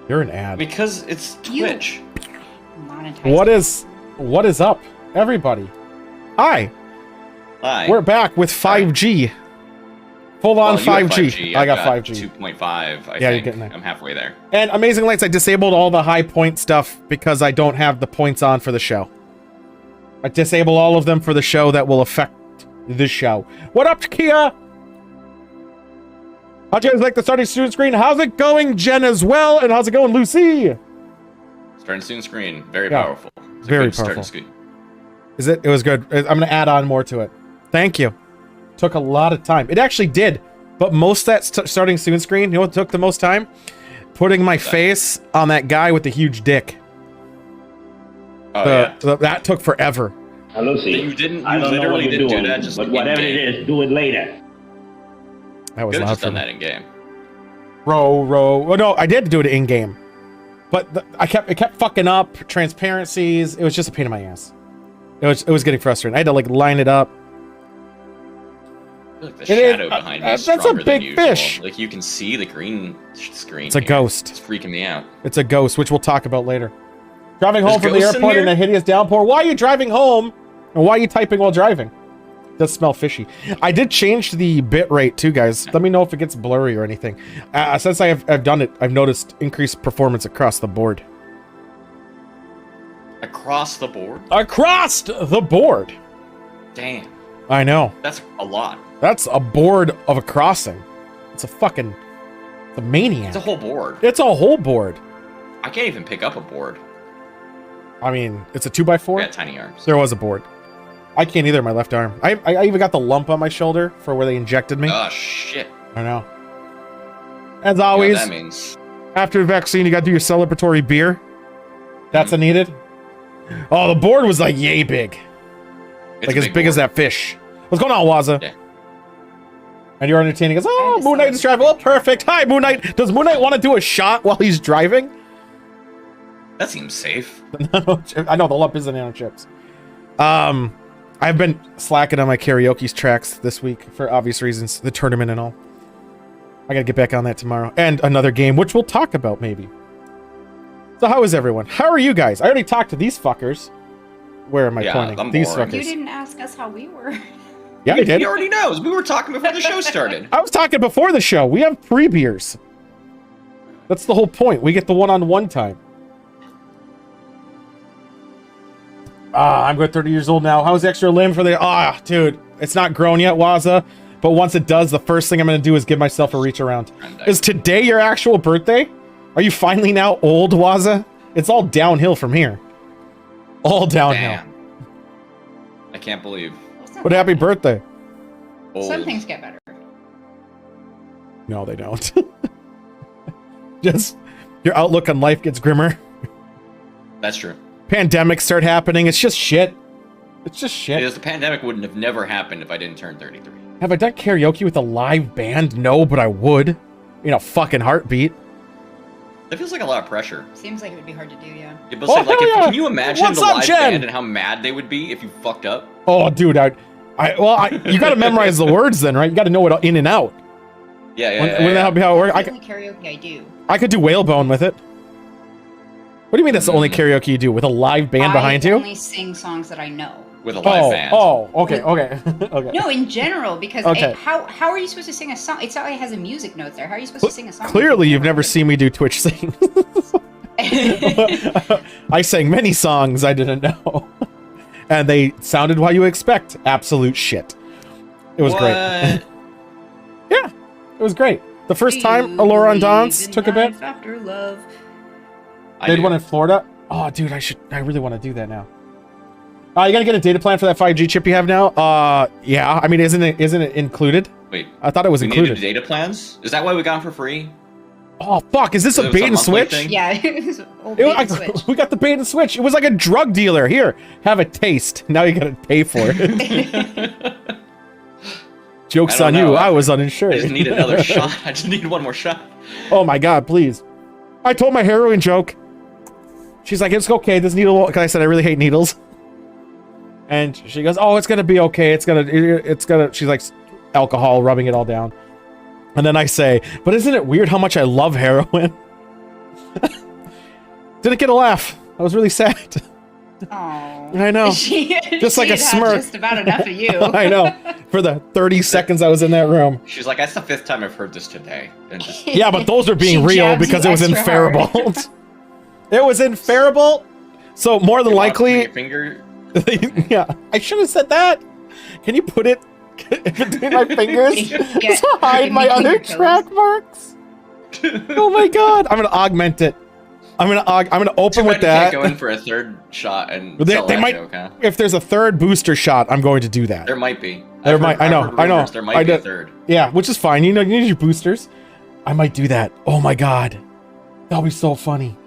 You're an ad. Because it's Twitch. What is up, everybody? Hi. Hi. We're back with 5G. Full on 5G. I got 5G. 2.5, I think. You're getting there. I'm halfway there. And Amazing Lights, I disabled all the high point stuff because I don't have the points on for the show. I disable all of them for the show that will affect the show. What up, Kia? How'd you guys like the starting student screen? How's it going, Jen, as well? And how's it going, Lucy? Starting student screen. Very powerful. It's very a good powerful. starting screen. Is it? It was good. I'm going to add on more to it. Thank you. Took a lot of time. It actually did. But most of that starting student screen, you know what took the most time? Putting my face on that guy with the huge dick. Oh, yeah. That took forever. Lucy, You didn't. I You don't know literally what you're didn't doing, do that. Just but whatever it is, do it later. That was Could have loud just for done me. that in game. Row. Oh, no, I did do it in game, but it kept fucking up. Transparencies. It was just a pain in my ass. It was getting frustrating. I had to like line it up. I feel like the shadow behind me is that's a stronger than big usual. fish. Like you can see the green screen. It's a here. ghost. It's freaking me out. It's a ghost, which we'll talk about later. Driving home from the ghosts in airport in here? a hideous downpour. Why are you driving home? And why are you typing while driving? Does smell fishy. I did change the bit rate too, guys. Let me know if it gets blurry or anything. Since I've done it, I've noticed increased performance across the board. Across the board? Across the board. Damn. I know. That's a lot. That's a board of a crossing. It's a maniac. It's a whole board. It's a whole board. I can't even pick up a board. I mean, it's a 2x4. I got tiny arms. There was a board. I can't either, my left arm. I even got the lump on my shoulder for where they injected me. Oh, shit. I know. As always, You know what that means? after the vaccine, you gotta do your celebratory beer. That's a needed. Oh, the board was like yay big. It's Like a as big as board. that fish. What's going on, Waza? Yeah. And you're entertaining us. Oh, Moon Knight is driving. Oh, perfect. Hi, Moon Knight. Does Moon Knight want to do a shot while he's driving? That seems safe. I know the lump is nano chips. I've been slacking on my karaoke tracks this week for obvious reasons, the tournament and all. I gotta get back on that tomorrow. And another game, which we'll talk about maybe. So how is everyone? How are you guys? I already talked to these fuckers. Where am I pointing? I'm These bored. fuckers. You didn't ask us how we were. Yeah, I did. He already knows. We were talking before the show started. I was talking before the show. We have free beers. That's the whole point. We get the one-on-one time. I'm going 30 years old now. How's extra limb for the... dude. It's not grown yet, Waza. But once it does, the first thing I'm going to do is give myself a reach around. Is today your actual birthday? Are you finally now old, Waza? It's all downhill from here. All downhill. Damn. I can't believe. But happy birthday. Old. Some things get better. No, they don't. Just your outlook on life gets grimmer. That's true. Pandemics start happening. It's just shit. It's just shit. Because the pandemic wouldn't have never happened if I didn't turn 33. Have I done karaoke with a live band? No, but I would. In a fucking heartbeat. That feels like a lot of pressure. Seems like it would be hard to do, yeah. Yeah, but like, hell yeah. can you imagine What's the up, live Jen? band and how mad they would be if you fucked up? Oh, dude, you got to memorize the words then, right? You got to know it in and out. Yeah, Wouldn't that be how it works? That's the only karaoke I do. I could do Whalebone with it. What do you mean that's the only karaoke you do? With a live band behind I you? only sing songs that I know. With a live band. Okay. Okay. No, in general, because Okay. how are you supposed to sing a song? It's not like it has a music note there. How are you supposed to sing a song? Clearly, you've never seen me do Twitch sing. I sang many songs I didn't know. And they sounded what you expect. Absolute shit. It was great. Yeah, it was great. The first time Allure on Dance took a bit. After love. They did one in Florida. Oh, dude, I really want to do that now. You gotta get a data plan for that 5G chip you have now? Yeah. I mean, isn't it included? Wait. I thought it was We included. needed data plans? Is that why we got them for free? Oh, fuck. Is this It a was bait a and monthly switch? thing? Yeah, it was old It- bait and switch. we got the bait and switch. It was like a drug dealer. Here, have a taste. Now you gotta pay for it. Joke's on you. I was uninsured. I just need another shot. I just need one more shot. Oh my god, please. I told my heroin joke. She's like, it's okay. This needle, because I said I really hate needles. And she goes, oh, it's gonna be okay. It's gonna. She's like, alcohol, rubbing it all down. And then I say, but isn't it weird how much I love heroin? Didn't get a laugh. I was really sad. Oh, I know. Just like a had smirk. Just about enough of you. I know. For the 30 seconds I was in that room. She's like, that's the 5th time I've heard this today. And just, Yeah, but those are being She real jabs because you it was in extra hard. Faribault. It was in Faribault. So more than you want to put likely, your finger. yeah, I should have said that. Can you put it between my fingers Yeah, to hide my between other your toes. track marks? Oh my god! I'm gonna augment it. I'm gonna open with You that. can't go in for a 3rd shot and They- sell they that might- joke, huh? If there's a 3rd booster shot, I'm going to do that. There might be. There might- I know, I've heard I know. rumors There might I be a did- 3rd. Yeah, which is fine. You know, you need your boosters. I might do that. Oh my god, that'll be so funny.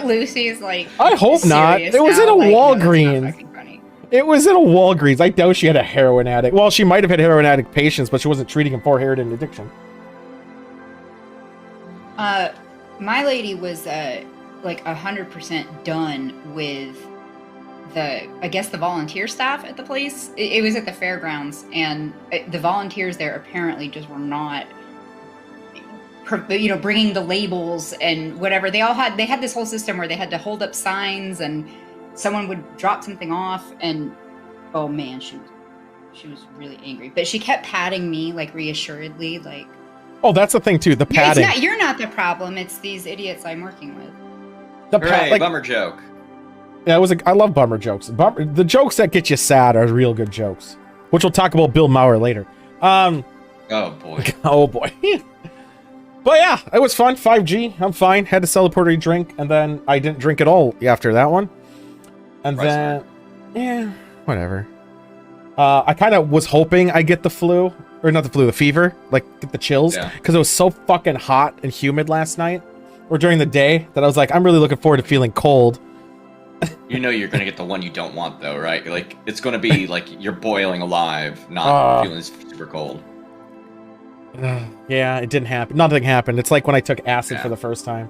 Lucy's like. I hope not. serious It was now, in a like, no, that's not Walgreens. fucking funny. It was in a Walgreens. I doubt she had a heroin addict. Well, she might have had heroin addict patients, but she wasn't treating him for heroin addiction. My lady was like 100% done with I guess the volunteer staff at the place. It was at the fairgrounds, and the volunteers there apparently just were not, bringing the labels and whatever. They had this whole system where they had to hold up signs, and someone would drop something off, and oh man, she was really angry. But she kept patting me like reassuredly, like. Oh, that's the thing too. The padding. You're not the problem. It's these idiots I'm working with. The Hooray, like, bummer joke. yeah, I love bummer jokes. The jokes that get you sad are real good jokes, which we'll talk about Bill Maher later. Oh boy. Oh boy. But yeah, it was fun. 5G. I'm fine. Had to celebrate a drink, and then I didn't drink at all after that one. And Right, then, yeah, whatever. I kind of was hoping I get the flu, or not the flu, the fever, like get the chills, Yeah. because it was so fucking hot and humid last night, or during the day, that I was like, I'm really looking forward to feeling cold. You know you're gonna get the one you don't want though, right? Like it's gonna be like you're boiling alive, not feeling super cold. Yeah, it didn't happen. Nothing happened. It's like when I took acid Yeah. for the first time.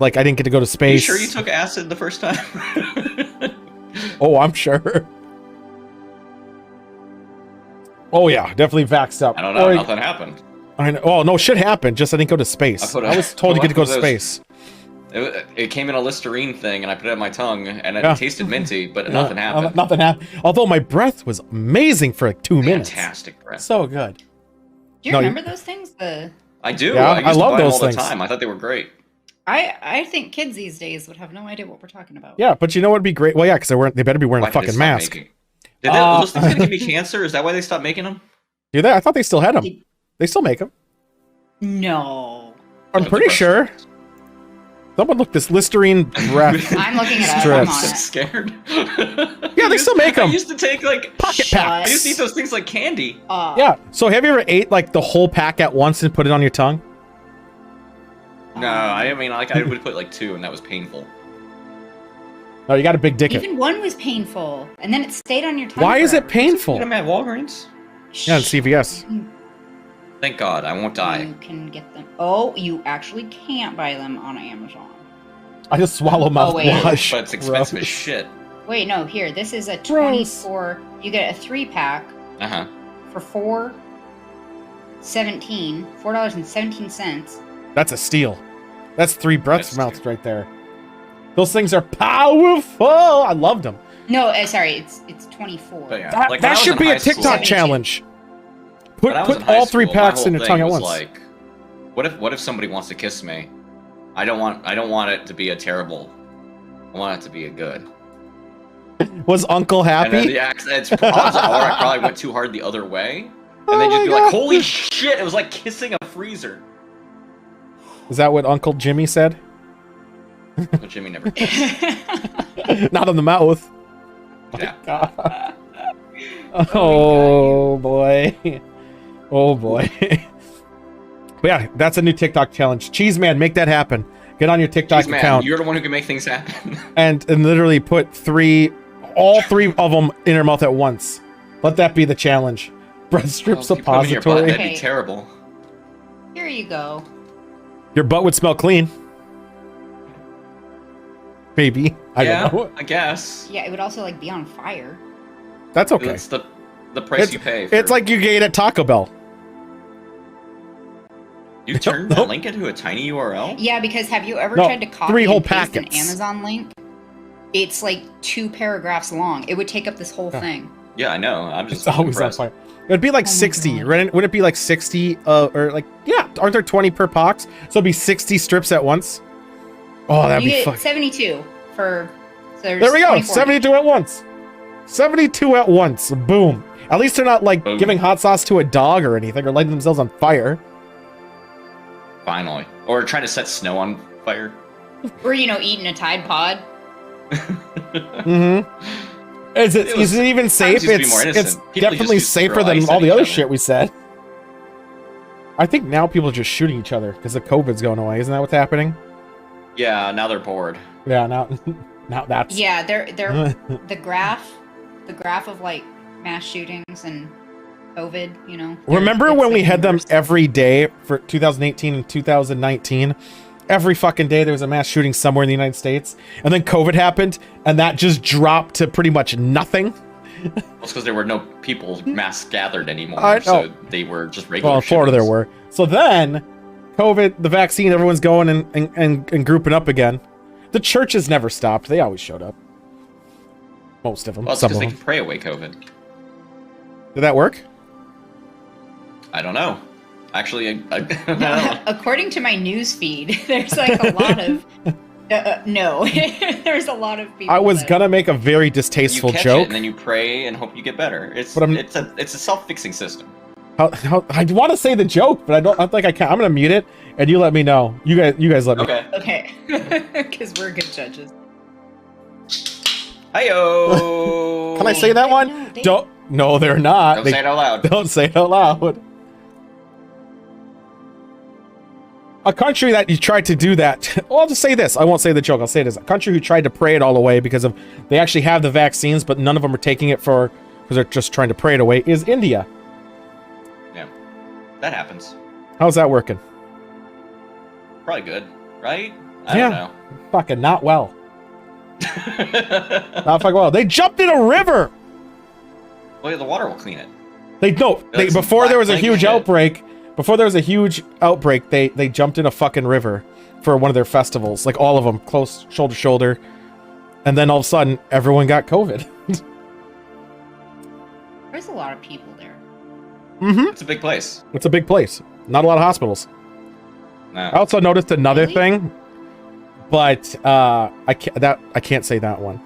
Like I didn't get to go to Are you space. sure you took acid the first time? Oh, I'm sure. Oh yeah, definitely vaxxed up. I don't know. Or- Nothing happened. I know. Oh no, shit happened. Just I didn't go to space. I was told you get to go to space. It came in a Listerine thing, and I put it on my tongue, and it Yeah. tasted minty, but nothing happened. Nothing happened. Although my breath was amazing for like 2 minutes. Fantastic breath. So good. Do you No, remember those things? I do. Yeah, I used I to love buy them those all the things. time. I thought they were great. I think kids these days would have no idea what we're talking about. Yeah, but you know what'd be great? Well, yeah, because they better be wearing Why a did they fucking stop mask. making- Did those things gonna give me cancer? Is that why they stopped making them? Do that? I thought they still had them. They still make them. No. I'm pretty sure. Someone look this Listerine breath. I'm looking it up. I'm strips. on I'm it. scared. Yeah, they still make I them. used to take like Pocket Shut. I packs. used to eat those things like candy. Yeah. So have you ever ate like the whole pack at once and put it on your tongue? No, I mean like I would put like 2, and that was painful. No, you got a big dick. Even one was painful, and then it stayed on your tongue. Why is it forever. painful? Get them at Walgreens. Yeah, in CVS. Thank God, I won't die. You can get them. Oh, you actually can't buy them on Amazon. I just swallow Oh, wait. mouthwash. But it's expensive as Gross. shit. Wait, no. Here, this is a Gross. 24. You get a 3-pack Uh huh. for $4.17. That's a steal. That's 3 breath That's smelts right there. Those things are powerful. I loved them. No, sorry, it's 24. But yeah, That, like, when that I was should in be high a TikTok school- 72. challenge. when I was Put in high all 3 school, my packs whole in your thing tongue at was once. Like, what if somebody wants to kiss me? I don't want it to be a terrible. I want it to be a good. Was Uncle And then happy? the accents, or I probably went too hard the other way, Oh and they'd my just be like, God. "Holy shit!" It was like kissing a freezer. Is that what Uncle Jimmy said? But Jimmy never kissed. Not on the mouth. Yeah. God. Oh boy. Oh boy. But yeah, that's a new TikTok challenge. Cheese Man, make that happen. Get on your TikTok Jeez, man, account you're the one who can make things happen. and literally put all 3 of them in your mouth at once. Let that be the challenge. Breast strip Well, if you put 'em in your butt, suppository. that'd be Okay. terrible. Here you go. Your butt would smell clean. Maybe. I Yeah, don't know. I guess. Yeah, it would also like be on fire. That's okay. That's the price you pay. For, It's like you ate at Taco Bell. You turned that link into a tiny URL? Yeah, because have you ever No, tried to copy 3 whole and paste an packets. Amazon link? It's like 2 paragraphs long. It would take up this whole thing. Yeah, I know. I'm just It's always that impressed. fire. It'd be like Oh my 60. God. Wouldn't it be like 60? Or like, yeah, aren't there 20 per box? So it'd be 60 strips at once. Oh, that'd You be get fun. 72 for. So there's There we go. 24. 72 at once. 72 at once. Boom. At least they're not like Boom. giving hot sauce to a dog or anything or lighting themselves on fire. Finally. Or trying to set snow on fire. Or, eating a Tide Pod. Mm-hmm. Is it even safe? used to be more innocent. It's People just definitely used to safer throw than ice all at the each other other. shit we said. I think now people are just shooting each other because the COVID's going away. Isn't that what's happening? Yeah, now they're bored. Yeah, now that's Yeah, they're the graph of like mass shootings and COVID, Remember it's when we like had them worse. every day for 2018 and 2019? Every fucking day there was a mass shooting somewhere in the United States, and then COVID happened, and that just dropped to pretty much nothing. Well, it's because there were no people mass gathered anymore, I know. so they were just regular Well, in Florida there shootings. were. So then, COVID, the vaccine, everyone's going and grouping up again. The churches never stopped. They always showed up. Most of them. Well, it's Some because of they them. can pray away COVID. Did that work? I don't know. Actually, I don't No, know. according to my news feed, there's like a lot of no. There's a lot of people. I was that- gonna make a very You distasteful catch it, joke. and then you pray and hope you get better. It's But I'm- it's a self-fixing system. I want to say the joke, but I think I can't. I'm gonna mute it, and you let me know. You guys let me. Okay. Okay, because we're good judges. Hi-yo! Can I say that one? No, they- Don't. No, they're not. Don't They- say it out loud. Don't say it out loud. A country that you tried to do that. Well, I'll just say this. I won't say the joke. I'll say this. A country who tried to pray it all away because of they actually have the vaccines, but none of them are taking it because they're just trying to pray it away. Is India? Yeah, that happens. How's that working? Probably good, right? I Yeah. don't Fucking not well. know. Not fucking well. They jumped in a river. Well, the water will clean it. They That's some before there was a black huge shit. outbreak. Before there was a huge outbreak, they jumped in a fucking river for one of their festivals. Like all of them, close shoulder to shoulder. And then all of a sudden, everyone got COVID. There's a lot of people there. Mm-hmm. It's a big place. It's a big place. Not a lot of hospitals. No. I also noticed another Really? thing, but I can't say that one.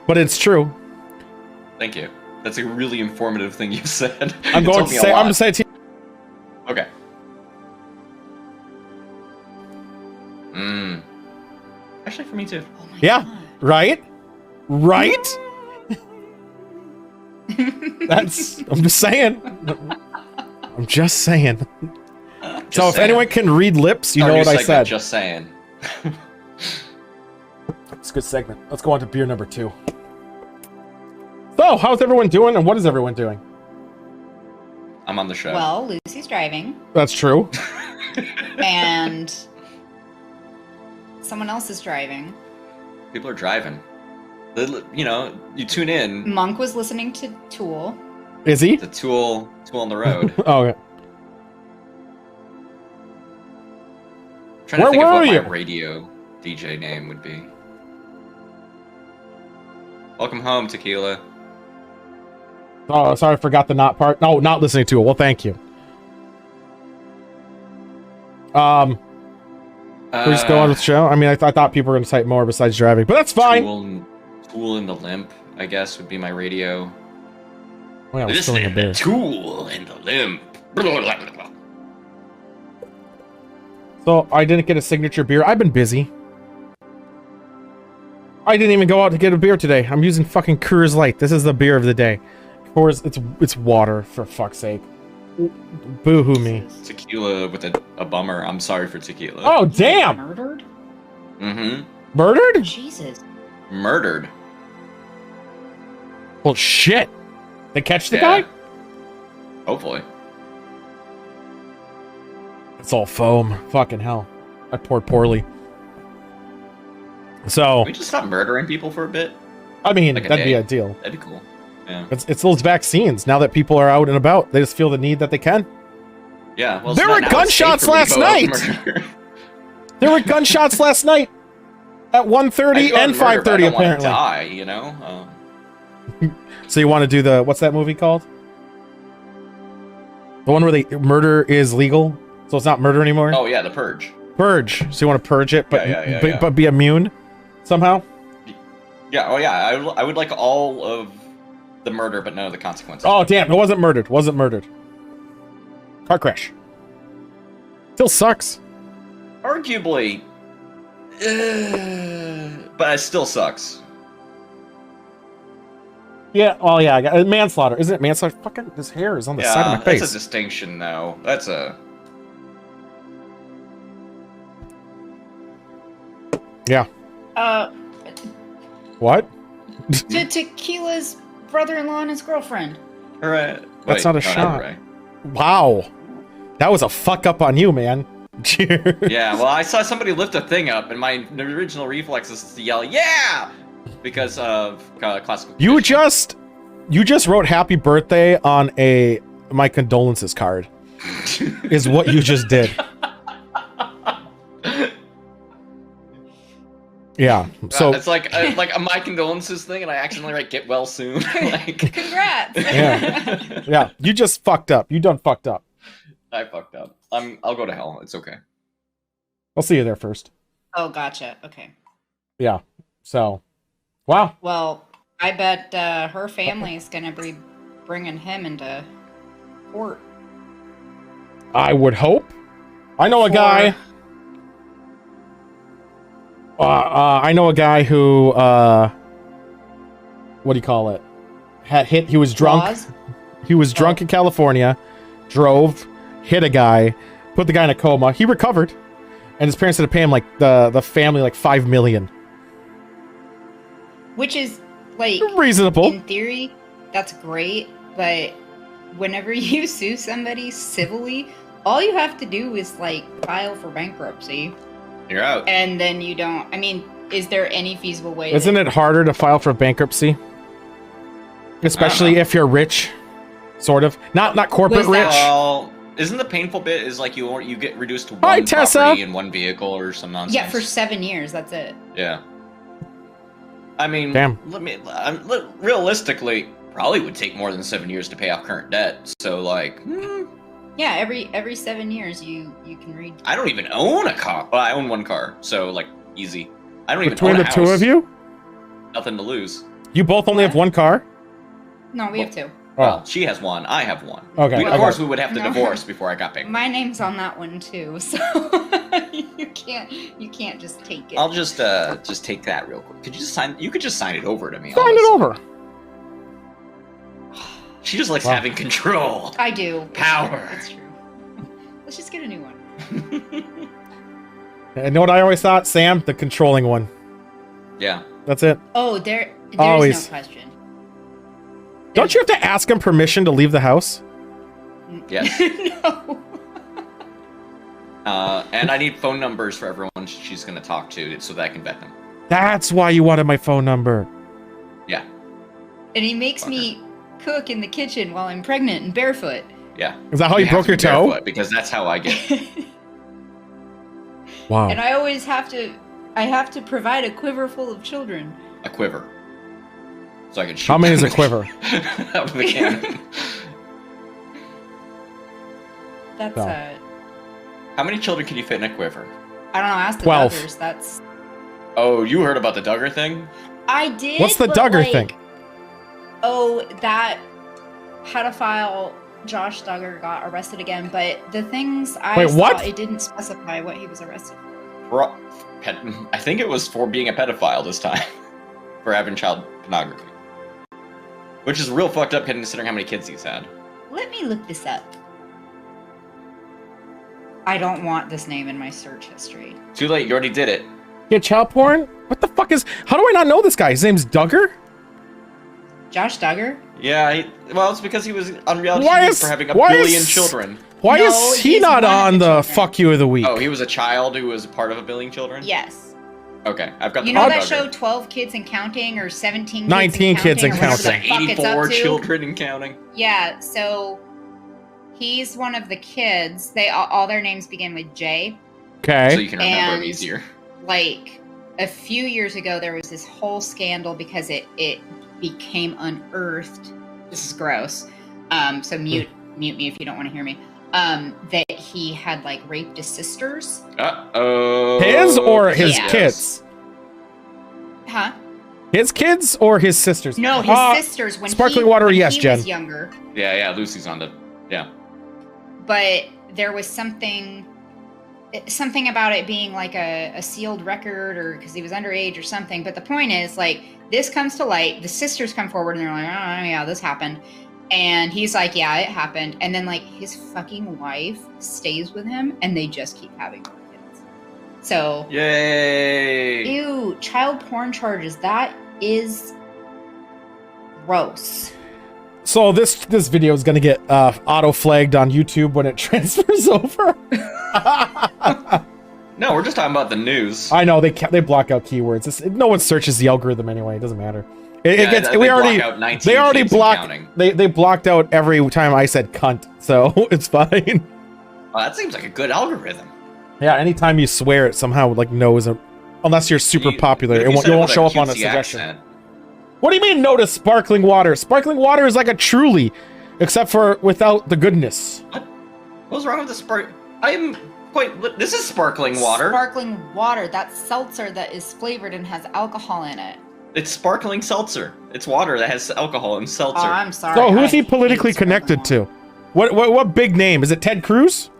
But it's true. Thank you. That's a really informative thing you said. I'm It going told to me a say. I'm lot. going to say it to you. Okay. Actually, for me too. Oh my Yeah. God. Right. Right. That's. I'm just saying. I'm just saying. So Just if saying. anyone can read lips, you Our know new what I segment, said. Just saying. It's a good segment. Let's go on to beer number 2. So, how's everyone doing, and what is everyone doing? I'm on the show. Well, Lucy's driving, That's true. and someone else is driving. People are driving. You know, you tune in. Monk was listening to Tool. Is he? The tool on the road. Oh, okay. Trying Where to think of were what you? my radio DJ name would be. Welcome home, Tequila. Oh, sorry, I forgot the not part. No, not listening to it. Well, thank you. We're just going with the show. I mean, I thought people were going to type more besides driving, but that's fine. Tool in the Limp, I guess, would be my radio. Oh, yeah, I was filling a beer. Tool in the Limp. Blah, blah, blah, blah, blah. So I didn't get a signature beer. I've been busy. I didn't even go out to get a beer today. I'm using fucking Coors Light. This is the beer of the day. Coors, it's water, for fuck's sake. Boo-hoo me. Tequila with a bummer. I'm sorry for Tequila. Oh, damn! Murdered? Mm-hmm. Murdered? Jesus. Murdered. Well, shit. They catch the Yeah. guy? Hopefully. It's all foam. Fucking hell. I poured poorly. So, Can we just stop murdering people for a bit? I mean, like a that'd be day? a deal. That'd be cool. Yeah. It's those vaccines. Now that people are out and about, they just feel the need that they can. Yeah, well, There were gunshots last night. There were gunshots last night at 1:30 and 5:30 apparently. Die, you know. So you want to do the what's that movie called? The one where the murder is legal, so it's not murder anymore. Oh yeah, The Purge. Purge. So you want to purge it, but but be immune somehow. Yeah. Oh yeah. I would like all of the murder, but none of the consequences. Oh damn! It wasn't murdered. Wasn't murdered. Car crash. Still sucks. Arguably, but it still sucks. Yeah. Oh yeah. I got manslaughter. Isn't it manslaughter? Fucking this hair is on the side of my face. That's a distinction, though. That's a. Yeah. What? To Tequila's brother-in-law and his girlfriend. All right. That's not a shot. Wow. That was a fuck up on you, man. Yeah, well, I saw somebody lift a thing up, and my original reflex is to yell, "Yeah!" because of classical. You just wrote "Happy Birthday" on my condolences card. Is what you just did. Yeah. So it's like a my condolences thing, and I accidentally write "get well soon." Like, congrats. Yeah. Yeah. You just fucked up. You done fucked up. I fucked up. I'll go to hell. It's okay. I'll see you there first. Oh, gotcha. Okay. Yeah. So, wow. Well, I bet her family is gonna be bringing him into court. I would hope. I know a guy. I know a guy who. What do you call it? Had hit. He was drunk. Laws? He was drunk in California. Drove. Hit a guy, put the guy in a coma. He recovered, and his parents had to pay him like the family like $5 million. Which is like reasonable. In theory, that's great, but whenever you sue somebody civilly, all you have to do is like file for bankruptcy. You're out. And then you don't. I mean, is there any feasible way? Isn't it harder to file for bankruptcy? Especially if you're rich, sort of. Not corporate rich. Well, isn't the painful bit is like you get reduced to one property and one vehicle or some nonsense? Yeah, for 7 years. That's it. Yeah. I mean, damn. Realistically, probably would take more than 7 years to pay off current debt. So like, yeah, every 7 years you can read. I don't even own a car. Well, I own one car, so like easy. I don't even Between own a the house. two of you, nothing to lose. You both only have one car? No, we have two. Well, she has one. I have one. Okay. Of course, we would have to divorce before I got paid. My name's on that one too, so you can't just take it. I'll just take that real quick. Could you just sign? You could just sign it over to me. Sign it over. She just likes having control. I do. Power. It's true. Let's just get a new one. And know what I always thought, Sam? The controlling one. Yeah. That's it. Oh, there's Always. no question. Don't you have to ask him permission to leave the house? Yes. No. And I need phone numbers for everyone she's going to talk to so that I can vet them. That's why you wanted my phone number. Yeah. And he makes me cook in the kitchen while I'm pregnant and barefoot. Yeah. Is that how you broke your toe? Because that's how I get. Wow. And I always have to provide a quiver full of children. A quiver. So I can shoot. How many is a quiver? Out of the cannon. That's No. How many children can you fit in a quiver? I don't know. Ask the 12. Duggars. That's. Oh, you heard about the Duggar thing? I did. What's the but, Duggar like, thing? Oh, that pedophile Josh Duggar got arrested again. But the things I saw, what? it didn't specify what he was arrested for. I think it was for being a pedophile this time. For having child pornography. Which is real fucked up considering how many kids he's had. Let me look this up. I don't want this name in my search history. Too late, you already did it. Yeah, child porn? What the fuck is... How do I not know this guy? His name's Duggar? Josh Duggar? Yeah, well, it's because he was on reality Why TV is- for having a why billion is- children. Why No, is he he's not one of on the the children. fuck you of the week? Oh, he was a child who was part of a billion children? Yes. Okay, I've got You the know wrong that Duggar. show 12 Kids and Counting or 17 19 Kids and Kids and Counting? or whatever Counting. the fuck it's up 84 to? children and counting. Yeah, so He's one of the kids. They all their names begin with J. Okay. So you can remember them And- easier. Like a few years ago, there was this whole scandal because it became unearthed. This is gross. So mute me if you don't want to hear me. That he had like raped his sisters. Uh-oh. His or his Yeah. kids? Huh? His kids or his sisters? No, his sisters. When sparkling he, water, when yes, he Jen. was younger. Yeah, Lucy's on the... Yeah. But there was something about it being like a sealed record, or because he was underage or something. But the point is, like, this comes to light. The sisters come forward and they're like, oh yeah, this happened. And he's like, yeah, it happened. And then like his fucking wife stays with him and they just keep having more kids. So Yay! ew, child porn charges. That is gross. So this video is gonna get auto flagged on YouTube when it transfers over. No, we're just talking about the news. I know they block out keywords. No one searches the algorithm anyway. It doesn't matter. It Yeah, gets they we block already out 19 they already kids and blocked counting. they blocked out every time I said cunt. So it's fine. Well, that seems like a good algorithm. Yeah, anytime you swear, it somehow like knows it, unless you're super popular. If It you won't, said it won't with show up on a cutesy suggestion. accent. What do you mean no to sparkling water? Sparkling water is like a Truly, except for without the goodness. What's wrong with the spark? I'm quite... This is sparkling water. Sparkling water. That's seltzer that is flavored and has alcohol in it. It's sparkling seltzer. It's water that has alcohol and seltzer. Oh, I'm sorry. So who's I he politically hate sparkling connected water. to? What big name? Is it Ted Cruz?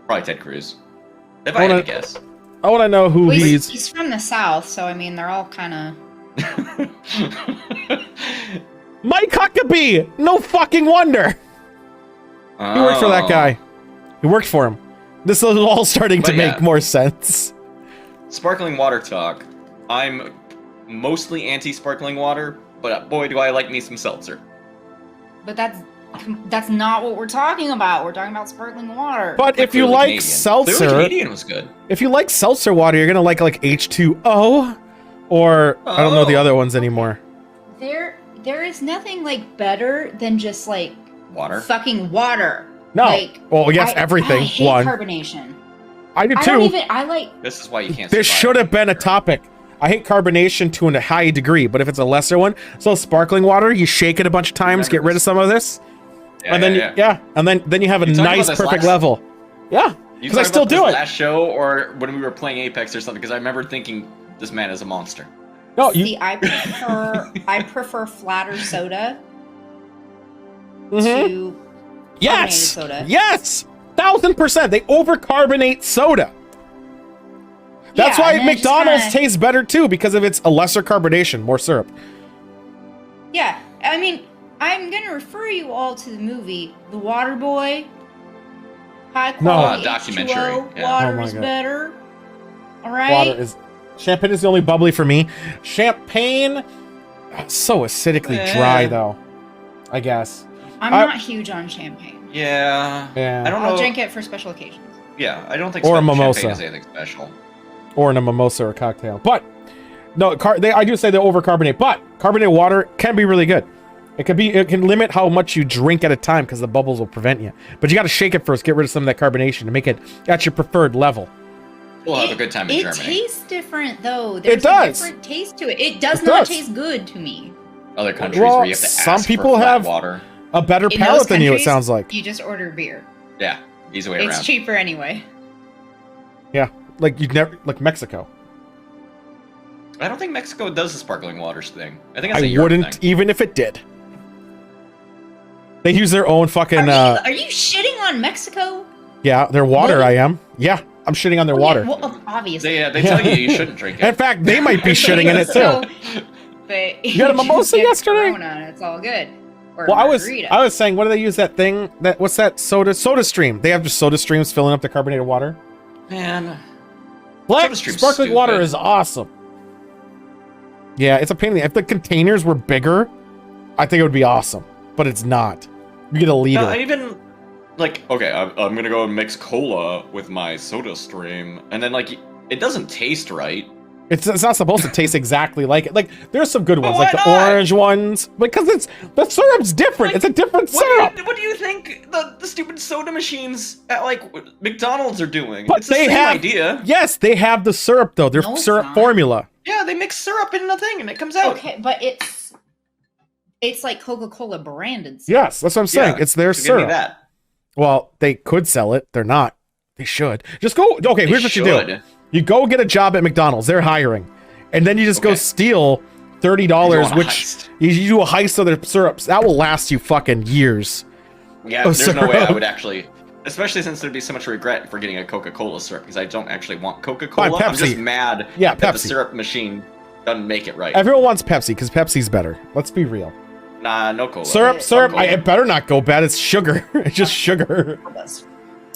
Probably Ted Cruz. If I had to guess. I want to know who Well, he's. he's from the South, so I mean, they're all kind of. Mike Huckabee! No fucking wonder! He worked for that guy. He worked for him. This is all starting to But make yeah. more sense. Sparkling water talk. I'm mostly anti-sparkling water, but boy, do I like me some seltzer. But that's not what we're talking about. We're talking about sparkling water. But if you Clearly like Canadian. seltzer, Clearly Canadian was good. if you like seltzer water, you're gonna like H2O, or I don't know the Oh. other ones anymore. there is nothing like better than just like Water. fucking water. No, Like, well, yes, I everything. hate One, carbonation. I do I don't too. even. I like. This is why you can't. This survive should have been a here. topic. I hate carbonation to a high degree, but if it's a lesser one, so sparkling water, you shake it a bunch of times, get rid of some of this, and then and then you have a You talking about nice this perfect last- level. Yeah, You because I talking still about do this it. Last show or when we were playing Apex or something? Because I remember thinking this man is a monster. No, you. See, I prefer flatter soda Mhm. to Yes, soda. yes, 1000%. They overcarbonate soda. That's Yeah, why and then it just McDonald's kinda- tastes better too, because of its a lesser carbonation, more syrup. Yeah, I mean, I'm gonna refer you all to the movie The Water Boy. High quality documentary, H2O, yeah. water Oh my is God. better. All right. Water is champagne is the only bubbly for me. Champagne, so acidically dry Eh. though. I guess. I'm I- not huge on champagne. Yeah. Yeah. I don't know. I'll drink it for special occasions. Yeah, I don't think Or a champagne mimosa. is anything special. Or in a mimosa or cocktail. But no, I do say they overcarbonate, but carbonated water can be really good. It can limit how much you drink at a time because the bubbles will prevent you. But you got to shake it first, get rid of some of that carbonation to make it at your preferred level. We'll have a good time in It Germany. tastes different though. There's does. a different taste to it. It does It not does. taste good to me. Other countries Well, where you have to some ask people for flat have- water. A better In palate those than you, it countries, sounds like. You just order beer. Yeah, easy way It's around. cheaper anyway. Yeah, like you'd never like Mexico. I don't think Mexico does the sparkling waters thing. I think that's a I Europe wouldn't thing. even if it did. They use their own fucking Are you shitting on Mexico? yeah, their water. Really? I am. Yeah, I'm shitting on their Oh, water. Yeah, well, obviously. They tell you you shouldn't drink In it. fact, they might be shitting in it So, too. but You had a just mimosa get yesterday? Corona and it's all good. Or Well, I was margarita. saying, what do they use that thing? What's that Soda Stream? They have just Soda Streams filling up the carbonated water. Man, Black SodaStream's sparkling water stupid. is awesome. Yeah, it's a pain in the. If the containers were bigger, I think it would be awesome. But it's not. You get a liter. no, I even like okay, I'm gonna go and mix cola with my Soda Stream, and then like it doesn't taste right. It's not supposed to taste exactly like it. Like there's some good ones, why like the not? orange ones, because the syrup's different. Like, it's a different syrup. What do you think the stupid soda machines at like McDonald's are doing? But It's the they same have idea. Yes, they have the syrup though. Their No, it's syrup not. formula. Yeah, they mix syrup in a thing and it comes out. Okay, but it's like Coca-Cola branded stuff. Yes, that's what I'm saying. Yeah, It's their so give me syrup. that. Well, they could sell it. They're not. They should. Just go. Okay, They here's what you do. should. You go get a job at McDonald's. They're hiring, and then you just go Okay. steal $30, You go on a which heist. you do a heist of their syrups. That will last you fucking years. Yeah, Oh, there's no way I syrup. would actually, especially since there'd be so much regret for getting a Coca-Cola syrup because I don't actually want Coca-Cola. Fine, I'm just Pepsi. mad Yeah, that the Pepsi. syrup machine doesn't make it right. Everyone wants Pepsi because Pepsi's better. Let's be real. Nah, no cola. Syrup. Cola. It better not go bad. It's sugar. It's just sugar.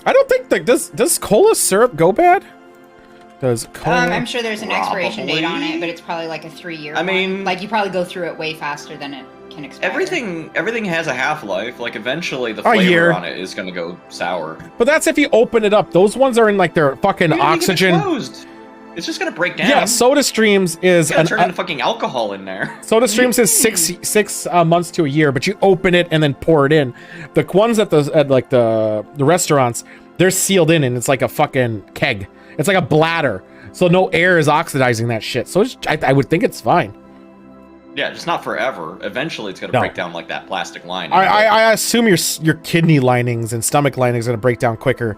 I don't think that does cola syrup go bad? Does cola? I'm sure there's an expiration date on it, Probably. but it's probably like a 3-year. I mean- like you probably go through it way faster than it can expire. Everything has a half-life. Like eventually the A flavor year. on it is gonna go sour. But that's if you open it up. Those ones are in like their fucking You gotta keep it oxygen. closed. It's just gonna break down. Yeah, Soda Streams is You gotta an turn into fucking alcohol in there. Soda Streams is six months to a year, but you open it and then pour it in. The ones at the restaurants, they're sealed in and it's like a fucking keg. It's like a bladder, so no air is oxidizing that shit. So I would think it's fine. Yeah, just not forever. Eventually, it's gonna No. break down like that plastic lining. I assume your kidney linings and stomach linings are gonna break down quicker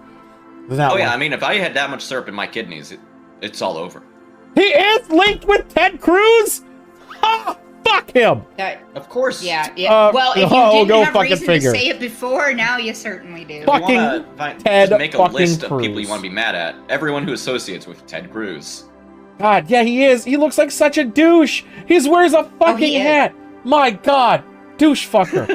than that Oh yeah, I one. mean, if I had that much syrup in my kidneys, it's all over. He is linked with Ted Cruz. Ha! Fuck him. That, Of course. yeah. Well, if you didn't go have fucking reason figure. to say it before, now you certainly do. If you Fucking wanna Ted just make a fucking list of Cruz. people you want to be mad at. Everyone who associates with Ted Cruz. God, yeah, he is. He looks like such a douche. He wears a fucking he is. hat. My God, douche fucker.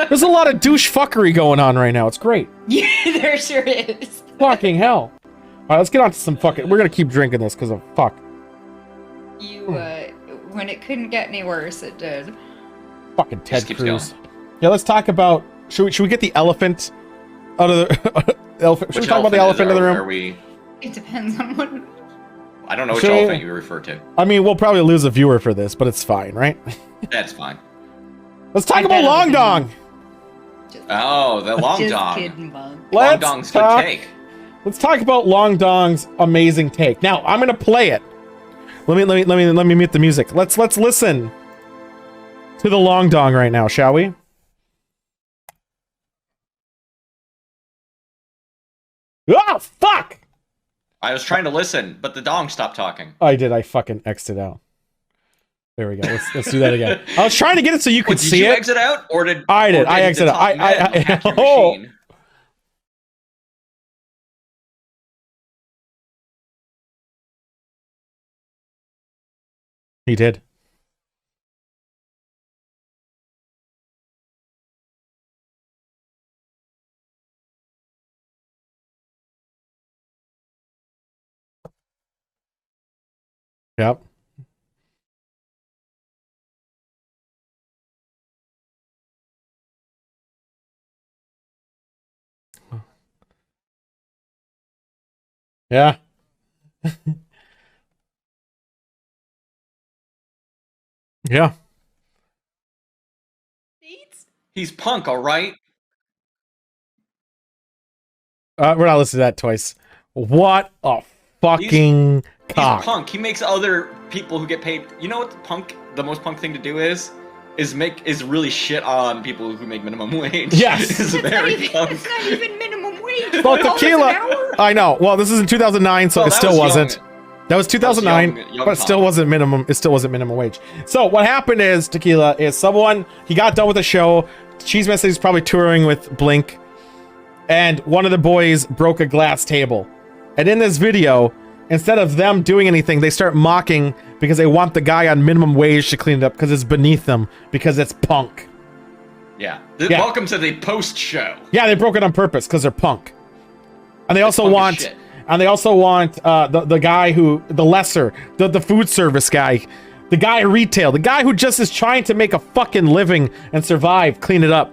There's a lot of douche fuckery going on right now. It's great. Yeah, there sure is. Fucking hell. All right, let's get on to some fucking. We're gonna keep drinking this because of fuck. You, when it couldn't get any worse, it did. Fucking Ted Just keeps Cruz. Yeah, let's talk about. Should we get the elephant out of the elephant? Should we Which talk about the elephant in the room? Are we? It depends on what. I don't know which Should we- elephant you refer to. I mean, we'll probably lose a viewer for this, but it's fine, right? That's fine. Let's talk I about bet it'll Long be- Dong. Just, Oh, the long just dong. kidding, bug. Long Let's dong's talk. good take. Let's talk about Long Dong's amazing take. Now, I'm gonna play it. Let me mute the music. Let's listen to the Long Dong right now, shall we? Ah, fuck! I was trying to listen, but the dong stopped talking. I did. I fucking exited out. There we go. Let's do that again. I was trying to get it so you could Wait, did see you it. exit out, or did I did. or I the exited. top I- man hack your oh. machine? He did. Yep. Yeah. Yeah. He's punk, all right. We're not listening to that twice. What a fucking He's cock. punk. He makes other people who get paid. You know what the most punk thing to do is really shit on people who make minimum wage. Yes. It's very punk. It's not even minimum wage. Well, $4 an tequila. hour? I know. Well, this is in 2009, so Well, it that still was wasn't. young. That was 2009, young but it still Tom. wasn't minimum. It still wasn't minimum wage. So what happened is Tequila is he got done with the show. Cheeseman said he's probably touring with Blink, and one of the boys broke a glass table. And in this video, instead of them doing anything, they start mocking because they want the guy on minimum wage to clean it up because it's beneath them because it's punk. Yeah. Yeah. Welcome to the post show. Yeah, they broke it on purpose because they're punk. And they also punk as want, shit. the guy who, the food service guy, the guy at retail, the guy who just is trying to make a fucking living and survive, clean it up.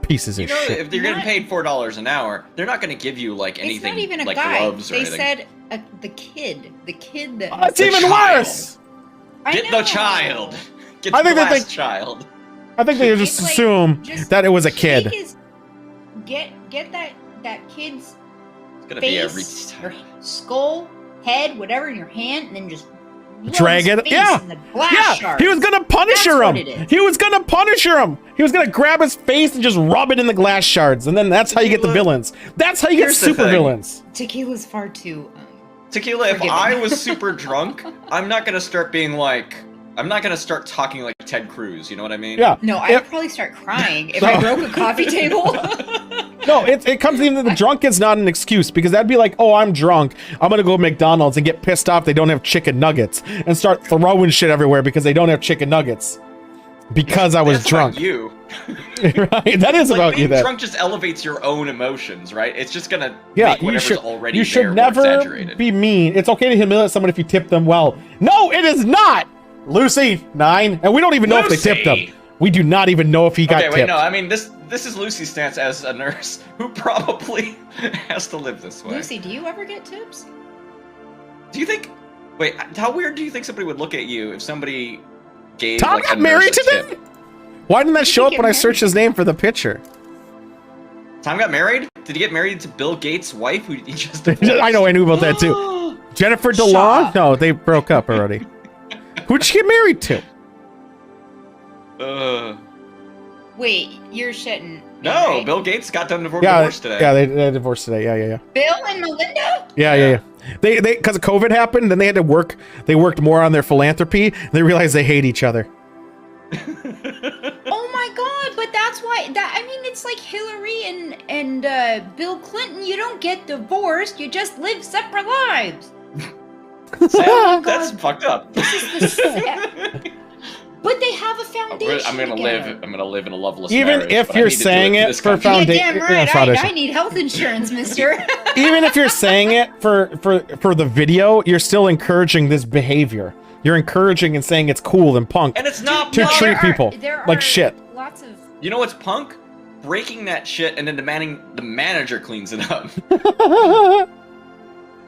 Pieces You of know, shit. if they're getting paid $4 an hour, they're not going to give you like anything. It's not even a like guy. gloves or They anything. said the kid that. That's The even child. worse. Get the know. child. Get I the think that last child. I think they just It's like, assume just that it was a take kid. Get that kid's It's gonna be a face, your skull, head, whatever in your hand, and then just Drag rub it. his face Yeah. in the blast Yeah, shards. he was gonna punish That's him. what it is. He was gonna punish him. He was gonna grab his face and just rub it in the glass shards, and then that's how you get the Tequila. villains. That's how you get Here's the super thing. villains. Tequila's far too. Tequila, if Forgiving. I was super drunk, I'm not gonna start being like, I'm not gonna start talking like Ted Cruz. You know what I mean? Yeah. No, I would probably start crying if I broke a coffee table. No, it comes even the drunk is not an excuse because that'd be like, oh, I'm drunk. I'm gonna go to McDonald's and get pissed off they don't have chicken nuggets and start throwing shit everywhere because they don't have chicken nuggets. Because I was That's drunk. about you. Right? That is Like, about you. being That drunk just elevates your own emotions, right? It's just gonna yeah, make whatever's already you there should more never exaggerated. be mean. It's okay to humiliate someone if you tip them well. No, it is not. Lucy 9, and we don't even know if they tipped Lucy! them. We do not even know if he got Okay, wait, tipped. no. I mean, this is Lucy's stance as a nurse who probably has to live this way. Lucy, do you ever get tips? Do you think? Wait, how weird do you think somebody would look at you if somebody gave Tom like got a married nurse a today? tip? Why didn't that show up get when I married? searched his name for the picture? Tom got married? Did he get married to Bill Gates' wife who he just divorced? I know, I knew about that too. Jennifer Shut DeLong? up. No, they broke up already. Who'd she get married to? Wait, you're shitting. me, No, right? Bill Gates got done Yeah, divorced today. yeah, they divorced today. Yeah. Bill and Melinda? Yeah. They because of COVID happened, then they had to work. They worked more on their philanthropy. And they realized they hate each other. Oh my god, but that's why I mean it's like Hillary and Bill Clinton, you don't get divorced, you just live separate lives. Sam, that's fucked up. But they have a foundation. I'm gonna together. live in a loveless Even marriage, if but I you're need to do saying to it this for country. founda- Yeah, damn right. foundation. I need health insurance, mister. Even if you're saying it for the video, you're still encouraging this behavior. You're encouraging and saying it's cool and punk. And it's not To punk. treat people there like are shit. Lots of You know what's punk? Breaking that shit and then demanding the manager cleans it up.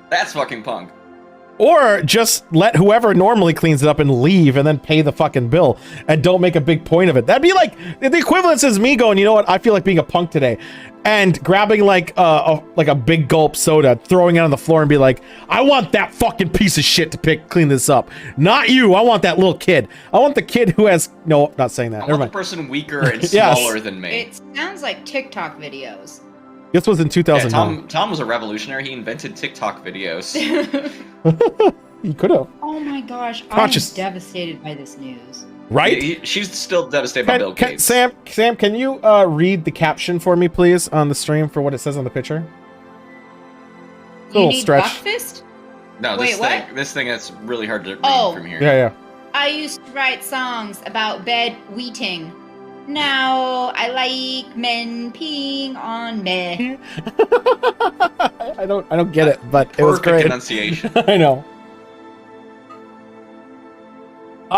That's fucking punk. Or just let whoever normally cleans it up and leave and then pay the fucking bill and don't make a big point of it. That'd be like the equivalence is me going, you know what? I feel like being a punk today and grabbing like a big gulp soda, throwing it on the floor and be like, I want that fucking piece of shit to clean this up. Not you. I want that little kid. I want the kid who has no, not saying that. I Never want the mind. person weaker and Yes. smaller than me. it sounds like TikTok videos. This was in Yeah, 2009. Tom was a revolutionary. He invented TikTok videos. He could have. Oh my gosh, Conscious. I'm devastated by this news. Right? She's still devastated by Bill Gates. Sam, can you read the caption for me, please, on the stream for what it says on the picture? You Little need stretch. Buckfist? No, Wait, this thing is really hard to read Oh. from here. Yeah. I used to write songs about bed weeting. Now I like men peeing on me. I don't get it, but it was Perfect great. enunciation. I know.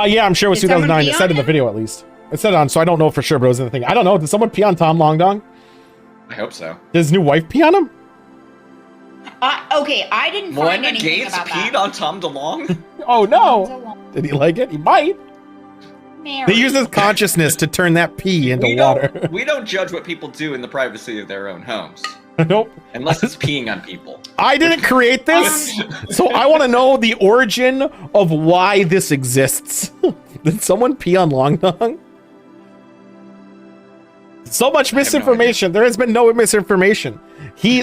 Yeah, I'm sure it was Did someone 2009. pee It said on in the him? video at least. It said on, so I don't know for sure, but it was in the thing. I don't know. Did someone pee on Tom Long Dong? I hope so. Did his new wife pee on him? Okay, I didn't find Melinda anything Gates about peed that. on Tom DeLonge? Oh no! Did he like it? He might. Mary. They use his consciousness to turn that pee into we water. we don't judge what people do in the privacy of their own homes. Nope. Unless it's peeing on people. I didn't create this, so I want to know the origin of why this exists. Did someone pee on Long Dong? So much no misinformation. There has been no misinformation.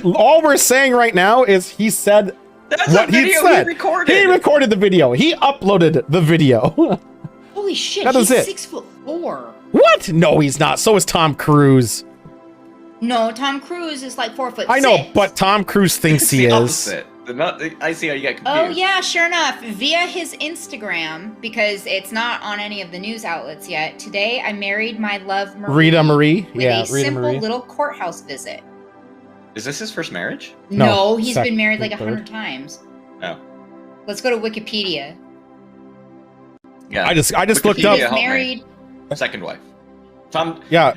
All we're saying right now is he said That's what a video he said. he recorded. He recorded the video. He uploaded the video. Holy shit, That he's is it. 6'4". What? No, he's not. So is Tom Cruise. No, Tom Cruise is like 4'6". I know, but Tom Cruise thinks It's he the is. opposite. I see how you get confused. Oh yeah, sure enough. Via his Instagram, because it's not on any of the news outlets yet. Today, I married my love Marie. Rita Marie. With Yeah, a Rita simple Marie. little courthouse visit. Is this his first marriage? No, No, he's second, been married like third. 100 times. No. Let's go to Wikipedia. Yeah. I just looked Wikipedia up. He's help me. married. Second wife. Tom Yeah,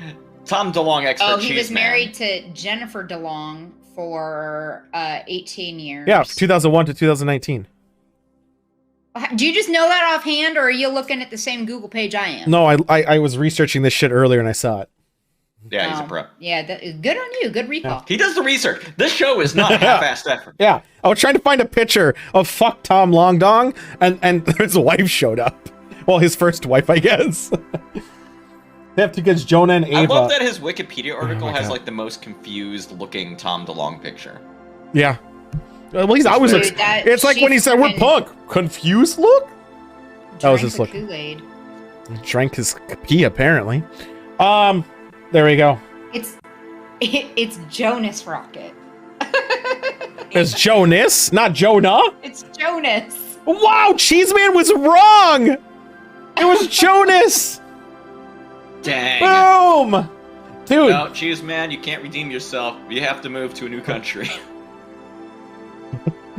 Tom DeLonge, expert. Oh, he was cheese man. married to Jennifer DeLonge for 18 years. Yeah, 2001 to 2019. Do you just know that offhand, or are you looking at the same Google page I am? No, I was researching this shit earlier and I saw it. Yeah, he's a pro. Yeah, good on you. Good recall. He does the research. This show is not a half-assed effort. Yeah, I was trying to find a picture of fuck Tom Long Dong, and his wife showed up. Well, his first wife, I guess. They have two kids, Jonah and Ava. I love that his Wikipedia article has God. like the most confused-looking Tom DeLonge picture. Yeah. Well, he's always Dude, looks. that It's like when he said, "We're fucking punk." Confused look. That was drank his the look. Kool-Aid. Drank his pee apparently. There we go. It's Jonas Rocket. It's Jonas, not Jonah. It's Jonas. Wow, Cheeseman was wrong. It was Jonas. Dang. Boom, dude. No, cheese man, you can't redeem yourself. You have to move to a new country.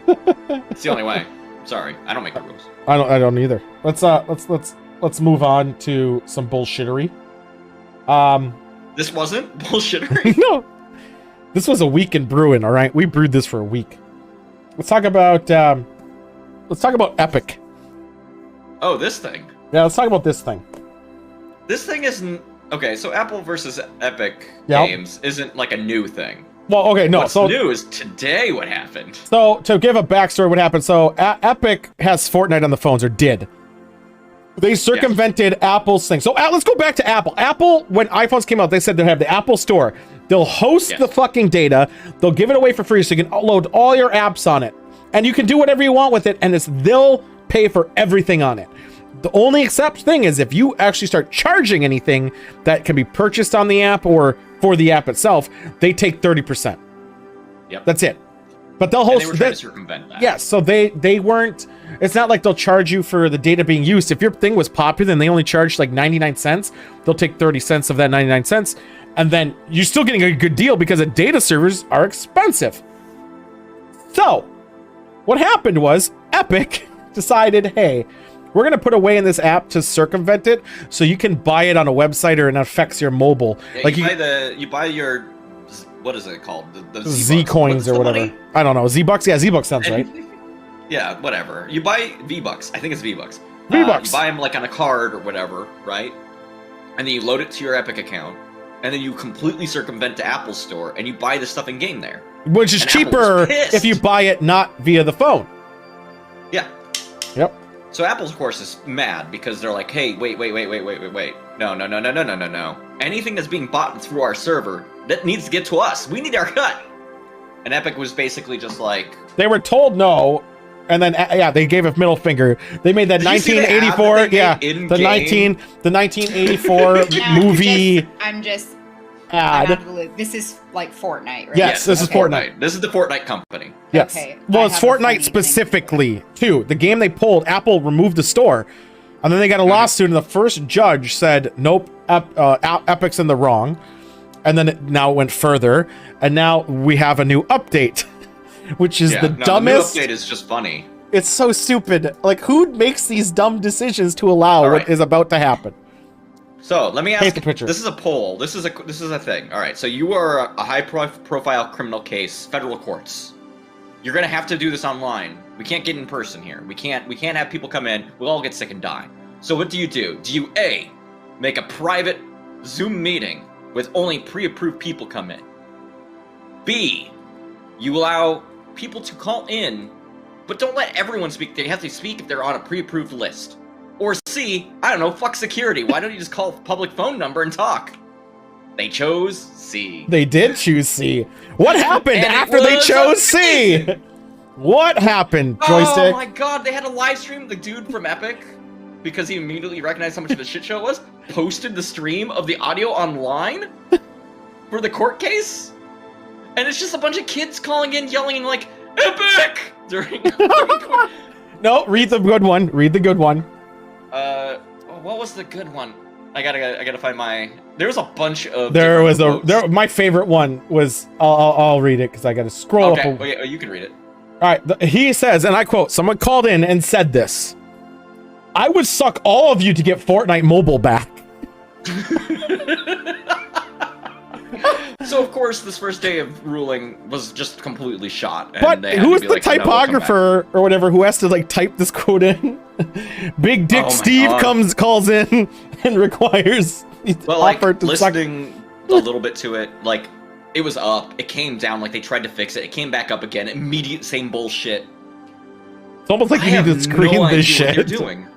It's the only way. Sorry, I don't make the rules. I don't either. Let's move on to some bullshittery. This wasn't bullshittery. No, this was a week in brewing. All right, we brewed this for a week. Let's talk about Epic. Oh, this thing. Yeah, let's talk about this thing. This thing isn't okay. So Apple versus Epic Yep. Games isn't like a new thing. Well, okay, no. What's So new is today what happened. So to give a backstory, what happened? So Epic has Fortnite on the phones, or did. They circumvented Apple's thing. So let's go back to Apple. Apple, when iPhones came out, they said they'll have the Apple Store. They'll host the fucking data. They'll give it away for free, so you can upload all your apps on it, and you can do whatever you want with it. And they'll pay for everything on it. The only except thing is if you actually start charging anything that can be purchased on the app or for the app itself, they take 30%. Yep. That's it. But they'll And host. they were trying to circumvent that. Yes, so they weren't. It's not like they'll charge you for the data being used. If your thing was popular and they only charged like 99 cents, they'll take 30 cents of that 99 cents, and then you're still getting a good deal because the data servers are expensive. So, what happened was Epic decided, hey, we're gonna put a way in this app to circumvent it, so you can buy it on a website or it affects your mobile. Yeah, like you buy your what is it called? The Z coins or whatever. money? I don't know. Z-Bucks? Yeah, Z-Bucks sounds right. Yeah, whatever. You buy V-Bucks. I think it's V-Bucks. V-Bucks. You buy them like on a card or whatever, right? And then you load it to your Epic account, and then you completely circumvent the Apple Store, and you buy the stuff in game there. Which is And Apple cheaper was pissed. if you buy it not via the phone. Yeah. Yep. So Apple, of course, is mad because they're like, hey, wait. No. Anything that's being bought through our server, that needs to get to us. We need our cut. And Epic was basically just like... They were told no, and then they gave a middle finger. They made that Did you see the ad 1984, that they yeah, made the 1984 No, movie I'm ad. out of the loop. This is like Fortnite, right? Yes, this is Fortnite. This is the Fortnite company. Yes. Okay, Well, I it's have a funny Fortnite thing specifically too. The game they pulled, Apple removed the store, and then they got a lawsuit, and the first judge said, "Nope, Epic's in the wrong." And then now it went further, and now we have a new update, which is the dumbest. The new update is just funny. It's so stupid. Like, who makes these dumb decisions to allow All what right. is about to happen? So let me ask. Paint the picture. This is a poll. This is a thing. All right. So you are a high-profile criminal case, federal courts. You're gonna have to do this online. We can't get in person here. We can't have people come in. We'll all get sick and die. So what do? Do you A, make a private Zoom meeting with only pre-approved people come in? B, you allow people to call in, but don't let everyone speak. They have to speak if they're on a pre-approved list. Or C, I don't know, fuck security. Why don't you just call a public phone number and talk? They chose C. They did choose C. What happened And it after they was chose C? What happened, Joystick? Oh my god, they had a live stream. The dude from Epic, because he immediately recognized how much of a shit show it was, posted the stream of the audio online for the court case. And it's just a bunch of kids calling in, yelling like, Epic! During court. No, read the good one. Read the good one. What was the good one? I gotta find my. There was a bunch of. There was quotes. my favorite one was. I'll read it because I got to scroll Okay, up. okay, you can read it. All right, he says, and I quote: "Someone called in and said this. I would suck all of you to get Fortnite mobile back." So of course, this first day of ruling was just completely shot. And But they had who to is be the like, "No, we'll come back." typographer or whatever who has to like type this quote in? Big Dick Oh my Steve God. calls in and requires Well, like offer to suck. listening a little bit to it, like it was up, it came down, like they tried to fix it, it came back up again, immediate same bullshit. It's almost like I you need have to screen no this idea what they're shit. doing.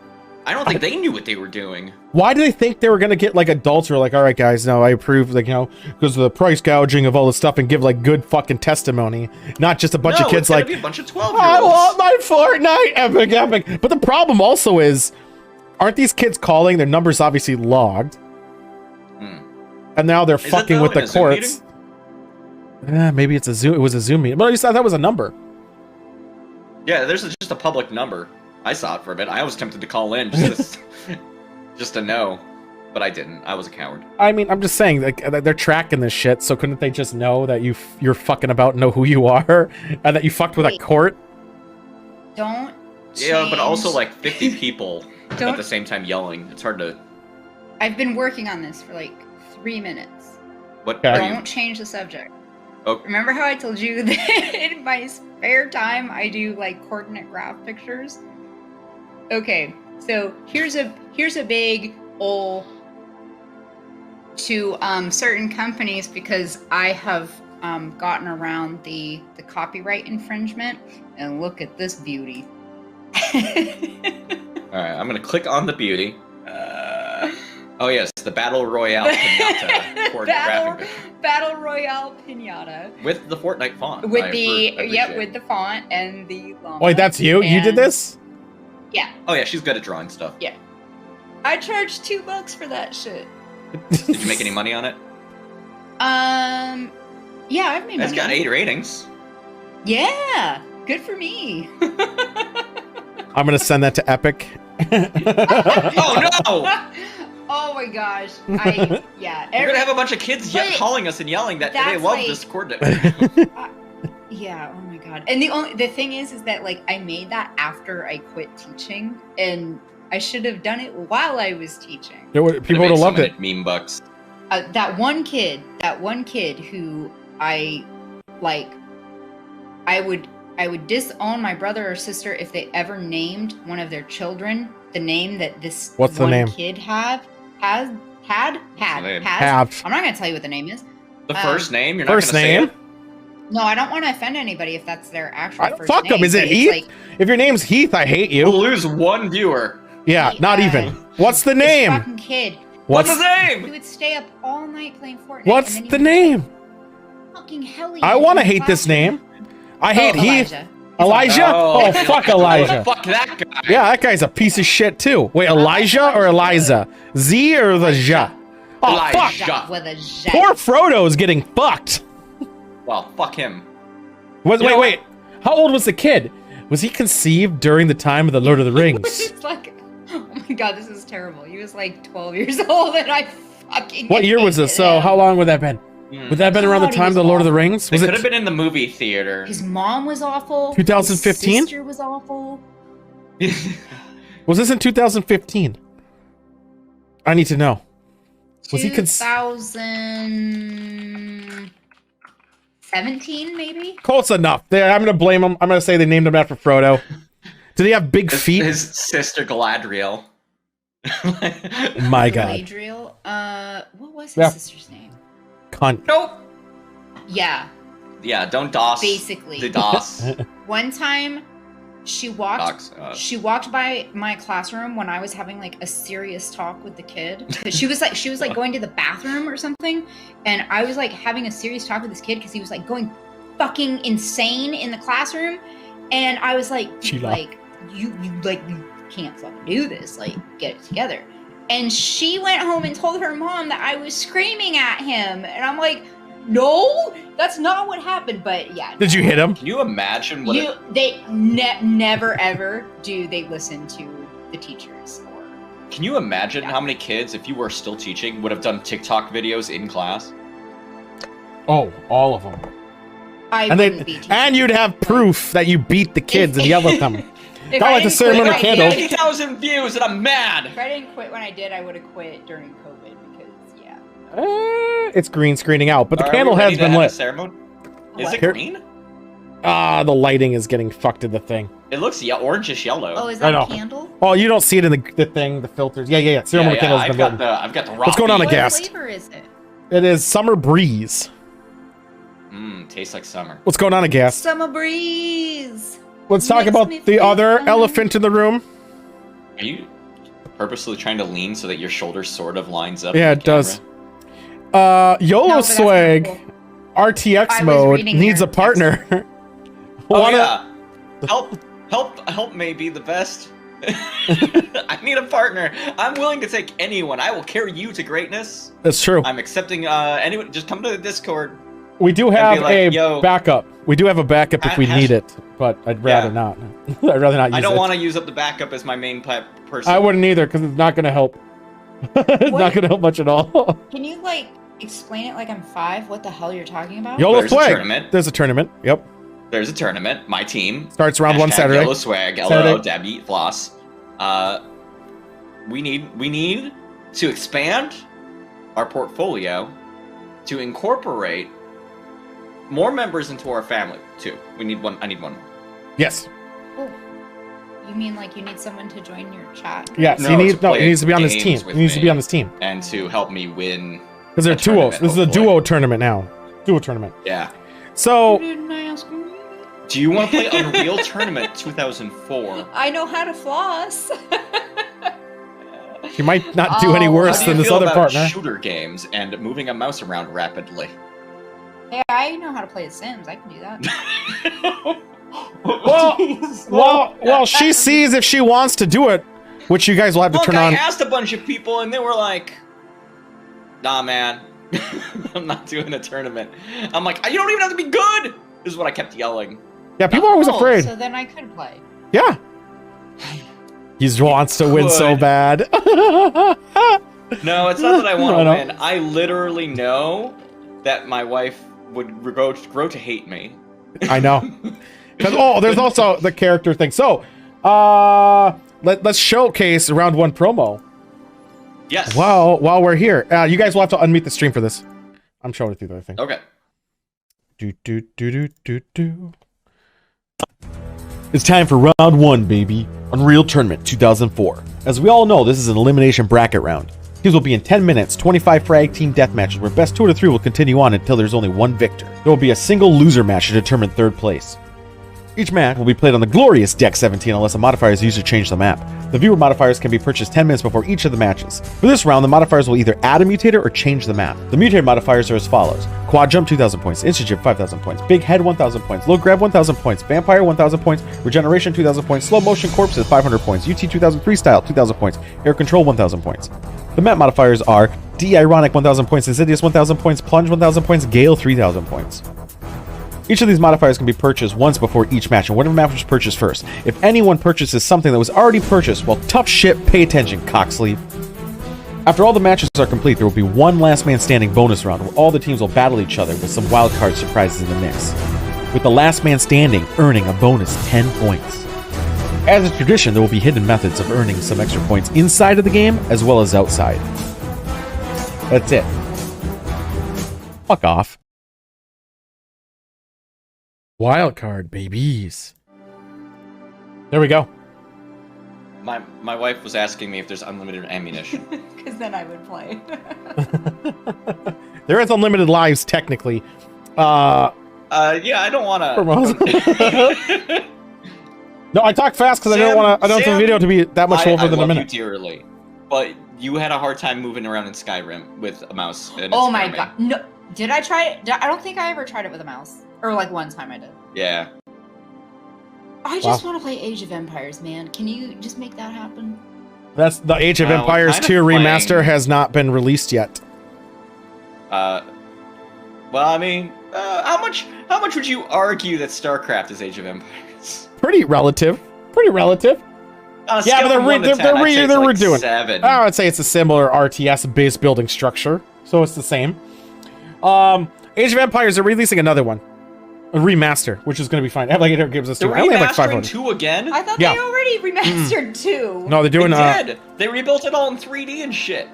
I don't think they knew what they were doing. Why do they think they were gonna get like adults who are like, all right, guys, no, I approve, like, you know, because of the price gouging of all this stuff, and give like good fucking testimony, not just a bunch of kids it's gonna like, be a bunch of I 12-year-olds. want my Fortnite, epic. But the problem also is, aren't these kids calling? Their numbers obviously logged, and now they're Is it, fucking though, with in the a Zoom courts. Maybe it's a Zoom. It was a Zoom meeting, but I thought that was a number. Yeah, there's just a public number. I saw it for a bit. I was tempted to call in just to, just to know, but I didn't. I was a coward. I mean, I'm just saying, like, they're tracking this shit, so couldn't they just know that you're fucking about, know who you are, and that you fucked with a Wait. court? Don't. Yeah, but also change- like 50 people at Don't- the same time yelling. It's hard to. I've been working on this for like 3 minutes. What Okay. are you? Don't change the subject. Oh. Remember how I told you that in my spare time I do like coordinate graph pictures? Okay, so here's a big ol' to certain companies because I have gotten around the copyright infringement, and look at this beauty. All right, I'm gonna click on the beauty. Oh yes, the Battle Royale pinata coordinate graphic Battle Royale pinata with the Fortnite font. with I the appreciate. with the font and the llama. Wait, that's you? You did And- this? Yeah, Oh yeah, she's good at drawing stuff. I charged $2 for that shit. Did you make any money on it? Yeah, I've made It's money. got 8 ratings. Yeah, good for me. I'm gonna send that to Epic. Oh no! Oh my gosh. Yeah. We're gonna have a bunch of kids Wait, calling us and yelling that they that's love like- this coordinate. Yeah, oh my god. And the thing is that like I made that after I quit teaching, and I should have done it while I was teaching. People would have loved it. Meme bucks. That one kid who I like, I would disown my brother or sister if they ever named one of their children the name that this What's the one name? kid had. name? Have. I'm not gonna tell you what the name is. The first name? You're not First gonna name? say it? No, I don't want to offend anybody if that's their actual I don't first fuck name. them. Is it but it's Heath? like- If your name's Heath, I hate We'll you. lose one viewer. Yeah, not even. What's the This name? fucking kid. What's What's his He name? would stay up all night playing Fortnite. What's and then the he would name? Fucking hell. I want to hate this name. I hate Heath. Elijah? Oh, fuck Elijah. Fuck that guy. Yeah, that guy's a piece of shit too. Wait, Elijah or Eliza? Z or the Ja? Oh, Elijah. fuck. With a Z. Poor Frodo's getting fucked. Well, fuck him. Wait. How old was the kid? Was he conceived during the time of the Lord of the Rings? It's like, oh my god, this is terrible. He was like 12 years old, and I fucking. What year was this? hated So him. how long would that have been? Would that have been around the God, he time of was the Lord of the awful. Rings? They Was could have it been in the movie theater. His mom was awful. 2015? His sister was awful. Was this in 2015? I need to know. Was he 2017, maybe? Close enough. I'm gonna blame him. I'm gonna say they named him after Frodo. Did he have big feet? His sister Galadriel. My God. Galadriel. What was his Yeah. sister's name? Cunt. Nope. Yeah, Yeah, don't DOS. basically. The DOS. One time, she walked. Docs, She walked by my classroom when I was having like a serious talk with the kid. 'Cause she was like going to the bathroom or something, and I was like having a serious talk with this kid because he was like going fucking insane in the classroom, and I was like, Sheila. like you can't fucking do this. Like, get it together. And she went home and told her mom that I was screaming at him, and I'm like, no, that's not what happened. But yeah. Did you hit him? Can you imagine what They never ever do they listen to the teachers or Can you imagine how many kids, if you were still teaching, would have done TikTok videos in class? Oh, all of them. I And wouldn't then, be teaching. and you'd have proof that you beat the kids and yell at them. If Not I like the didn't ceremony quit when I candle. did- 80,000 views and I'm mad! If I didn't quit when I did, I would have quit during COVID because yeah. It's green screening out, but the Are candle we ready has to been have a lit. ceremony? Is What? it Here- green? Ah, the lighting is getting fucked in the thing. It looks orangish yellow. Oh, is I that know. a candle? Oh, you don't see it in the thing, the filters. Yeah. Ceremony candle has I've been got lit. I've got the raw. What's going on beef. again? What Gassed. flavor is it? It is summer breeze. Tastes like summer. What's going on, Aghast? Summer breeze. Let's talk Makes about me the feel other fine. elephant in the room. Are you purposely trying to lean so that your shoulder sort of lines up? Yeah, with it the does. camera? YOLO No, but that's swag, kinda cool. RTX I was mode reading needs a your partner. Oh Wanna- yeah. Help may be the best. I need a partner. I'm willing to take anyone. I will carry you to greatness. That's true. I'm accepting anyone. Just come to the Discord. We do be have like, a "Yo." backup. We do have a backup if we Hash- need it, but I'd rather Yeah. not. I'd rather not use I don't it. want to use up the backup as my main person. I wouldn't either because it's not going to help. It's not What? going to help much at all. Can you like explain it like I'm 5? What the hell you're talking about? YOLO There's a swag. tournament. There's a tournament. Yep. There's a tournament. My team. Starts round one Hashtag Saturday. Yellow swag. Saturday. LOL. Dab eat floss. We need to expand our portfolio to incorporate more members into our family too. We need one. I need one more. Yes. Oh, you mean like you need someone to join your chat? Yes. No, he needs. to No. play He needs to be on this games team. He with needs to me. be on this team And to help me win. because they're A duos. tournament, This is a hopefully. duo tournament now. Duo tournament. Yeah. So Didn't ask me. Do you want to play Unreal Tournament 2004? I know how to floss. she might not do any Oh, worse How do than you this feel other about partner. shooter games and moving a mouse around rapidly? Hey, I know how to play The Sims. I can do that. Well, she sees if she wants to do it, which you guys will have to Look, turn I on. asked a bunch of people and they were like, "Nah, man, I'm not doing a tournament." I'm like, "You don't even have to be good." This is what I kept yelling. Yeah, people are always Oh, afraid. So then I could play. Yeah. He wants to win so could. bad. No, it's not that I want I to know. win. I literally know that my wife would grow to hate me. I know. 'Cause, there's also the character thing. So, let's showcase round one promo. Yes. While we're here, you guys will have to unmute the stream for this. I'm showing it through the other thing. Okay. Do. It's time for round one, baby. Unreal Tournament 2004. As we all know, this is an elimination bracket round. These will be in 10 minutes, 25 frag team death matches where best 2 out of 3 will continue on until there's only one victor. There will be a single loser match to determine third place. Each match will be played on the glorious Deck 17 unless a modifier is used to change the map. The viewer modifiers can be purchased 10 minutes before each of the matches. For this round, the modifiers will either add a mutator or change the map. The mutator modifiers are as follows: Quad Jump 2,000 points, Instant Jump 5,000 points, Big Head 1,000 points, Low Grab 1,000 points, Vampire 1,000 points, Regeneration 2,000 points, Slow Motion Corpses 500 points, UT 2,000 Freestyle 2,000 points, Air Control 1,000 points. The map modifiers are D-Ironic 1,000 points, Insidious 1,000 points, Plunge 1,000 points, Gale 3,000 points. Each of these modifiers can be purchased once before each match, and whatever match was purchased first. If anyone purchases something that was already purchased, well, tough shit, pay attention, cocksleeve. After all the matches are complete, there will be one last man standing bonus round where all the teams will battle each other with some wildcard surprises in the mix, with the last man standing earning a bonus 10 points. As a tradition, there will be hidden methods of earning some extra points inside of the game as well as outside. That's it. Fuck off. Wildcard, babies. There we go. My wife was asking me if there's unlimited ammunition. Because then I would play. There is unlimited lives, technically. Yeah, I don't want to. No, I talk fast because I don't want the video to be that much over than a minute. You dearly, but you had a hard time moving around in Skyrim with a mouse. And Oh it's my farming. god. No. Did I try it? I don't think I ever tried it with a mouse. Or like one time I did. Yeah. I just want to play Age of Empires, man. Can you just make that happen? That's the Age of We're Empires kind of 2 playing- remaster has not been released yet. Well, I mean, how much would you argue that StarCraft is Age of Empires? Pretty relative. On a Yeah, scale but of 1 to 10, they're I'd say it's like redoing. 7. I would say it's a similar RTS base building structure, so it's the same. Age of Empires are releasing another one, a remaster, which is going to be fine. It gives us They're 2. I only have like remastering 500. 2 again? I thought Yeah. they already remastered 2. No, they're They doing. did. They rebuilt it all in 3D and shit.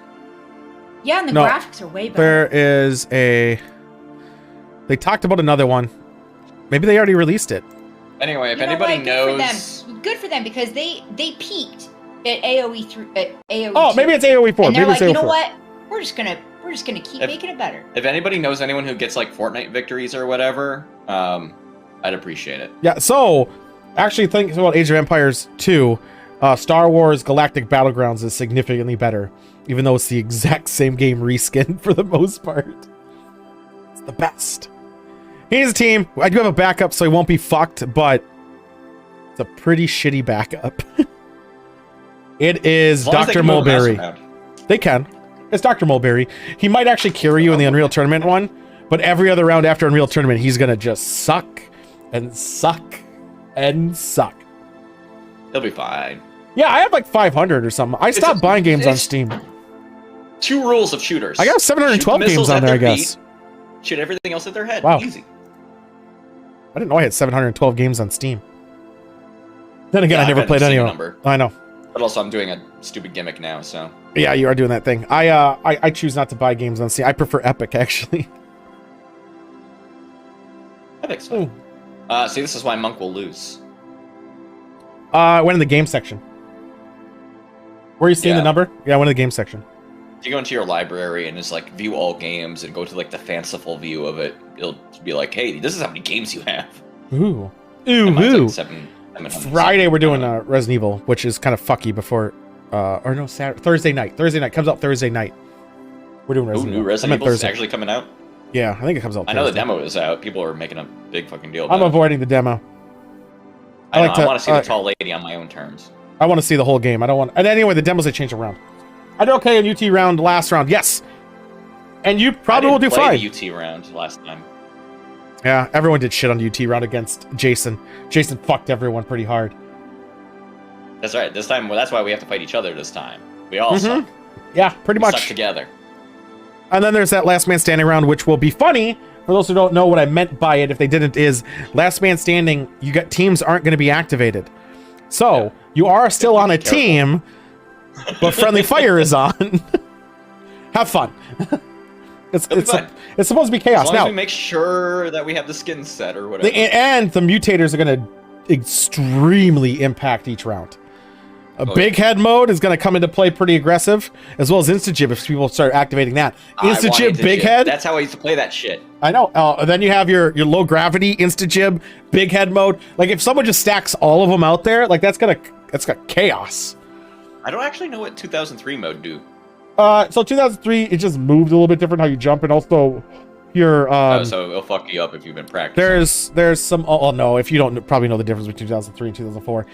Yeah, and the No, graphics are way better. There is a... They talked about another one. Maybe they already released it. Anyway, if You know anybody what? knows, Good for them because they peaked at AOE 3 at AOE. Oh, 2. maybe it's AOE 4. And Maybe they're it's like, AOE you know 4. what? We're just gonna keep making it better. if anybody knows anyone who gets like Fortnite victories or whatever, I'd appreciate it. Yeah, so actually think about Age of Empires 2. Star Wars Galactic Battlegrounds is significantly better, even though it's the exact same game reskin for the most part. It's the best. Here's a team. I do have a backup, so he won't be fucked, but it's a pretty shitty backup. It is As long as they Dr. can move mouse Mulberry. around. They can. It's Dr. Mulberry. He might actually carry you in the Unreal Tournament one, but every other round after Unreal Tournament, he's gonna just suck and suck and suck. He'll be fine. Yeah, I have like 500 or something. I stopped buying games on Steam. 2 rules of shooters. I got 712 Shoot the games missiles on at there, I their guess. feet, shoot everything else at their head. Wow. Easy. I didn't know I had 712 games on Steam. Then again, Yeah, I never I've played seen any the of them. number. I know. But also, I'm doing a stupid gimmick now, so. Yeah, you are doing that thing. I choose not to buy games on Steam. I prefer Epic, actually. Epic's fun. See, this is why Monk will lose. I went in the game section. Where are you seeing the Yeah. number? Yeah, I went in the game section. If you go into your library and just like view all games and go to like the fanciful view of it, it'll be like, hey, this is how many games you have. Ooh. And mine's Ooh. like 700 Friday we're doing something. Resident Evil, which is kind of fucky before or no, Thursday night. Thursday night comes out Thursday night. We're doing Ooh, Resident new Evil. Resident I meant Evil's Thursday. actually coming out. Yeah, I think it comes out I know the Thursday. demo is out. People are making a big fucking deal I'm about it. avoiding the demo. I like to- want to see the tall lady on my own terms. I want to see the whole game. I don't want. And anyway, the demos they change around. I did okay in UT round last round. Yes, and you probably will do I didn't play fine. the UT round last time. Yeah, everyone did shit on UT round against Jason. Jason fucked everyone pretty hard. That's right. This time, well, that's why we have to fight each other this time. We all suck. Yeah, pretty We suck much. together. And then there's that last man standing round, which will be funny. For those who don't know what I meant by it, if they didn't, is last man standing, you got teams aren't going to be activated. So Yeah. you are still on a Careful. team, but friendly fire is on. Have fun. It'll be fun. It's supposed to be As chaos long now. as we make sure that we have the skin set or whatever. And the mutators are going to extremely impact each round. Big head mode is going to come into play pretty aggressive, as well as Insta-Jib if people start activating that. I want Insta-Jib, Insta big Jib. head. That's how I used to play that shit. I know. Then you have your low gravity, Insta-Jib, big head mode. Like if someone just stacks all of them out there, like that's got chaos. I don't actually know what 2003 mode do. So 2003, it just moved a little bit different how you jump, and also your So it'll fuck you up if you've been practicing. there's some. Oh no, if you don't probably know the difference between 2003 and 2004.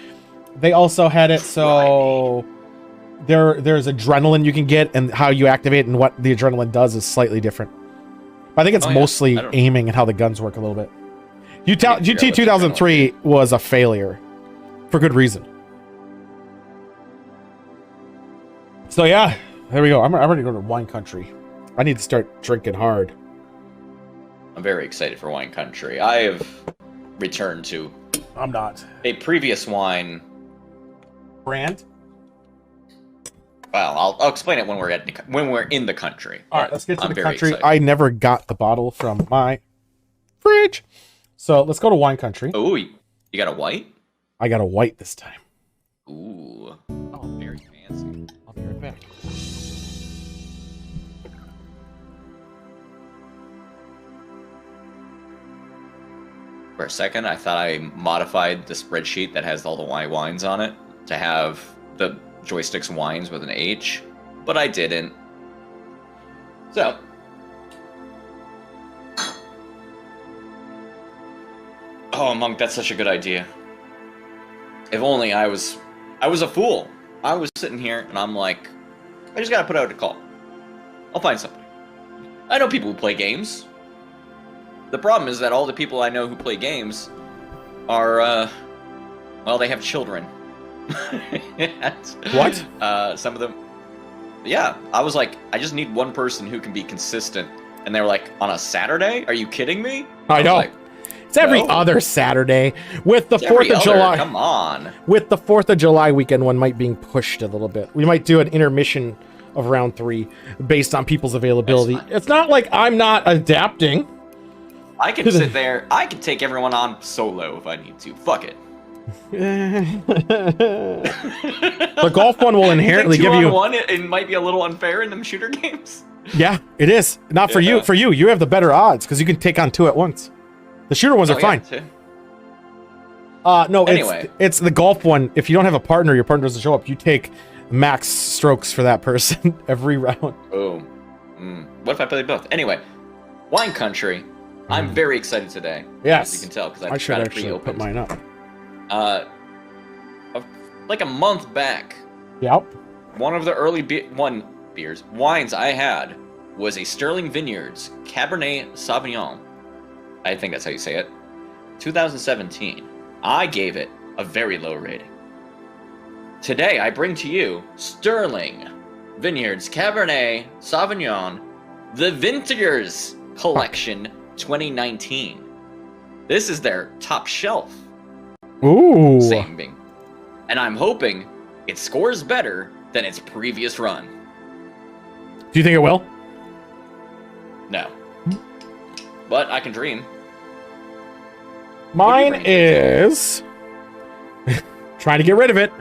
They also had it so there's adrenaline you can get, and how you activate and what the adrenaline does is slightly different. But I think it's Oh, yeah. mostly I don't- aiming and how the guns work a little bit. need to figure out UT what the 2003 was a failure for good reason. So yeah, there we go. I'm ready to go to wine country. I need to start drinking hard. I'm very excited for Wine Country. I have returned to I'm not. a previous wine. Brand? Well, I'll explain it when we're in the country. All right, let's get to I'm the very country. excited. I never got the bottle from my fridge. So let's go to wine country. Oh, you got a white? I got a white this time. Ooh, very fancy. I'll be right back. For a second, I thought I modified the spreadsheet that has all the wines on it to have the joysticks wines with an H, but I didn't. So, oh, Monk, that's such a good idea. If only I was a fool. I was sitting here and I'm like, I just gotta put out a call. I'll find somebody. I know people who play games. The problem is that all the people I know who play games are, well, they have children. What? Some of them. Yeah, I was like, I just need one person who can be consistent. And they were like, on a Saturday? Are you kidding me? I was know. like, It's every no. other Saturday with the It's every 4th of other, July. Come on. With the 4th of July weekend one might being pushed a little bit. We might do an intermission of round 3 based on people's availability. That's fine. It's not like I'm not adapting. I can sit there. I can take everyone on solo if I need to. Fuck it. The golf one will inherently give you 2-on-1. It might be a little unfair in them shooter games. Yeah, it is. Not for you. For you, you have the better odds because you can take on 2 at once. The shooter ones are fine. No, Anyway. it's the golf one. If you don't have a partner, your partner doesn't show up. You take max strokes for that person every round. Oh. What if I play both? Anyway, Wine Country. I'm very excited today. Yes. As you can tell, because I should actually put mine up. Like a month back, Yep. one of the early wines I had was a Sterling Vineyards Cabernet Sauvignon. I think that's how you say it. 2017. I gave it a very low rating. Today, I bring to you Sterling Vineyards Cabernet Sauvignon, the Vintagers Collection 2019. This is their top shelf. Ooh. Saving. And I'm hoping it scores better than its previous run. Do you think it will? No. But I can dream. Mine is trying to get rid of it.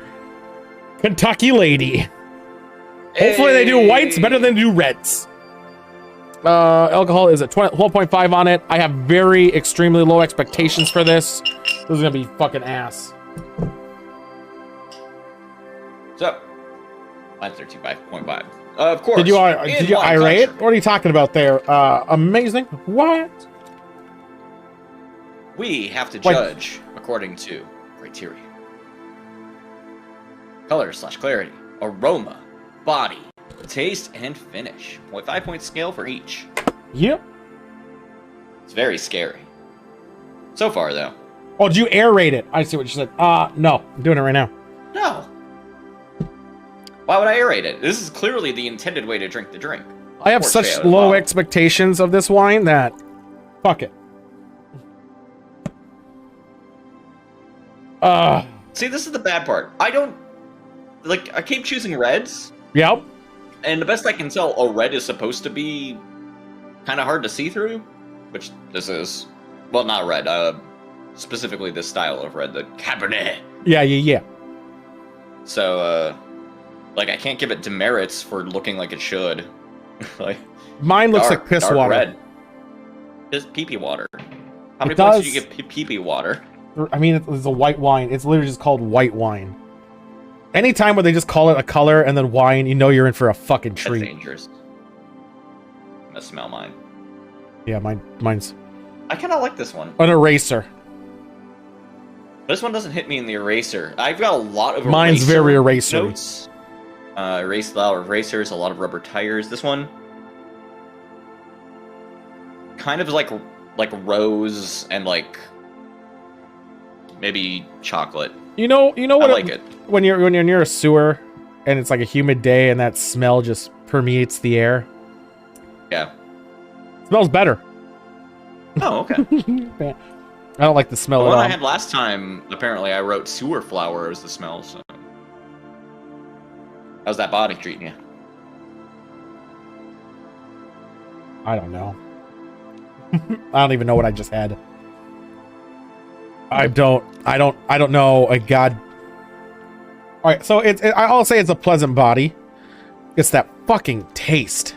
Kentucky Lady. Hopefully they do whites better than they do reds. Alcohol is at 12.5 on it. I have very extremely low expectations for this. This is gonna be fucking ass. So, mine's 35.5. Of course. Did you irate? What are you talking about there? Amazing. What? We have to judge according to criteria. Color/clarity, aroma, body, taste, and finish. 5-point scale for each. Yep. It's very scary. So far, though. Oh, did you aerate it? I see what you said. No. I'm doing it right now. No. Why would I aerate it? This is clearly the intended way to drink the drink. I have such low expectations of this wine that... Fuck it. See, this is the bad part. I don't... Like, I keep choosing reds. Yep. And the best I can tell, a red is supposed to be kind of hard to see through. Which this is. Well, not red. Specifically this style of red, the Cabernet. Yeah. So, like, I can't give it demerits for looking like it should. Like, mine looks like piss water. Red. Just pee-pee water. How many points did you give pee-pee water? I mean, it's a white wine. It's literally just called white wine. Anytime where they just call it a color and then wine, you know you're in for a fucking treat. That's dangerous. I'm gonna smell mine. Yeah, mine's... I kind of like this one. An eraser. This one doesn't hit me in the eraser. I've got a lot of mine's very eraser notes. A lot of erasers, a lot of rubber tires. This one kind of like rose and like maybe chocolate. You know what? I like it when you're near a sewer and it's like a humid day and that smell just permeates the air. Yeah. It smells better. Oh, okay. I don't like the smell the at all. one I had last time, apparently I wrote sewer flower as the smell, so. How's that body treating you? I don't know. I don't even know what I just had. I don't know. God. All right, so I'll say it's a pleasant body. It's that fucking taste.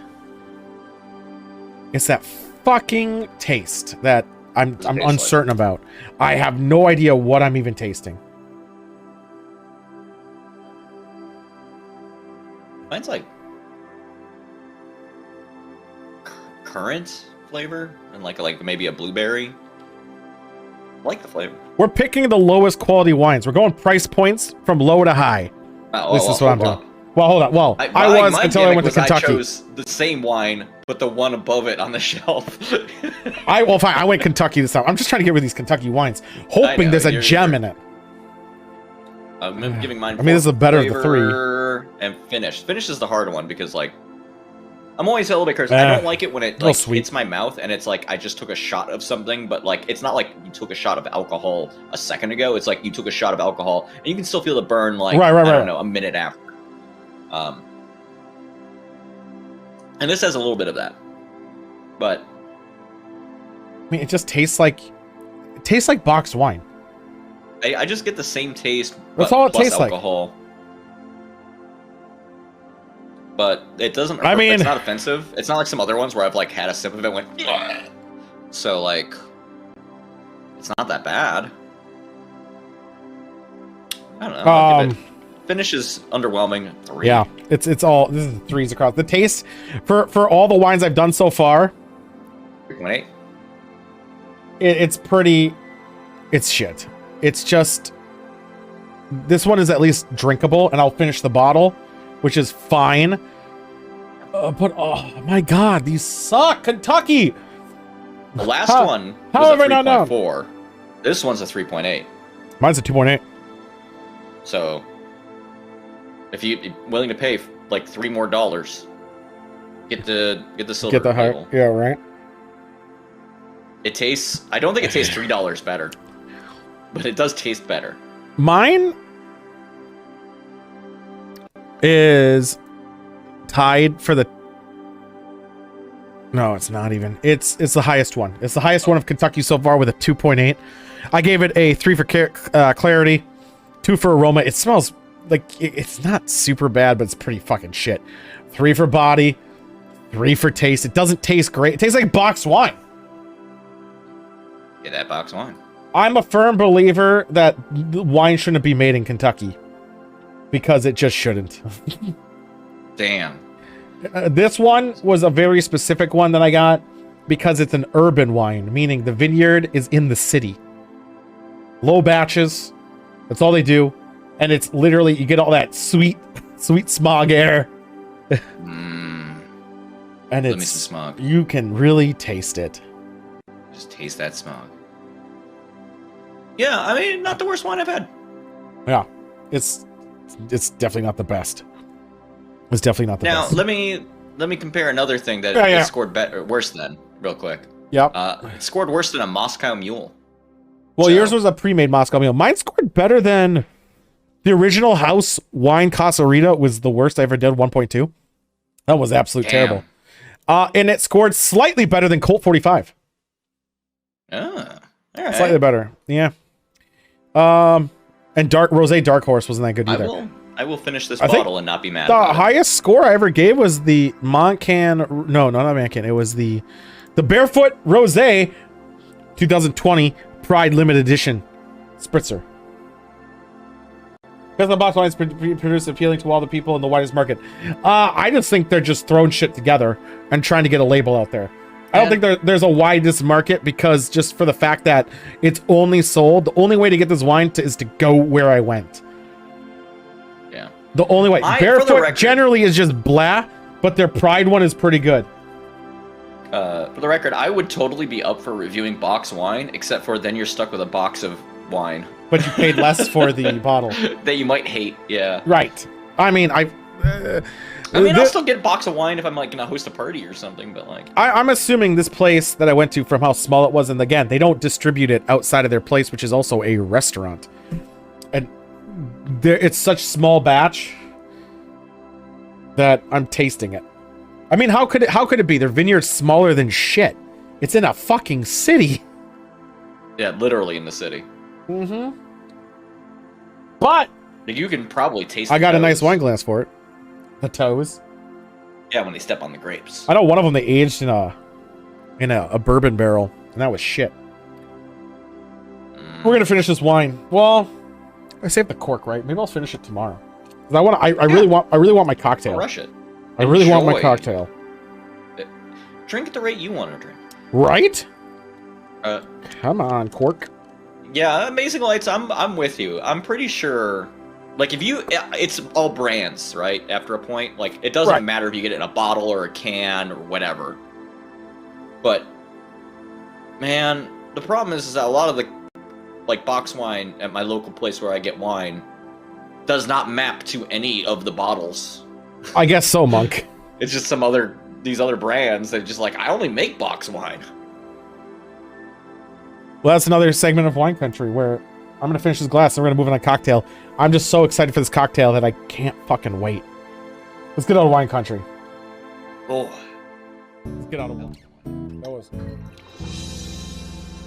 It's that fucking taste that I'm uncertain about. I have no idea what I'm even tasting. Mine's like currant flavor and like maybe a blueberry. I like the flavor. We're picking the lowest quality wines. We're going price points from low to high. This is what I'm doing. Well, hold on. Well, I was until I went to Kentucky. I chose the same wine, but the one above it on the shelf. Well, fine. I went Kentucky this time. I'm just trying to get rid of these Kentucky wines, hoping there's a gem in it. I'm giving mine. I mean, this is the better of the three. And finish. Finish is the hard one because, like, I'm always a little bit cursed. I don't like it when it like hits my mouth and it's like I just took a shot of something, but like it's not like you took a shot of alcohol a second ago. It's like you took a shot of alcohol and you can still feel the burn, like I don't know, a minute after. And this has a little bit of that. But I mean, it just tastes like boxed wine. I just get the same taste. That's but all it plus tastes like. alcohol. But it doesn't. I mean, it's not offensive. It's not like some other ones where I've like had a sip of it and went. Bleh. So like, it's not that bad. I don't know. I'll give it, finish is underwhelming. 3. Yeah, it's all, this is 3s across. The taste for all the wines I've done so far, 3.8. it's pretty. It's shit. It's just, this one is at least drinkable, and I'll finish the bottle, which is fine. But oh my god, these suck, Kentucky. The last one how was have a I not known? 3.4. This one's a 3.8. Mine's a 2.8. So, if you're willing to pay like $3 more, get the silver Get the high, label. yeah, right. It tastes. I don't think it tastes $3 better, but it does taste better. Mine is tied for the. No, it's not even. It's the highest one. It's the highest one of Kentucky so far with a 2.8. I gave it a 3 for clarity, 2 for aroma. It smells like it's not super bad, but it's pretty fucking shit. 3 for body, 3 for taste. It doesn't taste great. It tastes like boxed wine. Get that box wine. I'm a firm believer that wine shouldn't be made in Kentucky because it just shouldn't. Damn. This one was a very specific one that I got because it's an urban wine, meaning the vineyard is in the city. Low batches. That's all they do. And it's literally, you get all that sweet smog air. And And Let me it's, some smog. you can really taste it. Just taste that smog. Yeah, I mean, not the worst wine I've had. Yeah. It's definitely not the best. It's definitely not the Now, best. let me compare another thing that Yeah, yeah. it scored better, worse than, real quick. Yep. It scored worse than a Moscow Mule. Well, So- yours was a pre-made Moscow Mule. Mine scored better than the original house wine Casa Rita was the worst I ever did, 1.2. That was absolutely Damn. terrible. And it scored slightly better than Colt 45. Ah, all right. Slightly better. Yeah. And Rosé Dark Horse wasn't that good either. I will finish this I think bottle and not be mad The about it. highest score I ever gave was the Montcan. No, not Montcan. It was the Barefoot Rosé 2020 Pride Limited Edition Spritzer. Because the box wine is produced appealing to all the people in the widest market. I just think they're just throwing shit together and trying to get a label out there. I don't think there's a widest market because just for the fact that it's only sold, the only way to get this wine is to go where I went. Yeah. The only way. For the Barefoot record- generally is just blah, but their Pride one is pretty good. For the record, I would totally be up for reviewing box wine, except for then you're stuck with a box of wine But you paid less for the bottle. that you might hate. Yeah. Right. I mean, I'll still get a box of wine if I'm like gonna host a party or something, but like. I'm assuming this place that I went to, from how small it was, and again, they don't distribute it outside of their place, which is also a restaurant. And it's such small batch that I'm tasting it. I mean, how could it be? Their vineyard's smaller than shit. It's in a fucking city. Yeah, literally in the city. Mm-hmm. But Like, you can probably taste. I the got a nice toes. wine glass for it. The toes. Yeah, when they step on the grapes. I know one of them they aged in a bourbon barrel, and that was shit. We're gonna finish this wine. Well, I saved the cork, right? Maybe I'll finish it tomorrow. 'Cause I really want my cocktail. Don't rush it. I really want my Enjoy. cocktail. Drink at the rate you want to drink. Right? Uh, Come on, cork. Yeah, Amazing Lights. I'm with you. I'm pretty sure. Like, it's all brands, right? After a point, like, it doesn't Right. matter if you get it in a bottle or a can or whatever. But, man, the problem is that a lot of the, like, box wine at my local place where I get wine does not map to any of the bottles. I guess so, Monk. It's just these other brands that just like, I only make box wine. Well, that's another segment of Wine Country where I'm gonna finish this glass and we're gonna move on to cocktail. I'm just so excited for this cocktail that I can't fucking wait. Let's get out of Wine Country. Oh. Let's get out of one. That was.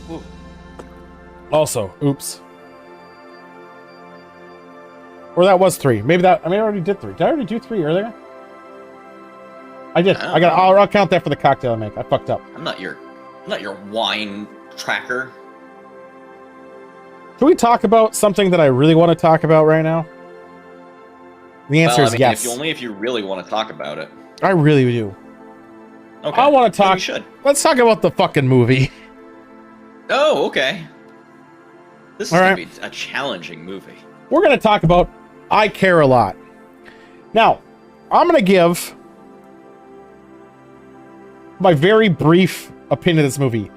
Ooh. Also, oops. Or that was 3. Maybe that. I already did 3. Did I already do 3 earlier? I did. I'll count that for the cocktail I make. I fucked up. I'm not your wine tracker. Can we talk about something that I really want to talk about right now? The answer is yes. If you really want to talk about it. I really do. Okay. I want to talk. You should. Let's talk about the fucking movie. Oh, okay. This is All gonna right. be a challenging movie. We're gonna talk about I Care a Lot. Now, I'm gonna give my very brief opinion of this movie.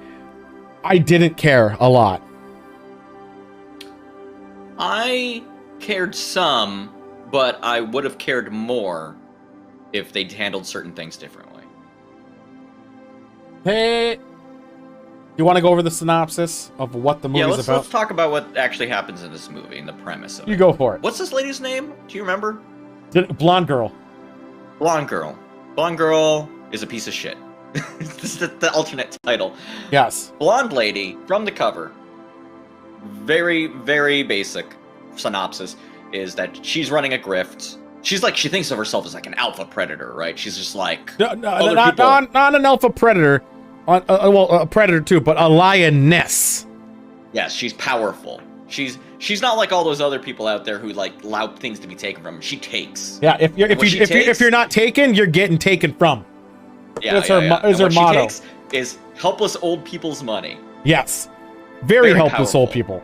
I didn't care a lot. I cared some, but I would have cared more if they'd handled certain things differently. Hey, you want to go over the synopsis of what the movie's about? Let's talk about what actually happens in this movie and the premise of it. You go for it. What's this lady's name? Do you remember? Blonde girl. Blonde girl. Blonde girl is a piece of shit. This is the alternate title. Yes. Blonde lady from the cover. Very, very basic synopsis is that she's running a grift. She thinks of herself as like an alpha predator, right? She's just like not an alpha predator. A predator too, but a lioness. Yes, she's powerful. She's not like all those other people out there who like allow things to be taken from her. She takes. Yeah, if you're not taken, you're getting taken from. Yeah, That's her motto. She takes is helpless old people's money. Yes, very helpless powerful. old people.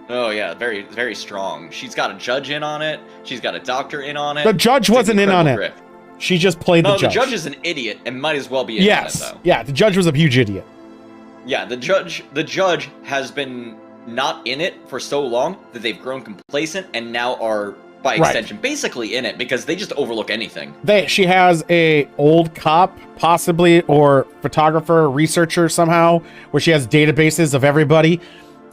Oh yeah, very, very strong. She's got a judge in on it. She's got a doctor in on it. The judge wasn't in on it. Grift. She just played the judge. No, the judge is an idiot and might as well be in on it, though. Yeah, the judge was a huge idiot. Yeah, the judge has been not in it for so long that they've grown complacent and now are, by extension, basically in it because they just overlook anything. She has a old cop, possibly, or photographer, researcher somehow, where she has databases of everybody.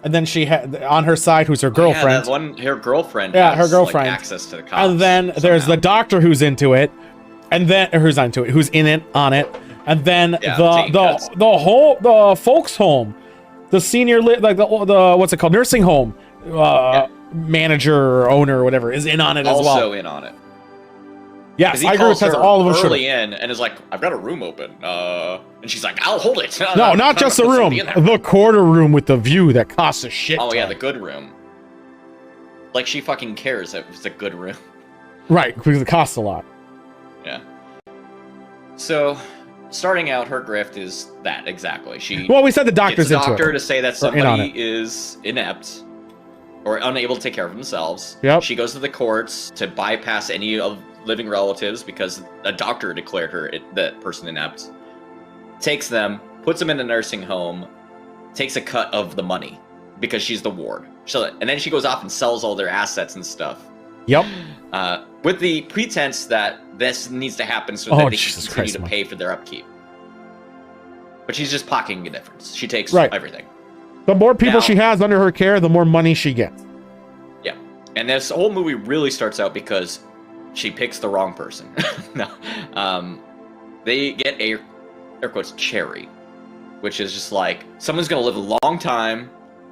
And then she had on her side, who's her girlfriend. Her girlfriend. Yeah, has, her girlfriend. Like, access to the cops. And then there's the doctor who's into it, and then who's in it on it, and then the folks home, the senior the what's it called, nursing home, manager or owner or whatever is in on it as well. Also in on it. Yes, I agree with that. All of them early in and is like, I've got a room open. And she's like, I'll hold it. No, not just the room. The quarter room with the view that costs a shit. Oh, yeah, the good room. Like, she fucking cares if it's a good room. Right, because it costs a lot. Yeah. So, starting out, her grift is that, exactly. Well, we said the doctor's into it. Doctor to say that somebody is inept or unable to take care of themselves. Yep. She goes to the courts to bypass any of living relatives because a doctor declared her that person inept. Takes them, puts them in a nursing home, takes a cut of the money because she's the ward. And then she goes off and sells all their assets and stuff. Yep. With the pretense that this needs to happen so that they can continue to pay for their upkeep. But she's just pocketing the difference. She takes everything. The more people she has under her care, the more money she gets. Yeah. And this whole movie really starts out because she picks the wrong person. No. They get air quotes, cherry. Which is just like, someone's going to live a long time,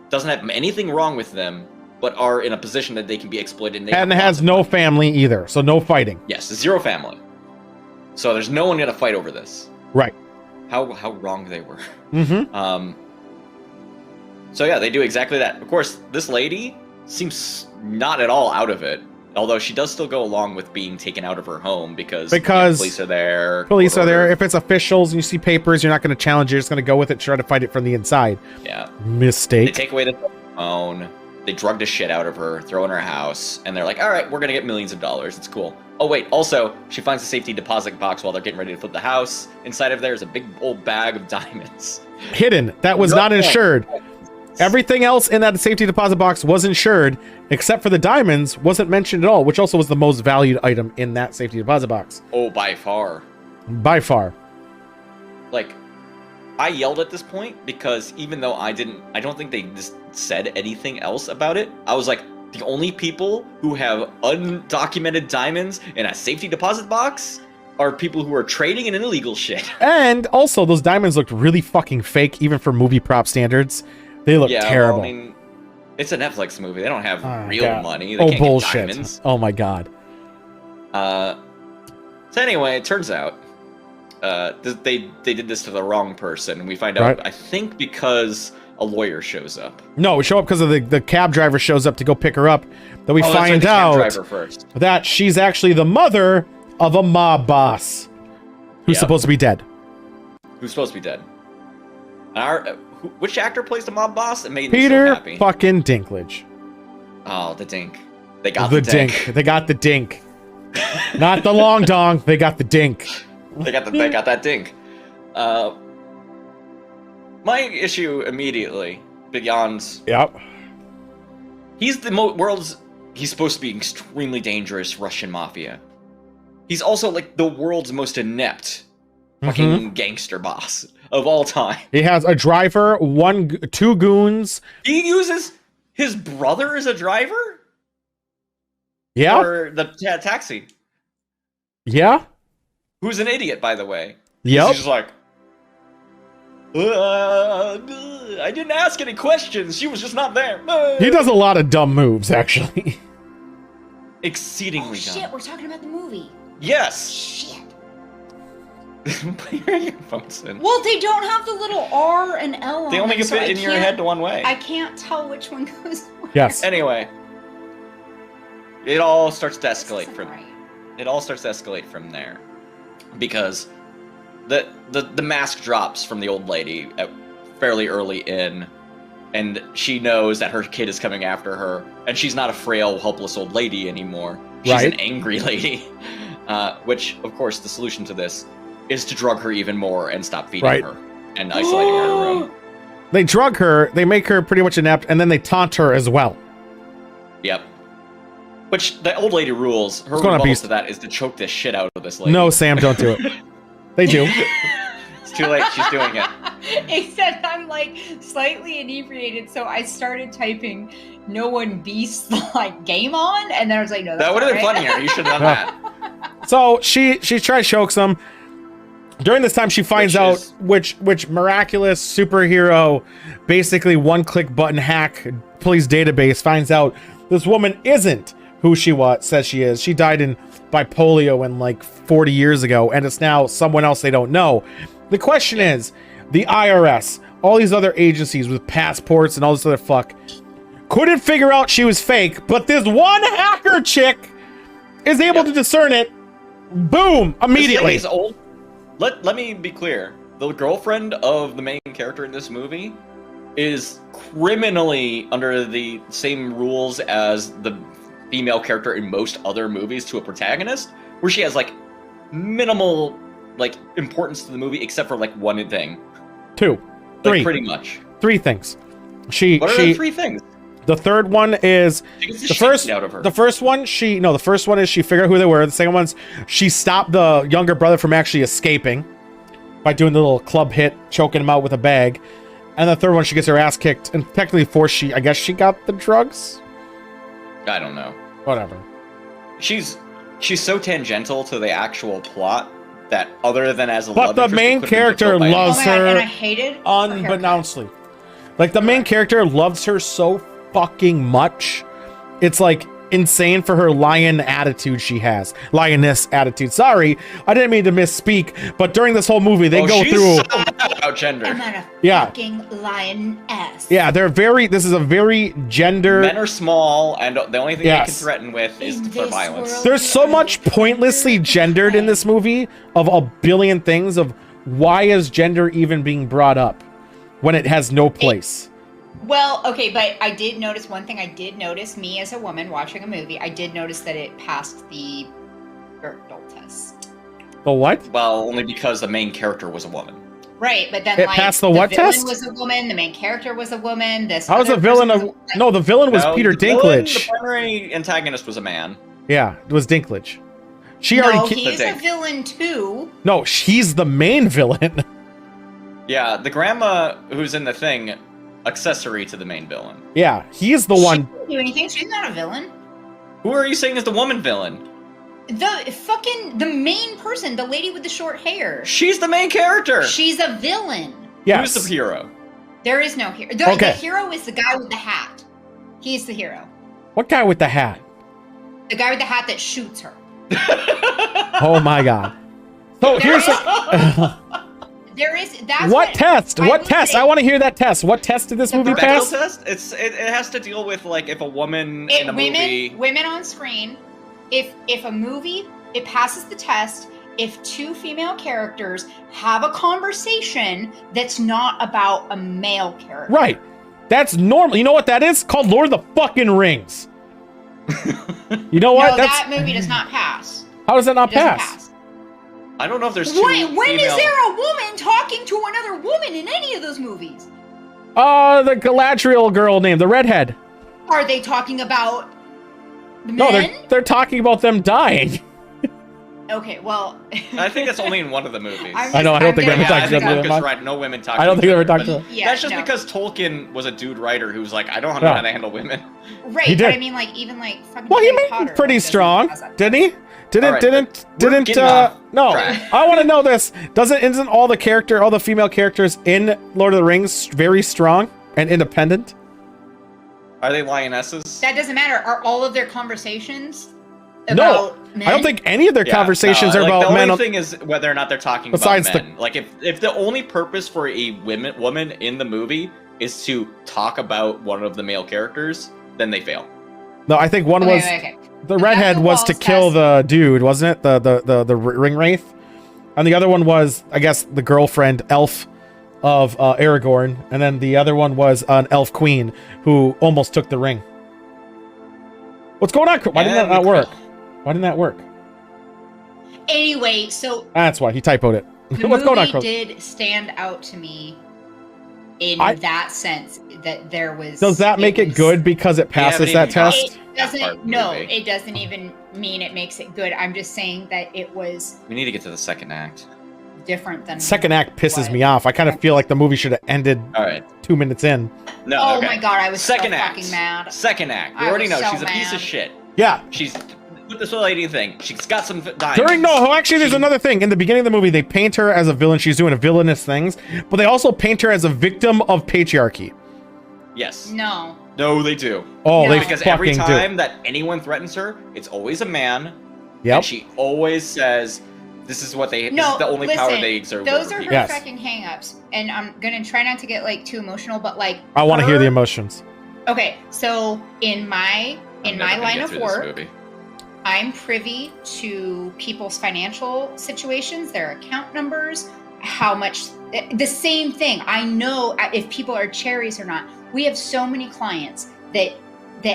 doesn't have anything wrong with them, but are in a position that they can be exploited. And has no family either, so no fighting. Yes, 0 family. So there's no one going to fight over this. Right. How wrong they were. Mm-hmm. So yeah, they do exactly that. Of course, this lady seems not at all out of it. Although she does still go along with being taken out of her home because police are there. Police are there. If it's officials and you see papers, you're not going to challenge it. You're just going to go with it, try to fight it from the inside. Yeah. Mistake. They take away the phone. They drug the shit out of her, throw in her house, and they're like, all right, we're going to get millions of dollars. It's cool. Oh, wait. Also, she finds a safety deposit box while they're getting ready to flip the house. Inside of there is a big old bag of diamonds. Hidden. That was not insured. Everything else in that safety deposit box was insured, except for the diamonds wasn't mentioned at all, which also was the most valued item in that safety deposit box. Oh, by far. By far. Like, I yelled at this point because even though I don't think they just said anything else about it. I was like, the only people who have undocumented diamonds in a safety deposit box are people who are trading in illegal shit. And also, those diamonds looked really fucking fake, even for movie prop standards. They look terrible. Well, I mean, it's a Netflix movie. They don't have real God. money. They can't bullshit. get diamonds. Oh my god. So anyway, it turns out they did this to the wrong person. We find out, I think, because a lawyer shows up. No, we show up because of the cab driver shows up to go pick her up. That we That's right, find the cab out driver first. that she's actually the mother of a mob boss who's supposed to be dead. Who's supposed to be dead. Which actor plays the mob boss? It made Peter me so happy. fucking Dinklage. Oh, the dink. They got the dink. They got the dink. Not the long dong. They got the dink. They got that dink. My issue immediately beyond. Yep. He's the world's. He's supposed to be extremely dangerous Russian mafia. He's also like the world's most inept fucking gangster boss of all time. He has a driver, two goons. He uses his brother as a driver? Yeah. For the taxi. Yeah. Who's an idiot, by the way. Yep. He's just like, I didn't ask any questions. She was just not there. He does a lot of dumb moves, actually. Exceedingly dumb. Shit, we're talking about the movie. Yes. Shit. Put your earphones in. Well, they don't have the little R and L on They only them, can so fit in your head one way. I can't tell which one goes where. Yes. Anyway, it all starts to escalate from. Right. It all starts to escalate from there, because the mask drops from the old lady fairly early in, and she knows that her kid is coming after her, and she's not a frail, helpless old lady anymore. She's an angry lady, which, of course, the solution to this is to drug her even more and stop feeding her and isolating her in a room. They drug her, they make her pretty much inept, and then they taunt her as well. Yep. Which, the old lady rules, her rebuttal to that is to choke this shit out of this lady. No, Sam, don't do it. They do. It's too late, she's doing it. Except I'm like slightly inebriated, so I started typing "no one beasts" like game on, and then I was like, no, that's that would have been right. funnier. You should have done that. So she tries to choke them. During this time, she finds out which miraculous superhero, basically one-click button hack police database finds out this woman isn't who she says she is. She died by polio in like 40 years ago, and it's now someone else they don't know. The question is, the IRS, all these other agencies with passports and all this other fuck, couldn't figure out she was fake, but this one hacker chick is able to discern it. Boom! Immediately. This lady's old. Let me be clear. The girlfriend of the main character in this movie is criminally under the same rules as the female character in most other movies to a protagonist, where she has like minimal like importance to the movie except for like one thing. Two. Three. Like, pretty much. Three things. What are the three things? The third one is the first. Out of her. The first one, the first one is she figured out who they were. The second one's she stopped the younger brother from actually escaping by doing the little club hit, choking him out with a bag. And the third one, she gets her ass kicked, and technically I guess she got the drugs. I don't know. Whatever. She's so tangential to the actual plot that other than as a but love the interest, main character loves her and I hated unbeknownstly. Like the main character loves her so fucking much. It's like insane for her lioness attitude. Sorry, I didn't mean to misspeak, but during this whole movie they go through so mad about gender. I'm not a fucking lioness. Yeah, this is a very gender. Men are small, and the only thing they can threaten with is for violence. There's so much pointlessly gendered in this movie of a billion things of why is gender even being brought up when it has no place. Well, okay, but I did notice one thing. I did notice, me as a woman watching a movie, I did notice that it passed the Berthold test. The what? Well, only because the main character was a woman. Right, but then it passed the what villain test? Was a woman. The main character was a woman. How was the villain No, the villain was Peter Dinklage. The primary antagonist was a man. Yeah, it was Dinklage. He's a villain too. No, she's the main villain. Yeah, the grandma who's in the thing, accessory to the main villain. Yeah, he's the one. She didn't do anything. She's not a villain. Who are you saying is the woman villain? The main person, the lady with the short hair. She's the main character. She's a villain. Yes. Who's the hero? There is no hero. Okay. The hero is the guy with the hat. He's the hero. What guy with the hat? The guy with the hat that shoots her. Oh my god. So here's that's what test? What test? I want to hear that test. What test did this movie Bechdel pass? test? It has to deal with like if a woman in a movie. Women on screen. If a movie it passes the test. If two female characters have a conversation that's not about a male character. Right. That's normal. You know what that is? Called Lord of the fucking Rings. You know what? No, that movie does not pass. How does that not It doesn't pass? I don't know if there's two When is female- there a woman talking to another woman in any of those movies? The Galadriel girl name, the redhead. Are they talking about the No, men? they're talking about them dying. Okay, well. I think that's only in one of the movies. I know, I don't think I'm we ever gonna- talked I about think that. Luke is right. No women talking. I don't to think they each ever other, talked but about. Yeah, that's just no. because Tolkien was a dude writer who was like, I don't know Yeah. how to handle women. Right, He but did. I mean, like, even like fucking. Well, he Harry made Potter, him pretty like, doesn't strong, pass that didn't he? Didn't All right, we're getting off no? track. I want to know this. Isn't all the female characters in Lord of the Rings very strong and independent? Are they lionesses? That doesn't matter. Are all of their conversations No, about men? I don't think any of their Yeah, conversations no, are like, about the men. only thing is whether or not they're talking Besides about men. Like if the only purpose for a woman in the movie is to talk about one of the male characters, then they fail. No, I think one was Okay. the redhead the was to walls kill test. the dude, wasn't it? The ring wraith, and the other one was, I guess, the girlfriend elf of Aragorn, and then the other one was an elf queen who almost took the ring. What's going on? Why didn't that not work? Why didn't that work? Anyway, so That's why he typoed it. the What's going on, movie Crow? did stand out to me in I- that sense that there was. Does that make it was- good because it passes haven't that even got- test? It That part of doesn't. the No, movie. it doesn't even mean it makes it good. I'm just saying that it was We need to get to the second act. different than. Second act pisses What? me off. I kind of feel like the movie should have ended All right. 2 minutes in. No. Oh okay. my god, I was Second so act. fucking mad. Second act. We I already was know so she's a piece mad. of shit. Yeah. She's with this lady thing. She's got some diamonds. Actually, there's another thing. In the beginning of the movie, they paint her as a villain. She's doing a villainous things, but they also paint her as a victim of patriarchy. Yes. No. No, they do. Oh, No. they Because fucking every do. time that anyone threatens her, it's always a man. Yep. And she always says, "This is what they. No, this is the only power listen, they exert." Those over are her people." Yes. fucking hangups, and I'm gonna try not to get like too emotional, but like I want to hear her- the emotions. Okay, so in my I'm never gonna line get of through this work, movie. I'm privy to people's financial situations, their account numbers, how much. The same thing. I know if people are cherries or not. We have so many clients that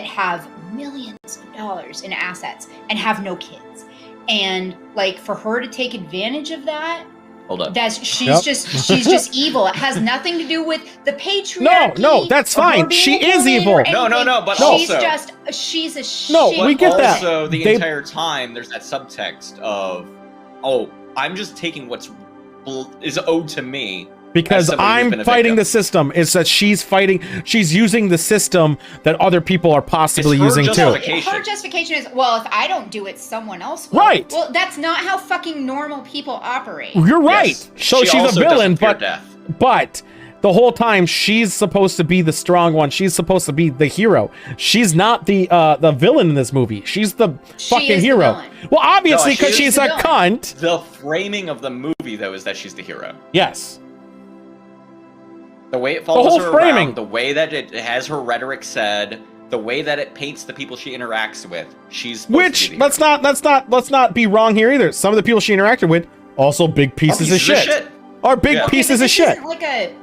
have millions of dollars in assets and have no kids, and like for her to take advantage of that. Hold up. Yep. She's just evil. It has nothing to do with the patriarchy. No, that's or her fine. being She a is woman evil. or No, anything. but she's also- she's a shit. No, we get that. Also, the They- entire time, there's that subtext of, "Oh, I'm just taking what's is owed to me." Because somebody who's been I'm a fighting victim. the system. Is that she's using the system that other people are possibly It's her using too. justification. Her justification is, well, if I don't do it, someone else will. Right. Well, that's not how fucking normal people operate. You're right. Yes. So She she's a also villain, doesn't fear but death. but the whole time she's supposed to be the strong one. She's supposed to be the hero. She's not the villain in this movie. She's the She fucking is the hero. villain. Well, obviously No, she because is she's the a villain. cunt. The framing of the movie, though, is that she's the hero. Yes. The way it follows whole her framing. around, the way that it has her rhetoric said, the way that it paints the people she interacts with, she's supposed Which to be the let's not be wrong here either. Some of the people she interacted with also big hero. pieces of shit. Are big Yeah. pieces but of this shit. isn't like a.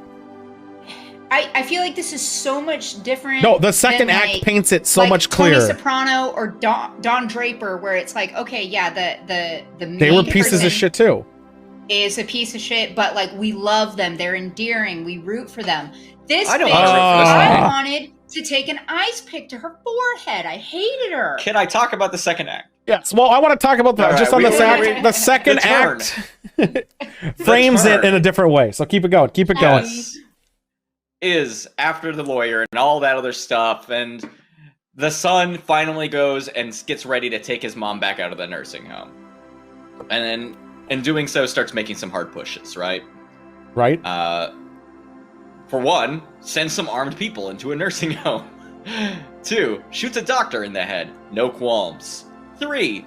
I feel like this is so much different. No, the second than, act like- paints it so like much Tony clearer. Soprano or Don Draper, where it's like, okay, yeah, the They main were pieces of person shit too. is a piece of shit, but like we love them, they're endearing, we root for them. This I don't bitch, wanna root for this I woman. wanted to take an ice pick to her forehead. I hated her. Can I talk about the second act? Yes. Well, I want to talk about that All just right, on this we- act. we- The second the turn. act frames it turn. in a different way. So keep it going. Keep it going. Yes. Is after the lawyer and all that other stuff, and the son finally goes and gets ready to take his mom back out of the nursing home. And then, in doing so, starts making some hard pushes, right? Right. For one, sends some armed people into a nursing home. 2, shoots a doctor in the head. No qualms. 3,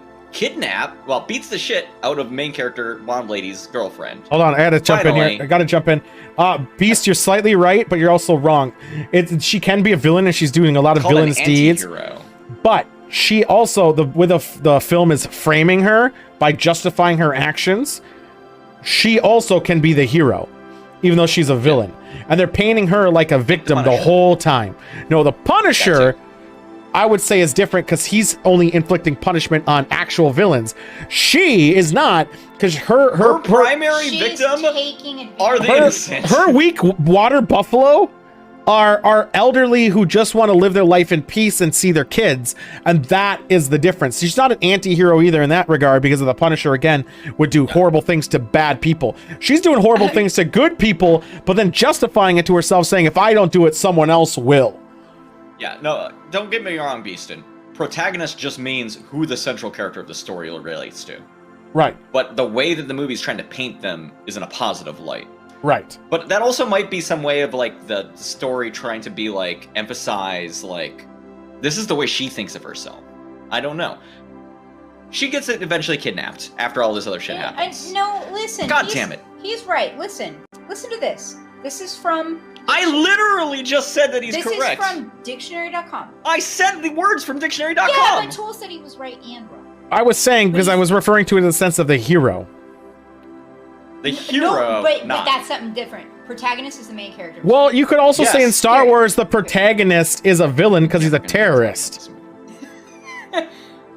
beats the shit out of main character Blonde Lady's girlfriend. Hold on, I gotta jump in here. I gotta jump in. Beast, you're slightly right, but you're also wrong. She can be a villain, and she's doing a lot of villainous deeds. But she also, the film is framing her by justifying her actions. She also can be the hero, even though she's a villain. And they're painting her like a victim the whole time. No, the Punisher, I would say, is different because he's only inflicting punishment on actual villains. She is not, because her primary victim are the innocent. Her weak water buffalo are elderly who just want to live their life in peace and see their kids, and that is the difference. She's not an anti-hero either in that regard, because of the Punisher, again, would do horrible things to bad people. She's doing horrible things to good people, but then justifying it to herself, saying, if I don't do it, someone else will. Yeah, no, don't get me wrong, Beaston. Protagonist just means who the central character of the story relates to. Right. But the way that the movie's trying to paint them is in a positive light. Right. But that also might be some way of, like, the story trying to be, like, emphasize, like, this is the way she thinks of herself. I don't know. She gets eventually kidnapped after all this other shit happens. No, listen. God damn it. He's right. Listen to this. This is from... I literally just said that he's correct. This is from dictionary.com. I said the words from dictionary.com. Yeah, but Tool said he was right and wrong. I was saying, because I was referring to it in the sense of the hero. The hero, no, but that's something different. Protagonist is the main character. Well, you could also say in Star Wars the protagonist is a villain because he's a terrorist.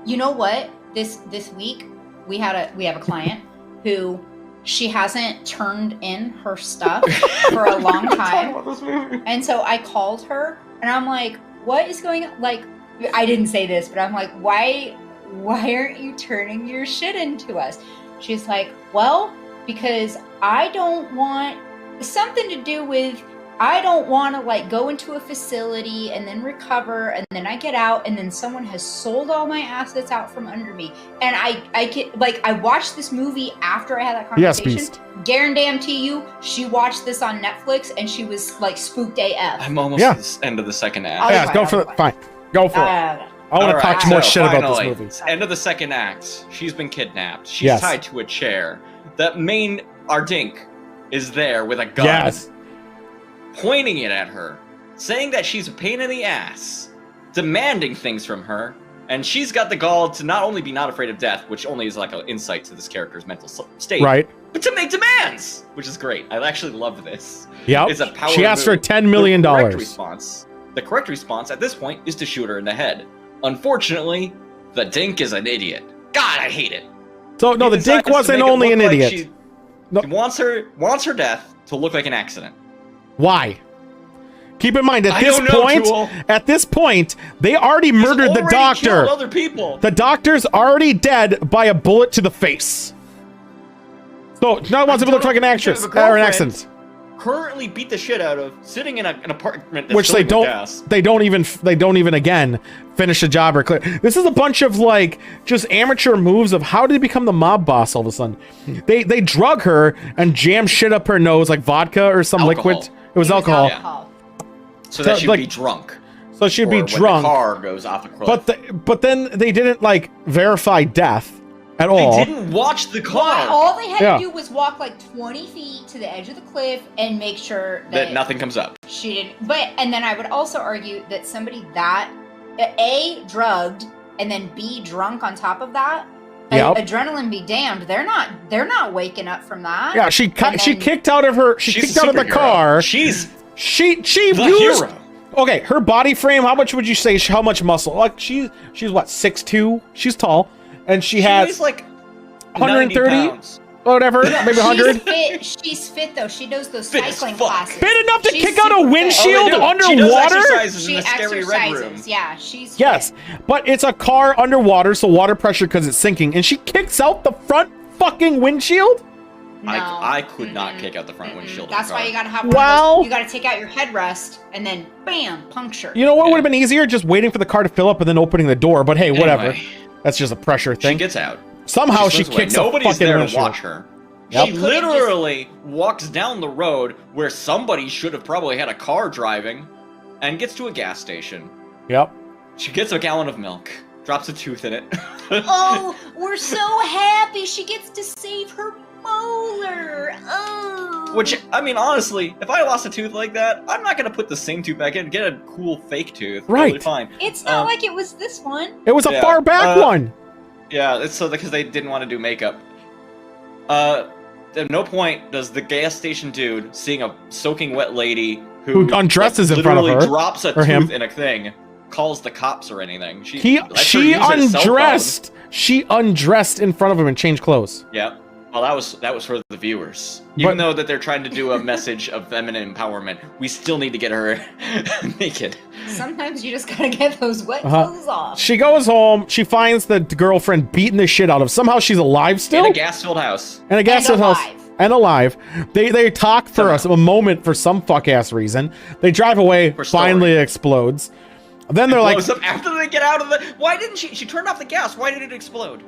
You know what? This week we have a client who she hasn't turned in her stuff for a long time, and so I called her and I'm like, "What is going on?" Like, I didn't say this, but I'm like, "Why aren't you turning your shit into us?" She's like, "Well, because I don't want something to do with, I don't want to like go into a facility and then recover and then I get out and then someone has sold all my assets out from under me." And I get, like, I watched this movie after I had that conversation. Yes, Beast. Guarantee you, she watched this on Netflix and she was like spooked AF. I'm almost at the end of the second act. Yeah, go for it. Fine. Go for it. I want to talk more shit about this movie. End of the second act. She's been kidnapped. She's tied to a chair. Our Dink is there with a gun, pointing it at her, saying that she's a pain in the ass, demanding things from her, and she's got the gall to not only be not afraid of death, which only is like an insight to this character's mental state, right? But to make demands, which is great. I actually love this. Yep. It's a power She asked for $10 million. The correct response at this point is to shoot her in the head. Unfortunately, the Dink is an idiot. God, I hate it. So no, the Dink wasn't only an idiot. She wants her death to look like an accident. Why? Keep in mind, at this point, they already murdered the doctor. Other people. The doctor's already dead by a bullet to the face. So now wants to look like an actress or an accident. Currently beat the shit out of, sitting in an apartment. Which they don't even again finish the job or clear. This is a bunch of like just amateur moves of how did he become the mob boss all of a sudden. They drug her and jam shit up her nose like vodka or some liquid. It was alcohol. Yeah. So that she'd be drunk. So she'd be drunk. The car goes off a cliff. But then they didn't like verify death at all. They didn't watch the car. Well, all they had to do was walk like 20 feet to the edge of the cliff and make sure that nothing comes up. She didn't. And then I would also argue that somebody that A, drugged and then B, drunk on top of that. Adrenaline be damned. They're not waking up from that. Yeah, she kicked out of the car. She used hero. Okay, her body frame, how much would you say, how much muscle? Like she's what, 6'2"? She's tall. And she has like 130, whatever, maybe 100. She's fit though. She knows those cycling classes. Fit enough to kick out a windshield underwater. She exercises. Yeah, she's yes, but it's a car underwater, so water pressure because it's sinking, and she kicks out the front fucking windshield. No. I could not kick out the front windshield. That's of the car. why you gotta have one of those. You gotta take out your headrest and then bam, puncture. You know what would have been easier? Just waiting for the car to fill up and then opening the door. But hey, whatever. Anyway, That's just a pressure thing. she gets out. Somehow she swims away. kicks Nobody's a fucking there windshield. to watch her. Yep. She literally walks down the road where somebody should have probably had a car driving, and gets to a gas station. Yep. She gets a gallon of milk, drops a tooth in it. Oh, we're so happy she gets to save her molar. Oh. Which, I mean, honestly, if I lost a tooth like that, I'm not gonna put the same tooth back in. Get a cool fake tooth. Right. Totally fine. It's not like it was this one. It was a far back one. Yeah, it's so because they didn't want to do makeup. At no point does the gas station dude, seeing a soaking wet lady Who undresses in front of her, literally drops a or tooth him. in a thing, calls the cops or anything. She lets her use his cell phone. undressed. She undressed in front of him and changed clothes. Yeah. Well, that was for the viewers. Even though that they're trying to do a message of feminine empowerment, we still need to get her naked. Sometimes you just gotta get those wet clothes off. She goes home. She finds the girlfriend beating the shit out of. Somehow she's alive still. In a gas-filled house. In a gas-filled house. And alive. They talk for a moment for some fuck ass reason. They drive away. Finally, it explodes. Then they're like, up after they get out of the. Why didn't she? She turned off the gas. Why did it explode?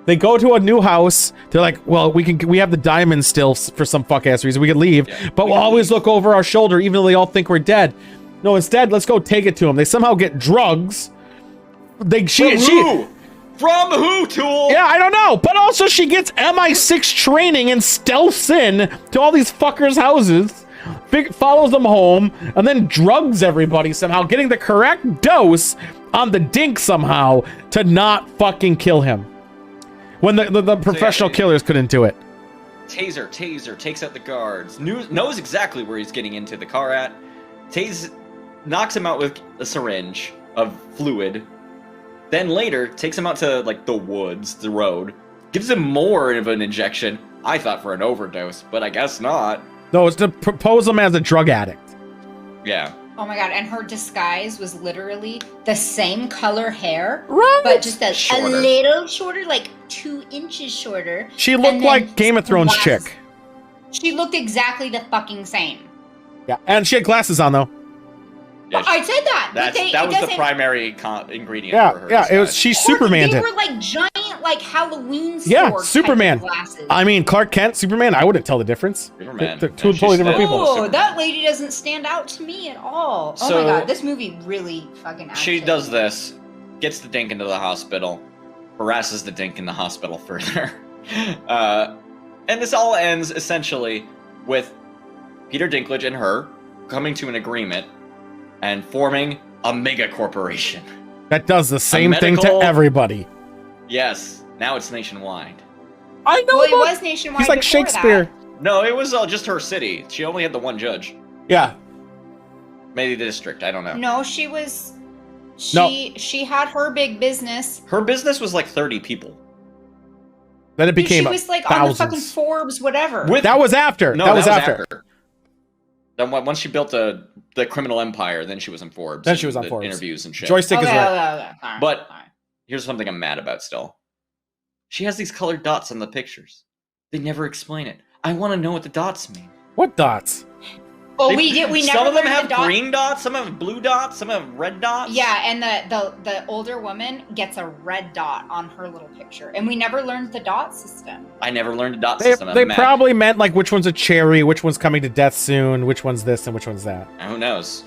they go to a new house. They're like, well, we have the diamonds still for some fuck ass reason. We could leave, but we'll always look over our shoulder, even though they all think we're dead. No, instead, let's go take it to them. They somehow get drugs. From who, Tool? Yeah, I don't know. But also she gets MI6 training and stealths in to all these fuckers' houses, follows them home, and then drugs everybody somehow, getting the correct dose on the dink somehow to not fucking kill him. When the professional killers couldn't do it. Taser, takes out the guards. Knows exactly where he's getting into the car at. Knocks him out with a syringe of fluid. Then later, takes him out to, like, the woods, the road. Gives him more of an injection. I thought for an overdose, but I guess not. No, it's to propose him as a drug addict. Yeah. Oh my god, and her disguise was literally the same color hair, right? But just a Shorter. little shorter, like 2 inches shorter. She looked like Game of Thrones chick. She looked exactly the fucking same. Yeah, and she had glasses on, though. Yeah, I said that. That was the primary ingredient for her. Yeah, it was. She's Superman. They were like giant, like Halloween store yeah, Superman. type of glasses. I mean, Clark Kent, Superman. I wouldn't tell the difference. Superman. They're two totally different people. Oh, that lady doesn't stand out to me at all. Oh my god, this movie really fucking. She does this, gets the dink into the hospital, harasses the dink in the hospital further, and this all ends essentially with Peter Dinklage and her coming to an agreement and forming a mega corporation. That does the same thing to everybody. Yes, now it's nationwide. I know. Well, it was nationwide. He's like Shakespeare. No, it was just her city. She only had the one judge. Yeah. Maybe the district. I don't know. No, she was. She had her big business. Her business was like 30 people. Then it became she was like thousands. on the fucking Forbes, whatever. That was after. No, that was after. Then once she built the criminal empire, then she was in Forbes. Then she was on Forbes. Interviews and shit. Joystick is right. Fine, but fine. Here's something I'm mad about still. She has these colored dots on the pictures. They never explain it. I want to know what the dots mean. What dots? Well, we never. Some of them learned have the green dots, some have blue dots, some have red dots. Yeah, and the older woman gets a red dot on her little picture, and we never learned the dot system. I never learned a dot system. They probably meant like which one's a cherry, which one's coming to death soon, which one's this and which one's that. Who knows?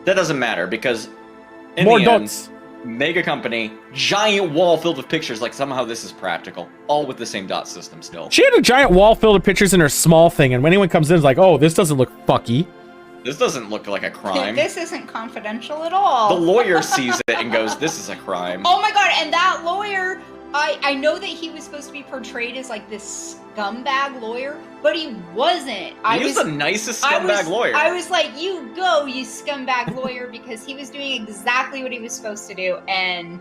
That doesn't matter because in more the dots. end, mega company, giant wall filled with pictures. Like somehow this is practical, all with the same dot system still. She had a giant wall filled with pictures in her small thing, and when anyone comes in, it's like, oh, this doesn't look fucky. This doesn't look like a crime. This isn't confidential at all. The lawyer sees it and goes, "This is a crime." Oh my god! And that lawyer, I know that he was supposed to be portrayed as like this scumbag lawyer, but he wasn't. He was the nicest scumbag lawyer. I was like, "You go, you scumbag lawyer," because he was doing exactly what he was supposed to do, and.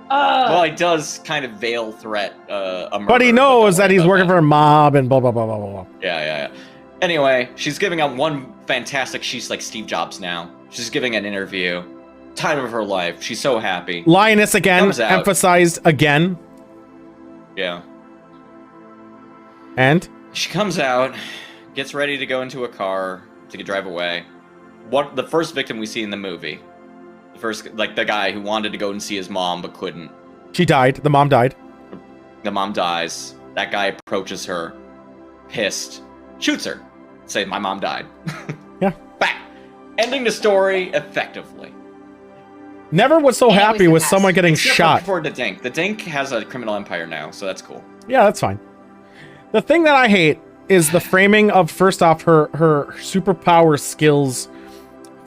Well, he does kind of veil threat a murder. But he knows that he's working for a mob and blah blah blah blah blah. Yeah. Anyway, she's giving out one fantastic. She's like Steve Jobs now. She's giving an interview. Time of her life. She's so happy. Lioness again, emphasized again. Yeah. And She comes out, gets ready to go into a car to drive away. The first victim we see in the movie, the first, like the guy who wanted to go and see his mom but couldn't. she died. The mom died. The mom dies. That guy approaches her, pissed, shoots her. Say, my mom died. Yeah. Bang! Ending the story effectively. Never was so And it was happy the with best. someone getting Except shot. for the Dink. The Dink has a criminal empire now, so that's cool. Yeah, that's fine. The thing that I hate is the framing of, first off, her superpower skills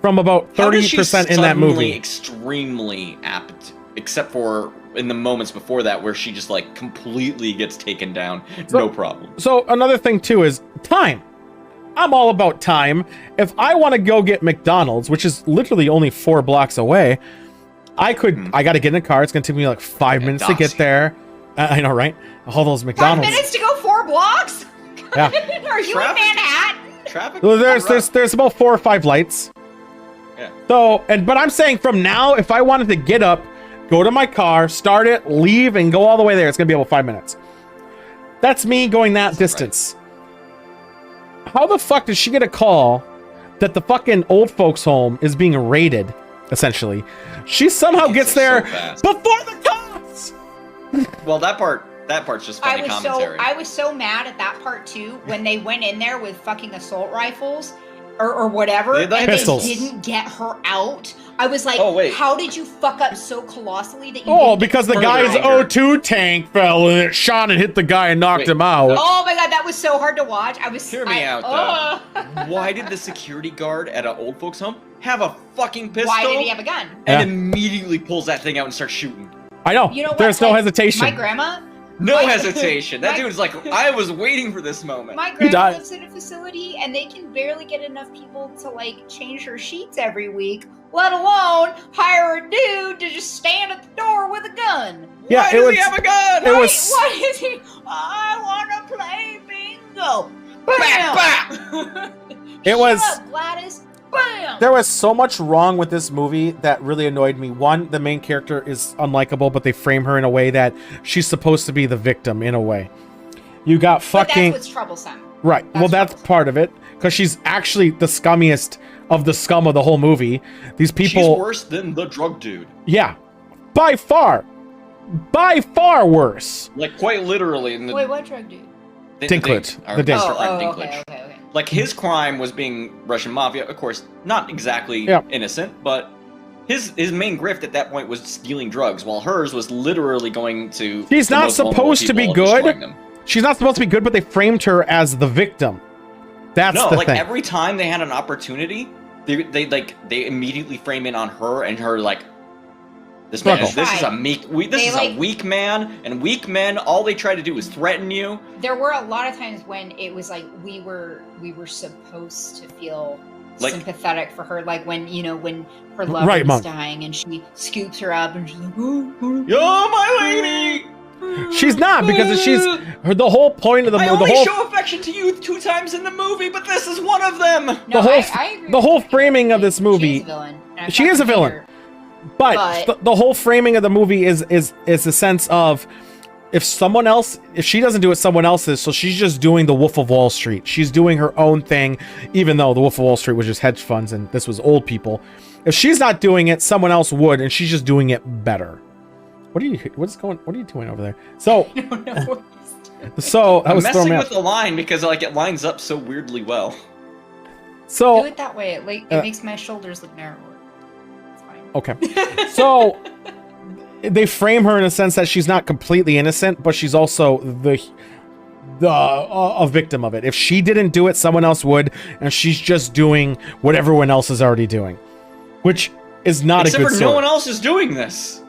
from about 30% in that movie. Extremely apt, except for in the moments before that where she just like completely gets taken down. No problem. So another thing too is time. I'm all about time. If I want to go get McDonald's, which is literally only 4 blocks away, I could. I got to get in a car. It's gonna take me like 5 minutes to get there. I know, right? All those 5 McDonald's. minutes to go 4 blocks? Yeah. Are you Traffic. in Manhattan? Traffic. Well, there's about 4 or 5 lights. Yeah. So, but I'm saying from now, if I wanted to get up, go to my car, start it, leave, and go all the way there, it's gonna be about 5 minutes. That's me going that distance. How the fuck did she get a call that the fucking old folks home is being raided, essentially? She somehow gets there before the cops! Well, that part's just funny commentary. I was so mad at that part too when they went in there with fucking assault rifles or whatever, They had and pistols. they didn't get her out. I was like, Oh, wait. how did you fuck up so colossally that you Oh, didn't get because the further guy's angered. O2 tank fell and it shot and hit the guy and knocked Wait. him out. Oh my god, that was so hard to watch. I was Hear me out, though. Why did the security guard at an old folks home have a fucking pistol? Why did he have a gun? Yeah. And immediately pulls that thing out and starts shooting. I know. You know what? There's no Like, hesitation. My grandma. No My- hesitation. That my- dude's like, I was waiting for this moment. My He grandma died. lives in a facility, and they can barely get enough people to like change her sheets every week, let alone hire a dude to just stand at the door with a gun. Yeah, Why it does was- he have a gun? it Why- was- Why is he? I want to play bingo. Bah, Bam! It Shut was- up, Gladys. Bam! There was so much wrong with this movie that really annoyed me. One, the main character is unlikable, but they frame her in a way that she's supposed to be the victim in a way. You got But fucking that's what's troublesome. right. Well, that's troublesome. part of it because she's actually the scummiest of the scum of the whole movie. These She's people, worse than the drug dude. yeah, by far worse. Like, quite literally. In the, Wait, what drug dude? Dinklage. Our The Dink. Mr. Oh, Frank oh, Dinklage. okay. Like, his crime was being Russian mafia. Of course, not exactly Yeah. innocent, but his main grift at that point was stealing drugs, while hers was literally going to. She's the not most vulnerable supposed to be people and destroying good. them. She's not supposed to be good, but they framed her as the victim. That's No, the like thing. every time they had an opportunity, they immediately frame in on her and her like. This man, Struggle. this is a They, a like- weak man, and weak men, all they try to do is threaten you. There were a lot of times when it was like we were supposed to feel Like- sympathetic for her, like when when her lover Right, was Mom. dying and she scoops her up and she's like, oh, Yo, my lady! She's not because she's the whole point of the I the only whole show affection to you 2 times in the movie, but this is one of them. No, The whole I agree the with whole you. framing of this movie. She's a villain. and I She is a fucking villain. hate her. But But- the whole framing of the movie is a sense of if she doesn't do it, someone else is. So she's just doing the Wolf of Wall Street. She's doing her own thing, even though the Wolf of Wall Street was just hedge funds and this was old people. If she's not doing it, someone else would, and she's just doing it better. What are you doing over there? So, I don't know what he's doing. so that I'm was throwing messing me with off. the line because like it lines up so weirdly well. Do So, it that way. It makes my shoulders look narrower. It's fine. okay. So they frame her in a sense that she's not completely innocent, but she's also a victim of it. If she didn't do it, someone else would, and she's just doing what everyone else is already doing, which is not Except a good for story. no one else is doing this.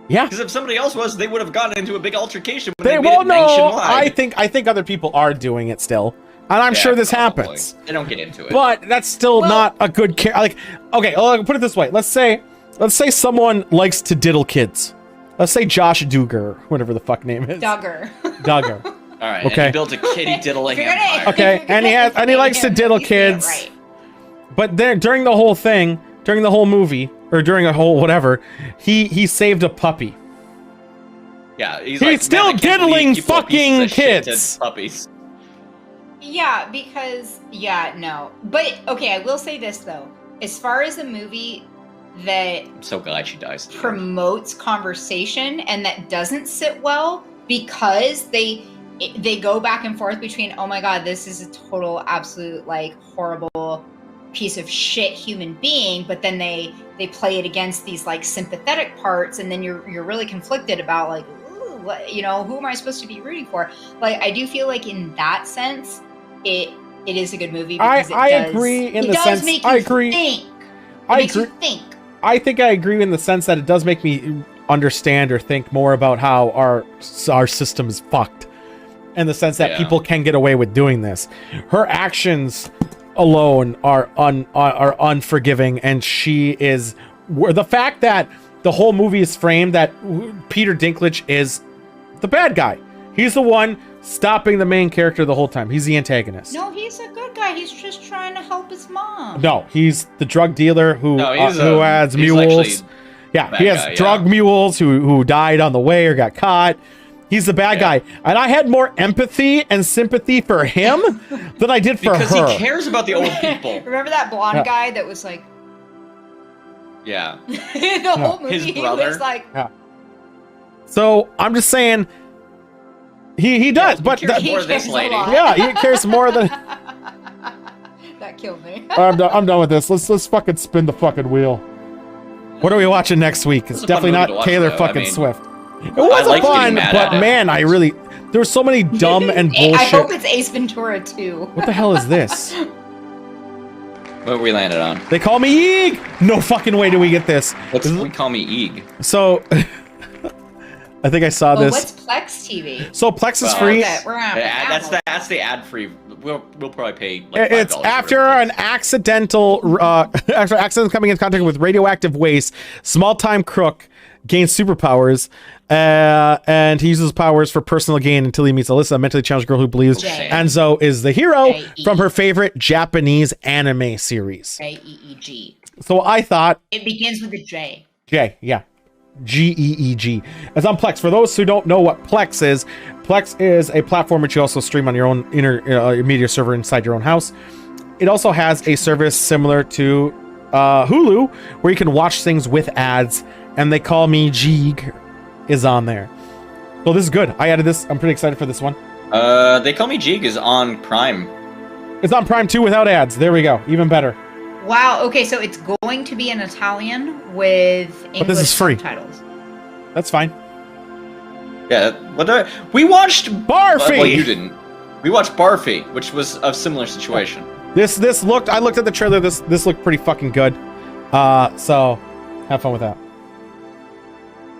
Yeah. Because if somebody else was, they would have gotten into a big altercation when They they made well it no. nationwide. I think other people are doing it still, and I'm Yeah, sure this probably. happens. They don't get into it. But that's still Well- not a good care. Like, okay, I'll put it this way. Let's say someone likes to diddle kids. Let's say Josh Duggar, whatever the fuck name is. Duggar. Duggar. All right, Okay. and he built a kitty diddling If you're gonna- empire. Okay, if you're and he gonna has- and he likes to him, diddle you say it kids. right. But then during the whole thing, during the whole movie, or during a whole whatever, he saved a puppy. Yeah, he's He's like, still "Man, I can't believe diddling people are pieces fucking of shit to kids." Puppies. Yeah, because no. But okay, I will say this though. As far as a movie that I'm so glad she dies. promotes conversation and that doesn't sit well because they go back and forth between, oh my god, this is a total absolute like horrible piece of shit human being, but then they play it against these like sympathetic parts, and then you're really conflicted about like, ooh, what, you know, who am I supposed to be rooting for? Like, I do feel like in that sense it is a good movie because I agree in the sense. Make you I agree. Think. I Makes agree. you think. I think I agree in the sense that it does make me understand or think more about how our system is fucked, in the sense that people can get away with doing this. Her actions alone are unforgiving, and she is the fact that the whole movie is framed that Peter Dinklage is the bad guy. He's the one stopping the main character the whole time. He's the antagonist. No, he's a good guy. He's just trying to help his mom. No, he's the drug dealer who has he's mules. Yeah, he has guy, drug mules who died on the way or got caught. He's the bad guy. And I had more empathy and sympathy for him than I did for her. Because he cares about the old people. Remember that blonde guy that was like... Yeah. the whole movie His brother. was like... Yeah. So, I'm just saying... He does, but... He cares more of this lady. Yeah, he cares more than... That killed me. I'm done with this. Let's fucking spin the fucking wheel. What are we watching next week? It's definitely not Taylor fucking Swift. It was fun, but man, there were so many dumb and bullshit. I hope it's Ace Ventura 2. What the hell is this? What we landed on? They call me Eeg! No fucking way do we get this. We call me Eeg. So, I think I saw this. What's Plex TV? So Plex is free. Okay, we're gonna have to That's the ad free. We'll probably pay like $5 It's after an accidental coming in contact with radioactive waste, small time crook gains superpowers, and he uses powers for personal gain until he meets Alyssa, a mentally challenged girl who believes Enzo is the hero from her favorite Japanese anime series. J-E-E-G. So I thought It begins with a J. J, yeah. G-E-E-G. It's on Plex. For those who don't know what Plex is a platform which you also stream on your own media server inside your own house. It also has a service similar to Hulu, where you can watch things with ads, and They Call Me Jeeg is on there. So this is good. I added this. I'm pretty excited for this one. They Call Me Jeeg is on Prime. It's on Prime too without ads. There we go. Even better. Wow. Okay, so it's going to be in Italian with English But this is free. subtitles. That's fine. Yeah. We watched Barfy! Well, you didn't. We watched Barfy, which was a similar situation. This looked. I looked at the trailer. This looked pretty fucking good. So have fun with that.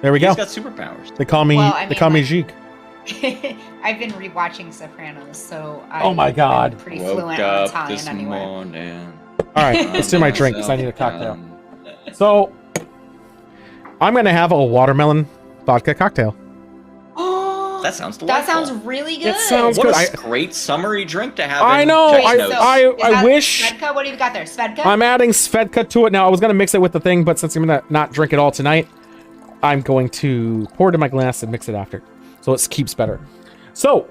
There we go. He's got superpowers. They call me. They call me Jeeg. I've been rewatching Sopranos, so Oh my God. I'm pretty fluent on Italian anyway. Morning. All right, let's do my drink because I need a cocktail. So I'm gonna have a watermelon vodka cocktail. That sounds delightful. That sounds really good. It sounds What good. a great summery drink to have. I know. I wish. Svedka, what have you got there? Svedka? I'm adding Svedka to it now. I was gonna mix it with the thing, but since I'm gonna not drink it all tonight, I'm going to pour it in my glass and mix it after, so it keeps better. So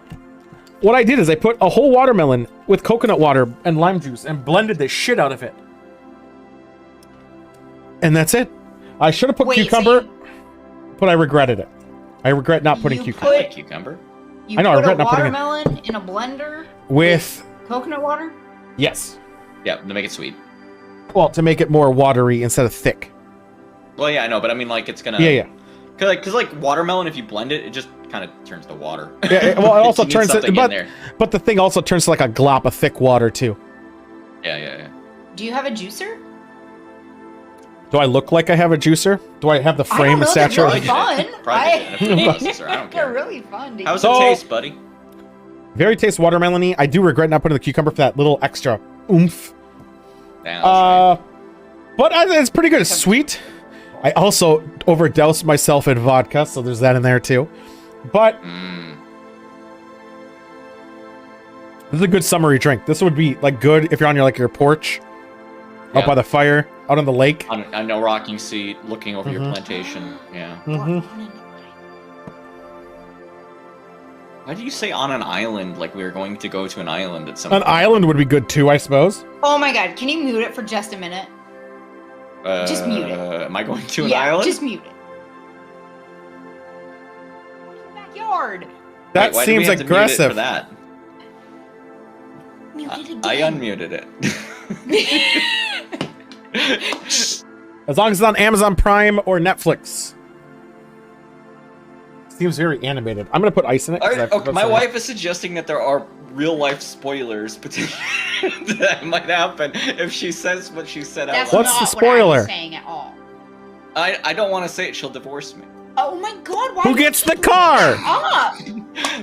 what I did is I put a whole watermelon with coconut water and lime juice and blended the shit out of it. And that's it. I should have put cucumber, but I regretted it. I regret not putting cucumber. Cucumber? I know, I regret not putting it. watermelon in a blender With coconut water? yes. Yeah, to make it sweet. Well, to make it more watery instead of thick. Well, yeah, I know, but I mean, like, it's gonna... Yeah. Because like, watermelon, if you blend it, it just kind of turns to water. Yeah, well, it also You need turns it, something in there. but the thing also turns to like a glop of thick water too. Yeah. Do you have a juicer? Do I look like I have a juicer? Do I have the I frame don't of know, they're saturated? really fun. I don't They're care. really fun. Dude. How's So- it taste, buddy? Very tastes watermelony. I do regret not putting the cucumber for that little extra oomph. Yeah, But it's pretty good. It's sweet. I also overdosed myself in vodka, so there's that in there too. But this is a good summery drink. This would be like good if you're on your porch, out by the fire, out on the lake. on no rocking seat, looking over your plantation. Yeah. Why do you say on an island like we were going to go to an island at some An point? island would be good too, I suppose. Oh my god, can you mute it for just a minute? Just mute it. Am I going to an Yeah, island? just mute it. Backyard. That Why do we seems have to mute it aggressive. for that? Mute it again. I unmuted it. As long as it's on Amazon Prime or Netflix. Seems very animated. I'm gonna put ice in it. 'cause Alright, I- okay, my wife is suggesting that there are real life spoilers that might happen if she says what she said out That's loud. What's not the what I spoiler? was saying at all. I don't want to say it, she'll divorce me. Oh my god, why Who would gets you the car? Up?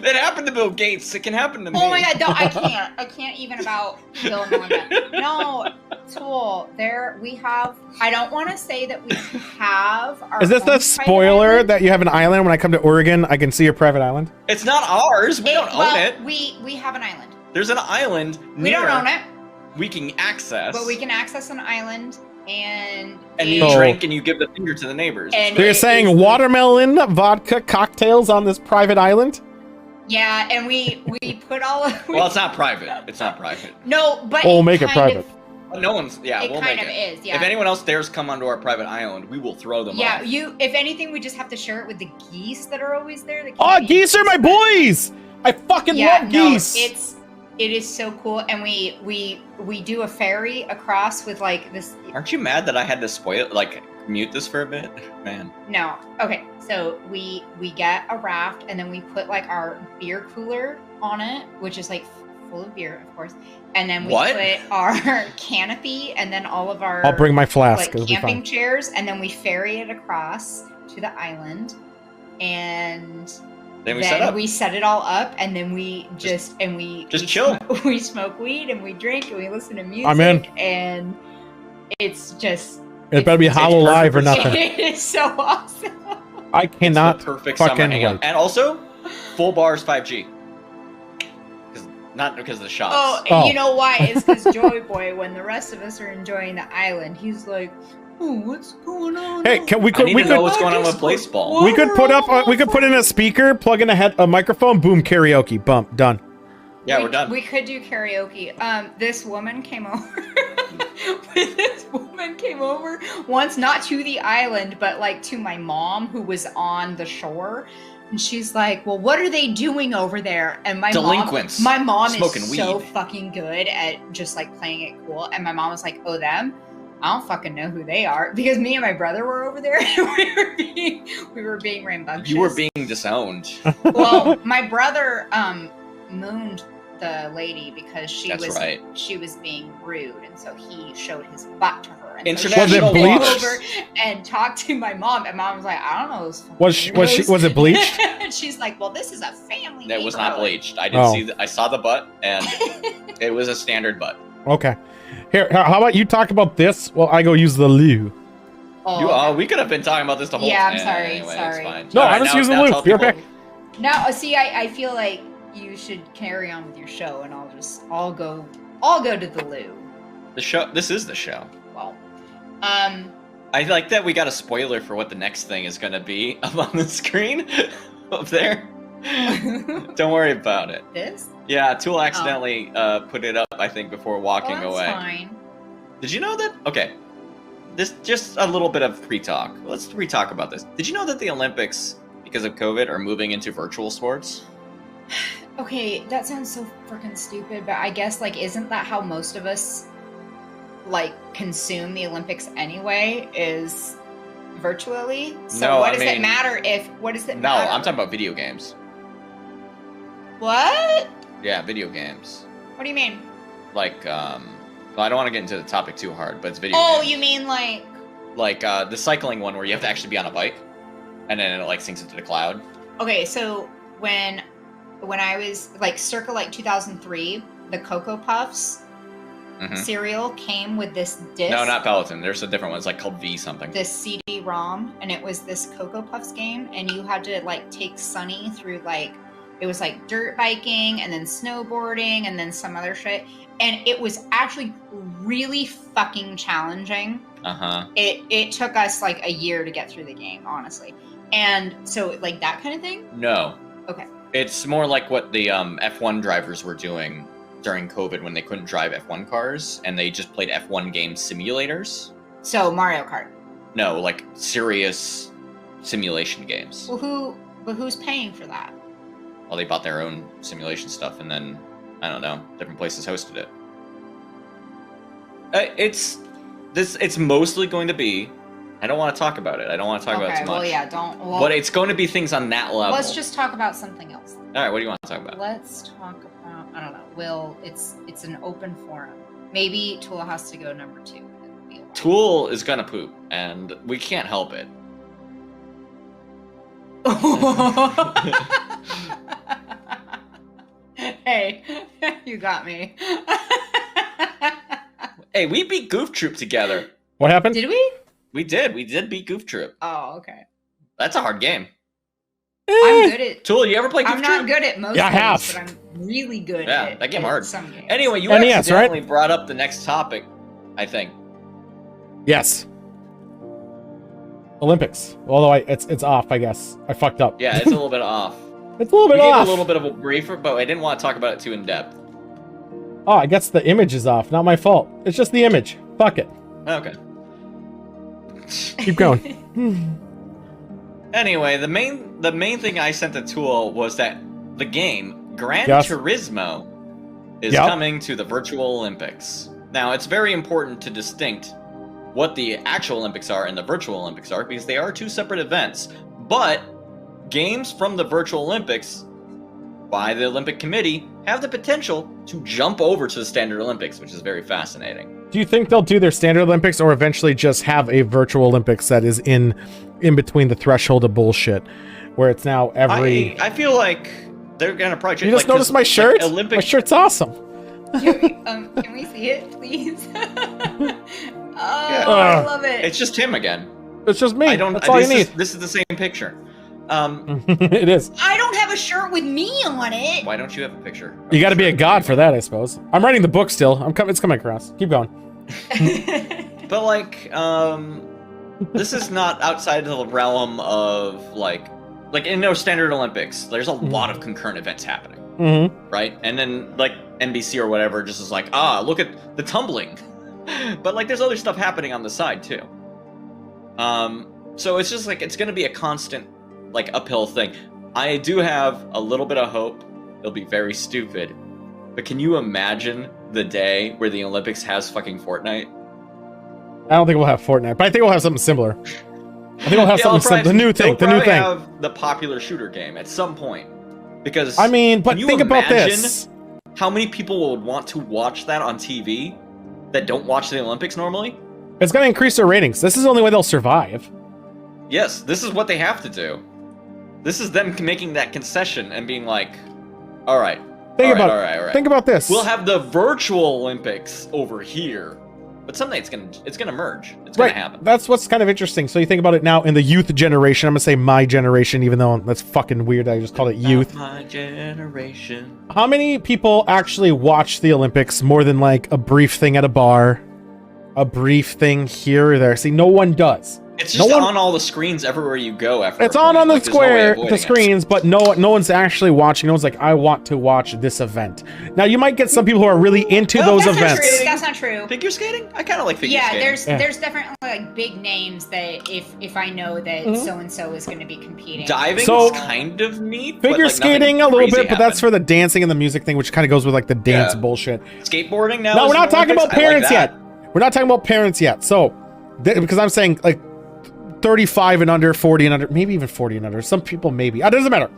That happened to Bill Gates. It can happen to me. Oh my god, no, I can't. I can't even about Bill and Melinda. No, Tool, there we have. I don't want to say that we have our. Is this own the private spoiler island. that you have an island? When I come to Oregon, I can see your private island. It's not ours. We don't well, own it. We have an island. There's an island We near don't own it, we can access. but we can access an island and. And you So- drink and you give the finger to the neighbors. And- So you're it saying is- watermelon vodka cocktails on this private island? Yeah, and we put all of. Well, it's not private. It's not private. No, but We'll make it kind private. of- No one's. Yeah, It we'll kind make of it. is, yeah. If anyone else dares come onto our private island, we will throw them Yeah, off. if anything, we just have to share it with the geese that are always there. The Oh, Canadian geese are my boys! I fucking Yeah, love no, geese. it is so cool, and we do a ferry across with like this. Aren't you mad that I had to spoil, like, mute this for a bit, man? No, okay, so we get a raft, and then we put like our beer cooler on it, which is like full of beer, of course, and then we What? put our canopy, and then all of our I'll bring my flask. like It'll be camping fine. chairs, and then we ferry it across to the island, and Then we set up. we set it all up, and then we just chill. We smoke weed and we drink and we listen to music. I'm in. And it's just It better be it's Hollow Live or perfect. nothing. it is so awesome. I It's cannot the perfect fucking summer hangout. wait. And also, full bars 5G. Not because of the shots. Oh, Oh. you know why? It's because Joy Boy, when the rest of us are enjoying the island, he's like, "Oh, what's going on?" Hey, we I could need we to know could what's going on with baseball. we could put up we could put in a speaker, plug in a microphone, boom, karaoke, bump, done. Yeah, we're done. We could do karaoke. This woman came over. This woman came over once, not to the island, but like to my mom, who was on the shore. And she's like, "Well, what are they doing over there?" And my Delinquents. mom Smoking is so weed. fucking good at just like playing it cool. And my mom was like, "Oh, them? I don't fucking know who they are," because me and my brother were over there. And we were being rambunctious. You were being disowned. Well, my brother mooned the lady because she That's right. she was being rude, and so he showed his butt to her. And International Was it bleached? over and talked to my mom, and mom was like, "I don't know those Was it bleached? And she's like, "Well, this is a family." That was not neighborhood." bleached. I didn't Oh. see. I saw the butt, and it was a standard butt. Okay. Here, how about you talk about this while I go use the loo? Oh, We could have been talking about this the whole Yeah, I'm time. sorry, Anyway, sorry. It's fine. No, All I'm just now- using now the tell loop. You're people- back. now see, I feel like you should carry on with your show, and I'll go to the loo. The show. This is the show. Well, I like that we got a spoiler for what the next thing is going to be up on the screen up there. Don't worry about it. this. Yeah, Tool accidentally put it up, I think, before walking Oh, that's away. fine. Did you know that? Okay. This just a little bit of pre-talk. Let's pre-talk about this. Did you know that the Olympics, because of COVID, are moving into virtual sports? Okay, that sounds so freaking stupid, but I guess like isn't that how most of us like consume the Olympics anyway? Is virtually? So No, what I does it mean- matter if? What does it No, matter? I'm talking about video games. What? Yeah, video games. What do you mean? Like, well, I don't want to get into the topic too hard, but it's video Oh, games. you mean like? Like, the cycling one where you have to actually be on a bike, and then it, like, sinks into the cloud. Okay, so when I was like circa like 2003, the Cocoa Puffs Mhm. cereal came with this disc. No, not Peloton. There's a different one. It's, like, called V something. This CD-ROM, and it was this Cocoa Puffs game, and you had to like take Sunny through like it was like dirt biking and then snowboarding and then some other shit, and it was actually really fucking challenging. Uh-huh. It took us like a year to get through the game, honestly, and so like that kind of thing. No. Okay. It's more like what the F1 drivers were doing during COVID when they couldn't drive F1 cars, and they just played F1 game simulators. So Mario Kart. No, like serious simulation games. Well, who's paying for that? Well, they bought their own simulation stuff, and then I don't know, different places hosted it. It's mostly going to be. I don't want to talk about it. I don't want to talk about it too much. Well, yeah, don't. Well, but it's going to be things on that level. let's just talk about something else. All right, what do you want to talk about? Let's talk about. I don't know. Will it's an open forum. Maybe Tool has to go number 2. Tool is gonna poop, and we can't help it. Hey, you got me. Hey, we beat Goof Troop together. What happened? Did we? We did beat Goof Troop. Oh, okay. That's a hard game. I'm good at. Tool, you ever play Goof I'm Troop? not good at most Yeah, I have. games, but I'm really good Yeah, at that game at hard. some games. Anyway, you NES, accidentally right? brought up the next topic, I think. Yes. Olympics. Although it's off, I guess. I fucked up. Yeah, it's a little bit off. It's a little We bit gave off. a little bit of a briefer, but I didn't want to talk about it too in depth. Oh, I guess the image is off. Not my fault. It's just the image. Fuck it. Okay. Keep going. Anyway, the main thing I sent to Tool was that the game Gran Yes. Turismo is Yep. coming to the Virtual Olympics. Now, it's very important to distinct what the actual Olympics are and the Virtual Olympics are because they are two separate events. But games from the Virtual Olympics by the Olympic Committee have the potential to jump over to the Standard Olympics, which is very fascinating. Do you think they'll do their standard Olympics or eventually just have a virtual Olympics that is in between the threshold of bullshit, where it's now every? I feel like they're gonna probably. You just like, noticed my shirt? Olympic. My shirt's awesome. Can we see it, please? Yeah. I love it. It's just him again. It's just me. I don't. That's all you need. This is the same picture. It is. I don't have a shirt with me on it. Why don't you have a picture? You got to be a god for that, I suppose. I'm writing the book still. It's coming across. Keep going. But like, this is not outside of the realm of like in no Standard Olympics. There's a lot of concurrent events happening, Mm-hmm. right? And then like NBC or whatever just is like, look at the tumbling. But like, there's other stuff happening on the side too. So it's just like it's gonna be a constant like uphill thing. I do have a little bit of hope. It'll be very stupid, but can you imagine the day where the Olympics has fucking Fortnite? I don't think we'll have Fortnite, but I think we'll have something similar. I think we'll have something similar. The new thing. They'll probably have the popular shooter game at some point, because I mean, but can you think about imagine this. How many people would want to watch that on TV that don't watch the Olympics normally? It's going to increase their ratings. This is the only way they'll survive. Yes, this is what they have to do. This is them making that concession and being like, all right, Think about all right. Think about this. We'll have the virtual Olympics over here, but someday it's gonna merge. It's gonna happen. That's what's kind of interesting. So you think about it now in the youth generation. I'm gonna say my generation, even though that's fucking weird. I just called it youth. My generation. How many people actually watch the Olympics more than like a brief thing at a bar, a brief thing here or there? See, no one does. It's just on all the screens everywhere you go. After It's a on point. the Like, there's no way square, avoiding the it. screens, but no one's actually watching. No one's like, I want to watch this event. Now you might get some people who are really into Well, those that's events. That's not true. Figure skating? I kind of like figure Yeah, skating. there's definitely like big names that if I know that so and so is going to be competing. Diving So, is kind of neat. Figure but, like, skating nothing a little crazy bit, but that's happened. for the dancing and the music thing, which kind of goes with like the dance Yeah. bullshit. Skateboarding now. No, is we're not in the talking about Olympics? I like parents that. yet. We're not talking about parents yet. So, because I'm saying like 35 and under, 40 and under, maybe even 40 and under. Some people maybe. It doesn't matter.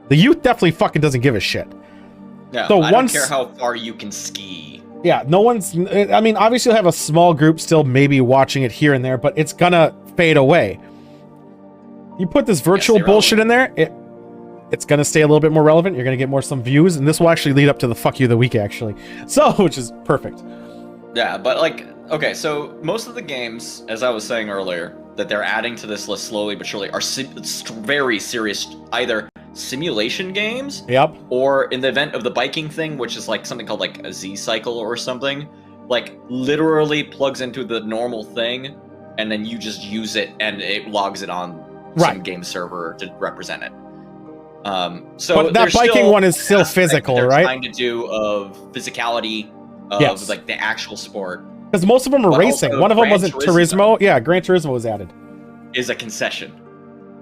The youth definitely fucking doesn't give a shit. No, So I once- don't care how far you can ski. Yeah, no one's. I mean, obviously, you'll have a small group still maybe watching it here and there, but it's gonna fade away. You put this virtual stay bullshit in there, it's gonna stay a little bit more relevant. You're gonna get some views, and this will actually lead up to the fuck you of the week, actually. So, which is perfect. Yeah, but like, okay, so most of the games, as I was saying earlier, that they're adding to this list slowly but surely are very serious, either simulation games, Yep. or in the event of the biking thing, which is like something called like a Z cycle or something, like literally plugs into the normal thing, and then you just use it and it logs it on some Right. game server to represent it. So But that there's biking still one is still aspect that physical, they're right? Trying to do of physicality of Yes. like the actual sport Because most of them are But racing. also One of them Gran wasn't Turismo. Turismo. Yeah, Gran Turismo was added. is a concession,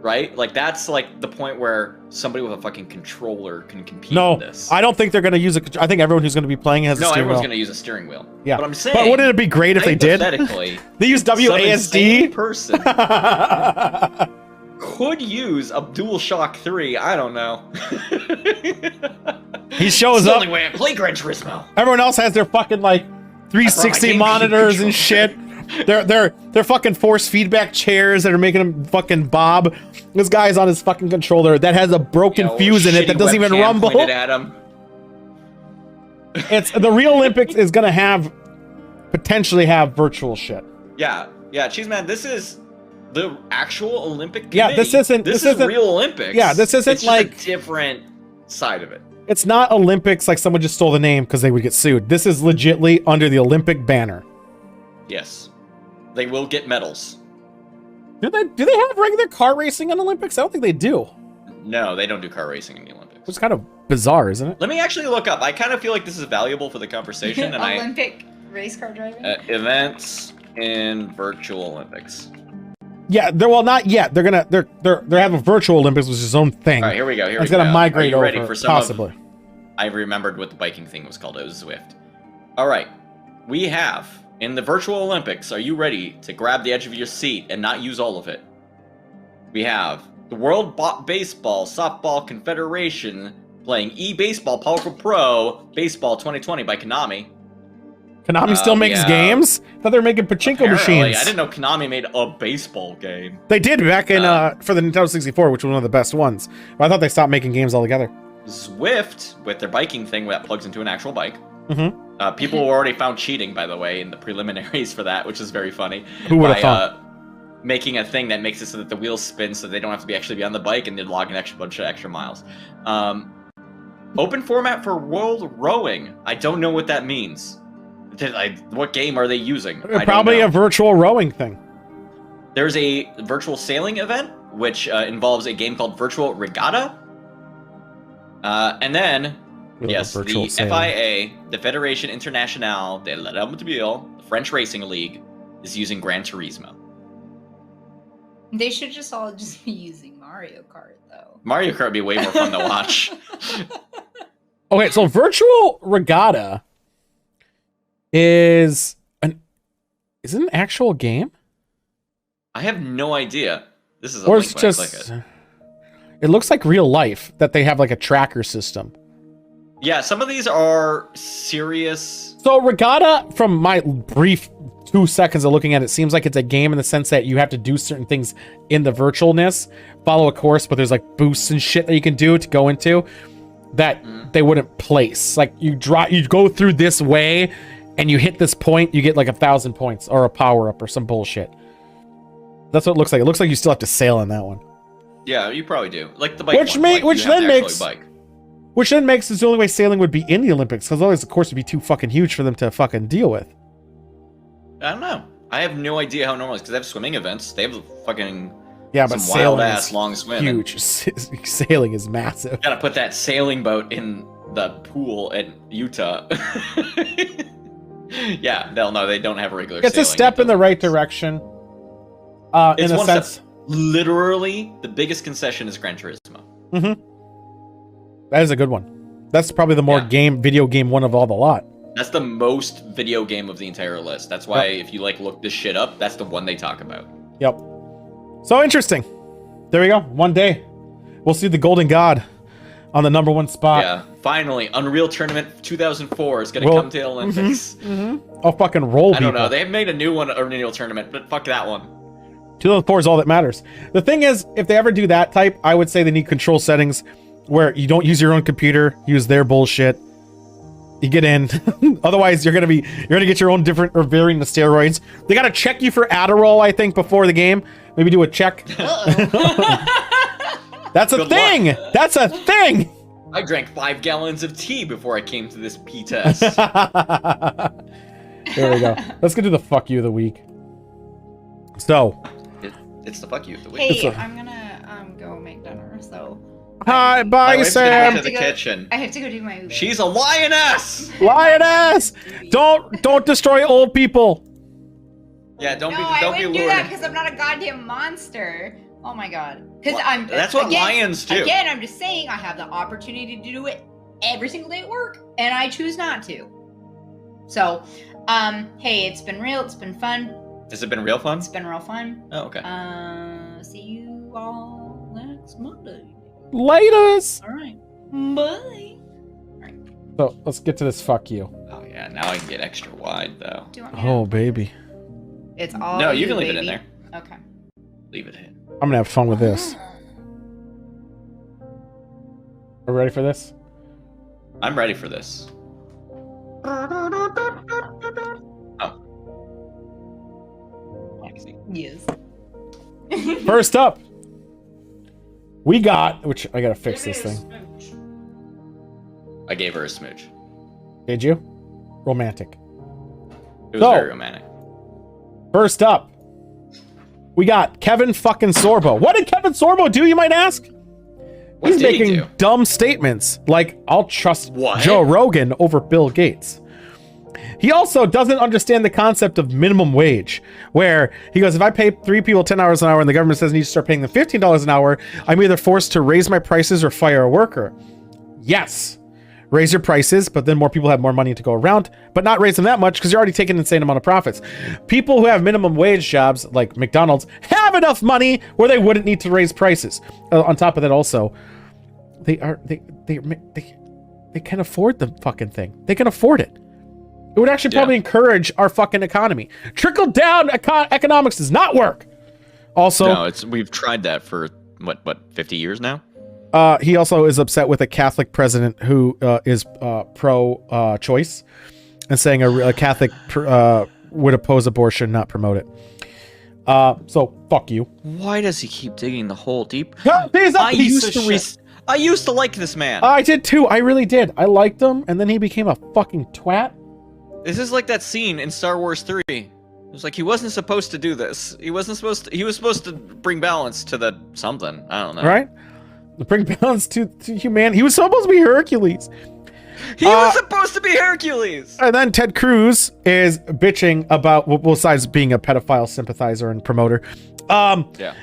right? Like that's like the point where somebody with a fucking controller can compete No, with this. I don't think they're going to use it. I think everyone who's going to be playing has a No, steering everyone's wheel. going to use a steering wheel. Yeah. But I'm saying, But wouldn't it be great if they did? hypothetically, They use some insane WASD. person could use a DualShock 3. I don't know. He shows it's the up. only way I play Gran Turismo. Everyone else has their fucking like 360 GameCube monitors and controller. shit. They're fucking force feedback chairs that are making him fucking bob. This guy's on his fucking controller that has a broken You know, fuse in it that shitty doesn't even webcam rumble. pointed at him. It's the real Olympics is gonna have potentially have virtual shit. Yeah, Cheese Man, this is the actual Olympic committee. Yeah, this isn't- This this is isn't- real Olympics. yeah, this isn't it's just like- a different side of it. It's not Olympics like someone just stole the name because they would get sued. This is legitly under the Olympic banner. Yes, they will get medals. Do they have regular car racing in Olympics? I don't think they do. No, they don't do car racing in the Olympics. Which is kind of bizarre, isn't it? Let me actually look up. I kind of feel like this is valuable for the conversation. And Olympic race car driving. events in virtual Olympics. Yeah, they're well not yet. They're having virtual Olympics, which is its own thing. All right, here we go. It's gonna migrate Are you over, ready for some possibly. I remembered what the biking thing was called. It was Zwift. All right, we have in the virtual Olympics. Are you ready to grab the edge of your seat and not use all of it? We have the World Baseball Softball Confederation playing eBaseball Powerful Pro Baseball 2020 by Konami. Konami still makes yeah. games? I thought they were making pachinko Apparently, machines. I didn't know Konami made a baseball game. They did back in for the Nintendo 64, which was one of the best ones. But I thought they stopped making games altogether. Zwift, with their biking thing that plugs into an actual bike. Mm-hmm. People already found cheating, by the way, in the preliminaries for that, which is very funny. Who would have thought? Making a thing that makes it so that the wheels spin so they don't have to actually be on the bike and they log an extra bunch of extra miles. Open format for world rowing. I don't know what that means. What game are they using? Probably a virtual rowing thing. There's a virtual sailing event, which involves a game called Virtual Regatta. And then, yes, the FIA, the Fédération Internationale de l'Automobile, the French Racing League, is using Gran Turismo. They should just all just be using Mario Kart, though. Mario Kart would be way more fun to watch. Okay, so Virtual Regatta is an actual game? I have no idea. This is a Or link it's when I just click it. it looks like real life that they have like a tracker system. Yeah, some of these are serious. So Regatta, from my brief 2 seconds of looking at it, seems like it's a game in the sense that you have to do certain things in the virtualness, follow a course, but there's like boosts and shit that you can do to go into that they wouldn't place. Like you go through this way and you hit this point, you get like 1,000 points or a power up or some bullshit. That's what it looks like. It looks like you still have to sail on that one. Yeah, you probably do. Like the bike Which one, may- like, you which have to then actually makes- bike. Which then makes this the only way sailing would be in the Olympics, because otherwise the course would be too fucking huge for them to fucking deal with. I don't know. I have no idea how normal it is because they have swimming events. They have fucking Yeah, but some sailing wild ass is long swim. huge. Sailing is massive. Gotta put that sailing boat in the pool in Utah. Yeah, no, they don't have a regular. It's a sailing step in the right Olympics. direction. It's In a one sense. step. Literally, the biggest concession is Gran Turismo. Mm-hmm. That is a good one. That's probably the more video game one of all the lot. That's the most video game of the entire list. That's why if you like look this shit up, that's the one they talk about. Yep. So interesting. There we go. One day, we'll see the Golden God on the #1 spot. Yeah, finally, Unreal Tournament 2004 is gonna come to the Olympics. I'll fucking roll. I don't know. people. They have made a new one, Unreal Tournament, but fuck that one. 2004 is all that matters. The thing is, if they ever do that type, I would say they need control settings where you don't use your own computer, use their bullshit. You get in. Otherwise, you're gonna get your own different or varying the steroids. They gotta check you for Adderall, I think, before the game. Maybe do a check. That's a Good thing. luck. That's a thing. I drank 5 gallons of tea before I came to this P test. There we go. Let's get to the fuck you of the week. So, It's the fuck you of the week. Hey, It's a- I'm gonna go make dinner, so Hi, My bye, wife's gonna Sam. go to the kitchen. I have to go do my Uber. She's a lioness. Lioness! Don't destroy old people. Yeah, don't no, be I wouldn't do lured. that because I'm not a goddamn monster. Oh my god. Because Well, that's what lions do. Again, I'm just saying I have the opportunity to do it every single day at work, and I choose not to. So, hey, it's been real. It's been fun. Has it been real fun? It's been real fun. Oh, okay. See you all next Monday. Laters. All right. Bye. So let's get to this. Fuck you. Oh yeah, now I can get extra wide though. Do you want me to? Oh baby, It's all No, you can leave baby. it in there. Okay. Leave it in. I'm gonna have fun with this. Are we ready for this? I'm ready for this. Oh. Yes. First up, we got, which I gotta fix this thing. I gave her a smooch. Did you? Romantic. It was So- very romantic. First up, we got Kevin fucking Sorbo. What did Kevin Sorbo do, you might ask? What He's did he making do? dumb statements like, I'll trust What? Joe Rogan over Bill Gates. He also doesn't understand the concept of minimum wage, where he goes, if I pay 3 people $10 an hour and the government says I need to start paying them $15 an hour, I'm either forced to raise my prices or fire a worker. Yes. Raise your prices, but then more people have more money to go around, but not raise them that much because you're already taking an insane amount of profits. People who have minimum wage jobs, like McDonald's, have enough money where they wouldn't need to raise prices. On top of that, also, they can afford the fucking thing. They can afford it. It would actually probably encourage our fucking economy. Trickle down economics does not work. Also, No, we've tried that for what 50 years now. he also is upset with a Catholic president who is pro-choice and saying a Catholic would oppose abortion, not promote it. So fuck you. Why does he keep digging the hole deep? He's a I piece used of to shit. I used to like this man. I did too. I really did. I liked him, and then he became a fucking twat. This is like that scene in Star Wars 3. It was like he wasn't supposed to do this. He wasn't supposed to. He was supposed to bring balance to the something. I don't know. Right? Bring balance to humanity. He was supposed to be Hercules. He was supposed to be Hercules. And then Ted Cruz is bitching about, well, besides being a pedophile sympathizer and promoter,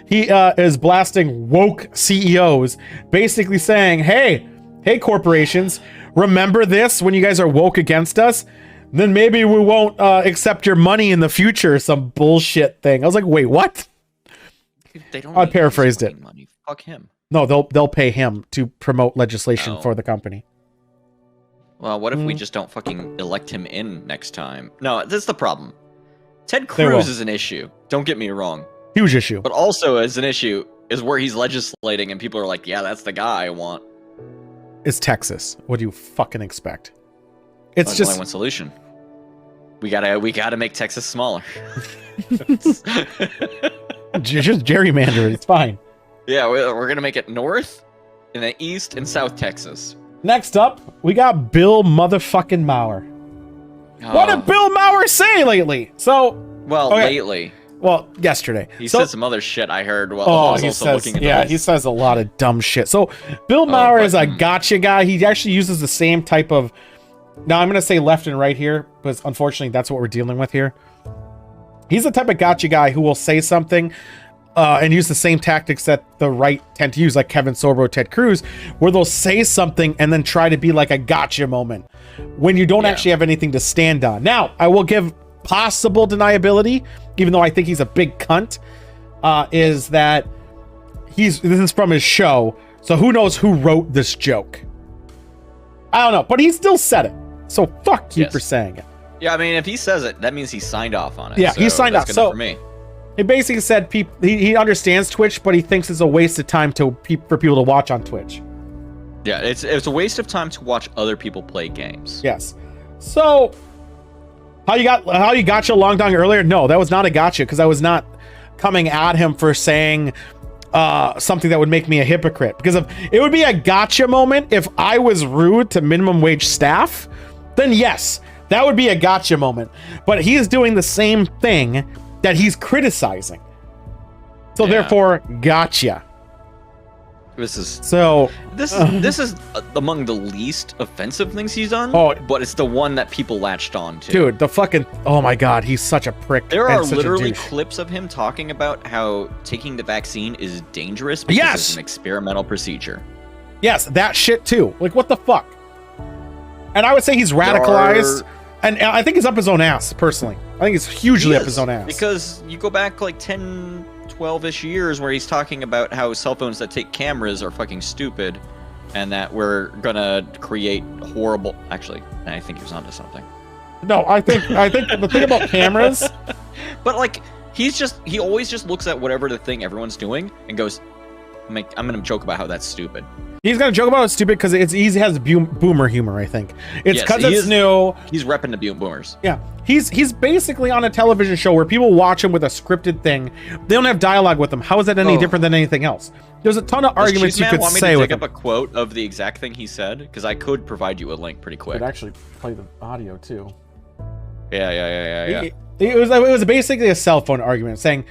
he is blasting woke CEOs, basically saying, hey corporations, remember this when you guys are woke against us? Then maybe we won't accept your money in the future, some bullshit thing. I was like, wait, what? They don't. I need paraphrased his it. fucking money. Fuck him. No, they'll pay him to promote legislation for the company. Well, what if we just don't fucking elect him in next time? No, this is the problem. Ted They will. Cruz is an issue. Don't get me wrong. Huge issue. But also as an issue is where he's legislating and people are like, yeah, that's the guy I want. It's Texas. What do you fucking expect? It's There's only just one solution. We gotta make Texas smaller. just gerrymander it. It's fine. Yeah, we're gonna make it north, and then east and south Texas. Next up, we got Bill motherfucking Maher. What did Bill Maher say lately? So, lately. Well, yesterday. He said some other shit I heard while I was he also says, looking at yeah, this. he says a lot of dumb shit. So, Bill Maher is a gotcha guy. He actually uses the same type of. Now, I'm going to say left and right here, because unfortunately, that's what we're dealing with here. He's the type of gotcha guy who will say something and use the same tactics that the right tend to use, like Kevin Sorbo, Ted Cruz, where they'll say something and then try to be like a gotcha moment when you don't actually have anything to stand on. Now, I will give possible deniability, even though I think he's a big cunt, is that this is from his show, so who knows who wrote this joke. I don't know, but he still said it. So fuck you for saying it. Yeah, I mean, if he says it, that means he signed off on it. Yeah, he so signed that's off. good So enough for me. He basically said he understands Twitch, but he thinks it's a waste of time for people to watch on Twitch. Yeah, it's a waste of time to watch other people play games. Yes. So how you gotcha long dong earlier? No, that was not a gotcha, because I was not coming at him for saying something that would make me a hypocrite. Because if it would be a gotcha moment if I was rude to minimum wage staff, then yes, that would be a gotcha moment. But he is doing the same thing that he's criticizing. So therefore, gotcha. This is So this is among the least offensive things he's done. Oh. But it's the one that people latched on to. dude, the fucking, oh my god, he's such a prick. There and are such a literally douche. clips of him talking about how taking the vaccine is dangerous because Yes! it's an experimental procedure. Yes, that shit too. Like, what the fuck? And I would say he's radicalized, and I think he's up his own ass, personally. I think he's hugely up his own ass. Because you go back like 10, 12-ish years where he's talking about how cell phones that take cameras are fucking stupid, and that we're gonna create horrible... Actually, I think he was onto something. No, I think the thing about cameras... But like, he always just looks at whatever the thing everyone's doing and goes, I'm gonna joke about how that's stupid. He's gonna joke about it stupid because it's easy, has boomer humor, I think. It's Yes, because he it's is- new. He's repping the boomers. Yeah, he's basically on a television show where people watch him with a scripted thing. They don't have dialogue with him. How is that any different than anything else? There's a ton of arguments you could want me say to with dig him. up a quote of the exact thing he said? Because I could provide you a link pretty quick. Could actually play the audio too. Yeah. It was basically a cell phone argument saying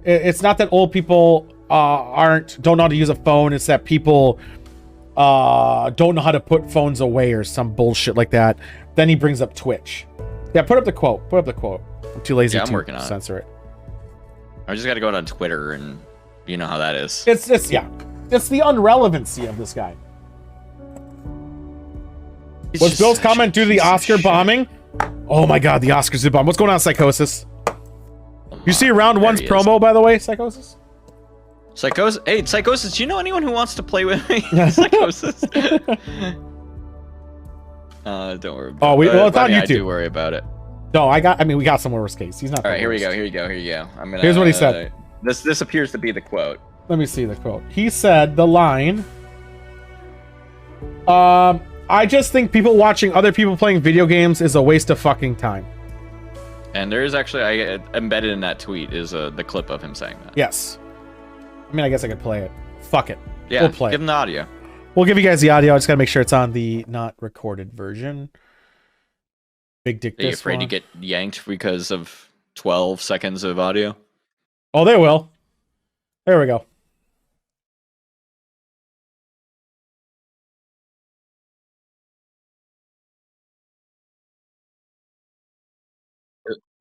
it's not that old people don't know how to use a phone. It's that people don't know how to put phones away or some bullshit like that. Then he brings up Twitch. Yeah, put up the quote. I'm too lazy I'm to working on it. censor it. I just got to go on Twitter, and you know how that is. It's the unrelevancy of this guy. He's Was just Bill's such comment a due to the piece of Oscar shit. bombing? Oh my god, the Oscars did bomb. What's going on, Psychosis? You see round There one's he is. promo, by the way, Psychosis? Psychosis. Hey, Psychosis. Do you know anyone who wants to play with me? Psychosis. Don't worry. About it's on I YouTube. do worry about it. No, we got some worst case. He's not. All the right, here we go. worst. Here you go. I'm gonna. Here's what he said. This appears to be the quote. Let me see the quote. He said the line. I just think people watching other people playing video games is a waste of fucking time. And there is actually embedded in that tweet is the clip of him saying that. Yes. I mean, I guess I could play it. Fuck it. Yeah, We'll play give it. him the audio. We'll give you guys the audio. I just gotta make sure it's on the not recorded version. Big dick. Are you this afraid to one. get yanked because of 12 seconds of audio? Oh, they will. There we go.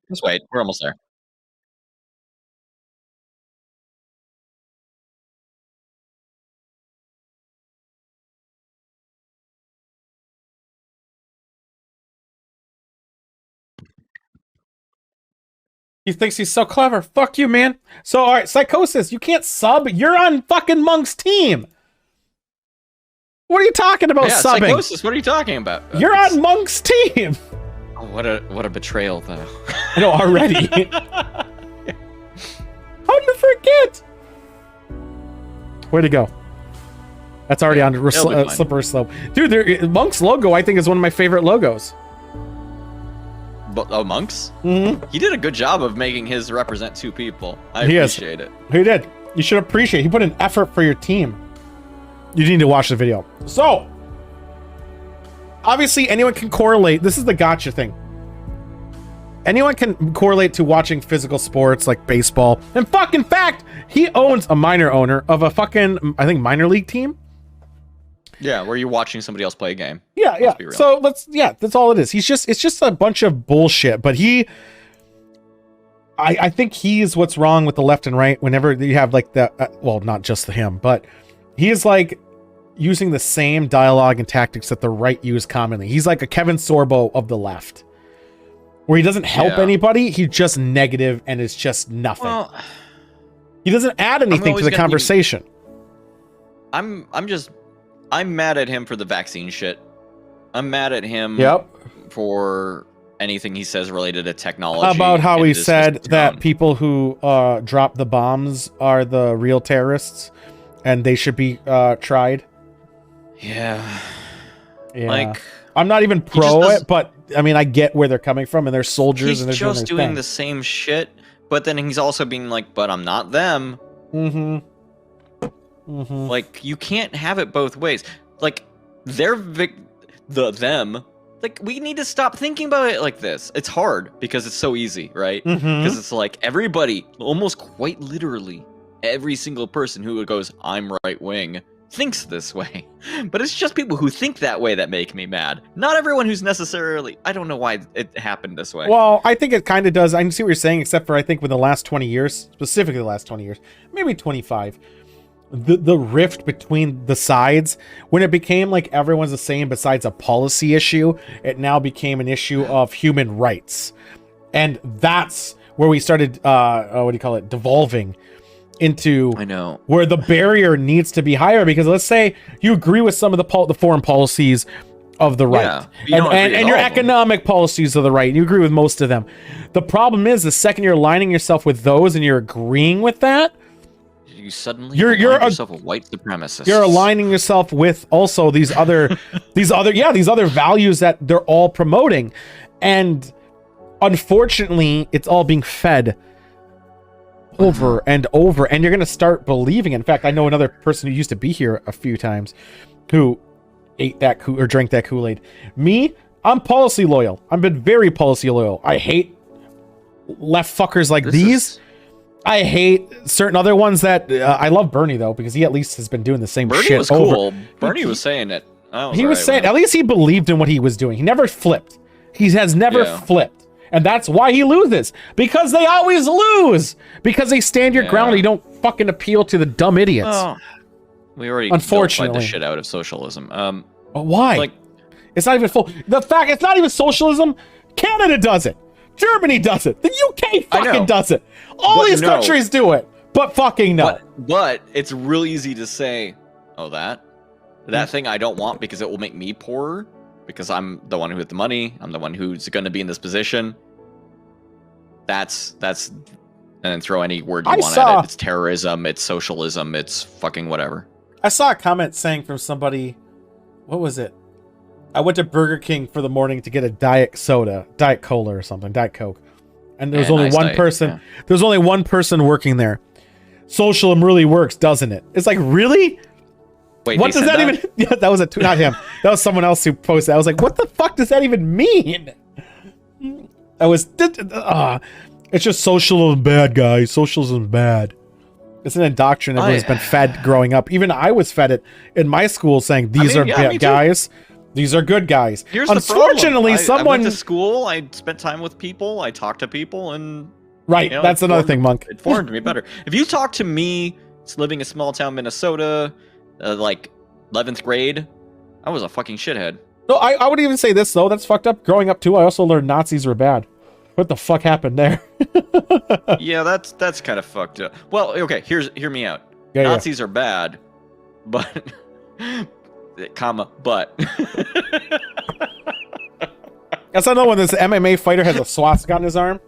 Just wait. We're almost there. He thinks he's so clever. Fuck you, man. So, all right, Psychosis, you can't sub. You're on fucking Monk's team. What are you talking about Yeah, subbing? Psychosis. What are you talking about? You're on Monk's team. Oh, what a betrayal, though. I know already. How'd you forget? Where'd he go? That's already on It'll be fine. slippery slope. Dude, Monk's logo, I think, is one of my favorite logos. But monks? Mm-hmm. He did a good job of making his represent two people. I He is. appreciate it. He did. You should appreciate. He put an effort for your team. You need to watch the video. So, obviously, anyone can correlate. This is the gotcha thing. Anyone can correlate to watching physical sports like baseball. And fucking fact, he owns a minor owner of a fucking, I think, minor league team. Yeah, where you're watching somebody else play a game. Yeah, Let's be real. So that's all it is. It's just a bunch of bullshit. But I think he's what's wrong with the left and right. Whenever you have like the, well, not just him, but he is like using the same dialogue and tactics that the right use commonly. He's like a Kevin Sorbo of the left, where he doesn't help Yeah. anybody. He's just negative and it's just nothing. Well, He doesn't add anything to always the gonna be- conversation. I'm mad at him for the vaccine shit. I'm mad at him Yep. for anything he says related to technology. About how and he this said that tone. people who drop the bombs are the real terrorists and they should be tried. Yeah. Yeah. Like, I'm not even just pro does- it, but I mean, I get where they're coming from, and they're soldiers he's and they're just doing doing their the same shit, but then he's also being like, but I'm not them. thing. Mm-hmm. Like, you can't have it both ways. Like, them. Like, we need to stop thinking about it like this. It's hard because it's so easy, right? Mm-hmm. Because it's like everybody, almost quite literally, every single person who goes, I'm right wing, thinks this way. But it's just people who think that way that make me mad. Not everyone who's necessarily... I don't know why it happened this way. Well, I think it kind of does. I see what you're saying, except for I think within the last 20 years, specifically the last 20 years, maybe 25, the rift between the sides, when it became like everyone's the same besides a policy issue, it now became an issue of human rights. And that's where we started, devolving into I know where the barrier needs to be higher, because let's say you agree with some of the foreign policies of the right, and your economic policies of the right, and you agree with most of them. The problem is the second you're aligning yourself with those and you're agreeing with that, you suddenly you're yourself a white supremacist. You're aligning yourself with also these other values that they're all promoting, and unfortunately it's all being fed over and over, and you're going to start believing. In fact, I know another person who used to be here a few times who ate that or drank that Kool-Aid. Me, I'm policy loyal. I've been very policy loyal. I hate left fuckers like these. I hate certain other ones that I love Bernie though, because he at least has been doing the same Bernie shit was over. Cool. Bernie was saying it. He was saying, at least he believed in what he was doing. He never flipped. He has never flipped. And that's why he loses. Because they always lose. Because they stand your ground and you don't fucking appeal to the dumb idiots. Oh, we already unfortunately the shit out of socialism. But why? Like, it's not even full. The fact it's not even socialism. Canada does it. Germany does it. The UK fucking does it. All these countries do it. But fucking no. But it's real easy to say, oh, that thing I don't want because it will make me poorer. Because I'm the one who has the money. I'm the one who's going to be in this position. That's and then throw any word you want at it. It's terrorism. It's socialism. It's fucking whatever. I saw a comment saying from somebody, what was it? I went to Burger King for the morning to get a diet soda, diet cola or something, diet Coke. And there was only one person. Yeah. There's only one person working there. Socialism really works, doesn't it? It's like, really? Wait, what does that even? Yeah, that was not him. That was someone else who posted. I was like, what the fuck does that even mean? It's just socialism bad, guys. Socialism bad. It's an indoctrination everyone's been fed growing up. Even I was fed it in my school, saying these are bad guys. These are good guys. Unfortunately, I went to school. I spent time with people. I talked to people, and that's another thing, Monk. It formed me better. If you talk to me, living in small town Minnesota, like 11th grade, I was a fucking shithead. No, I would even say this though. That's fucked up. Growing up too, I also learned Nazis were bad. What the fuck happened there? Yeah, that's kind of fucked up. Well, okay, hear me out. Nazis are bad, but but that's another one. This MMA fighter has a swastika on his arm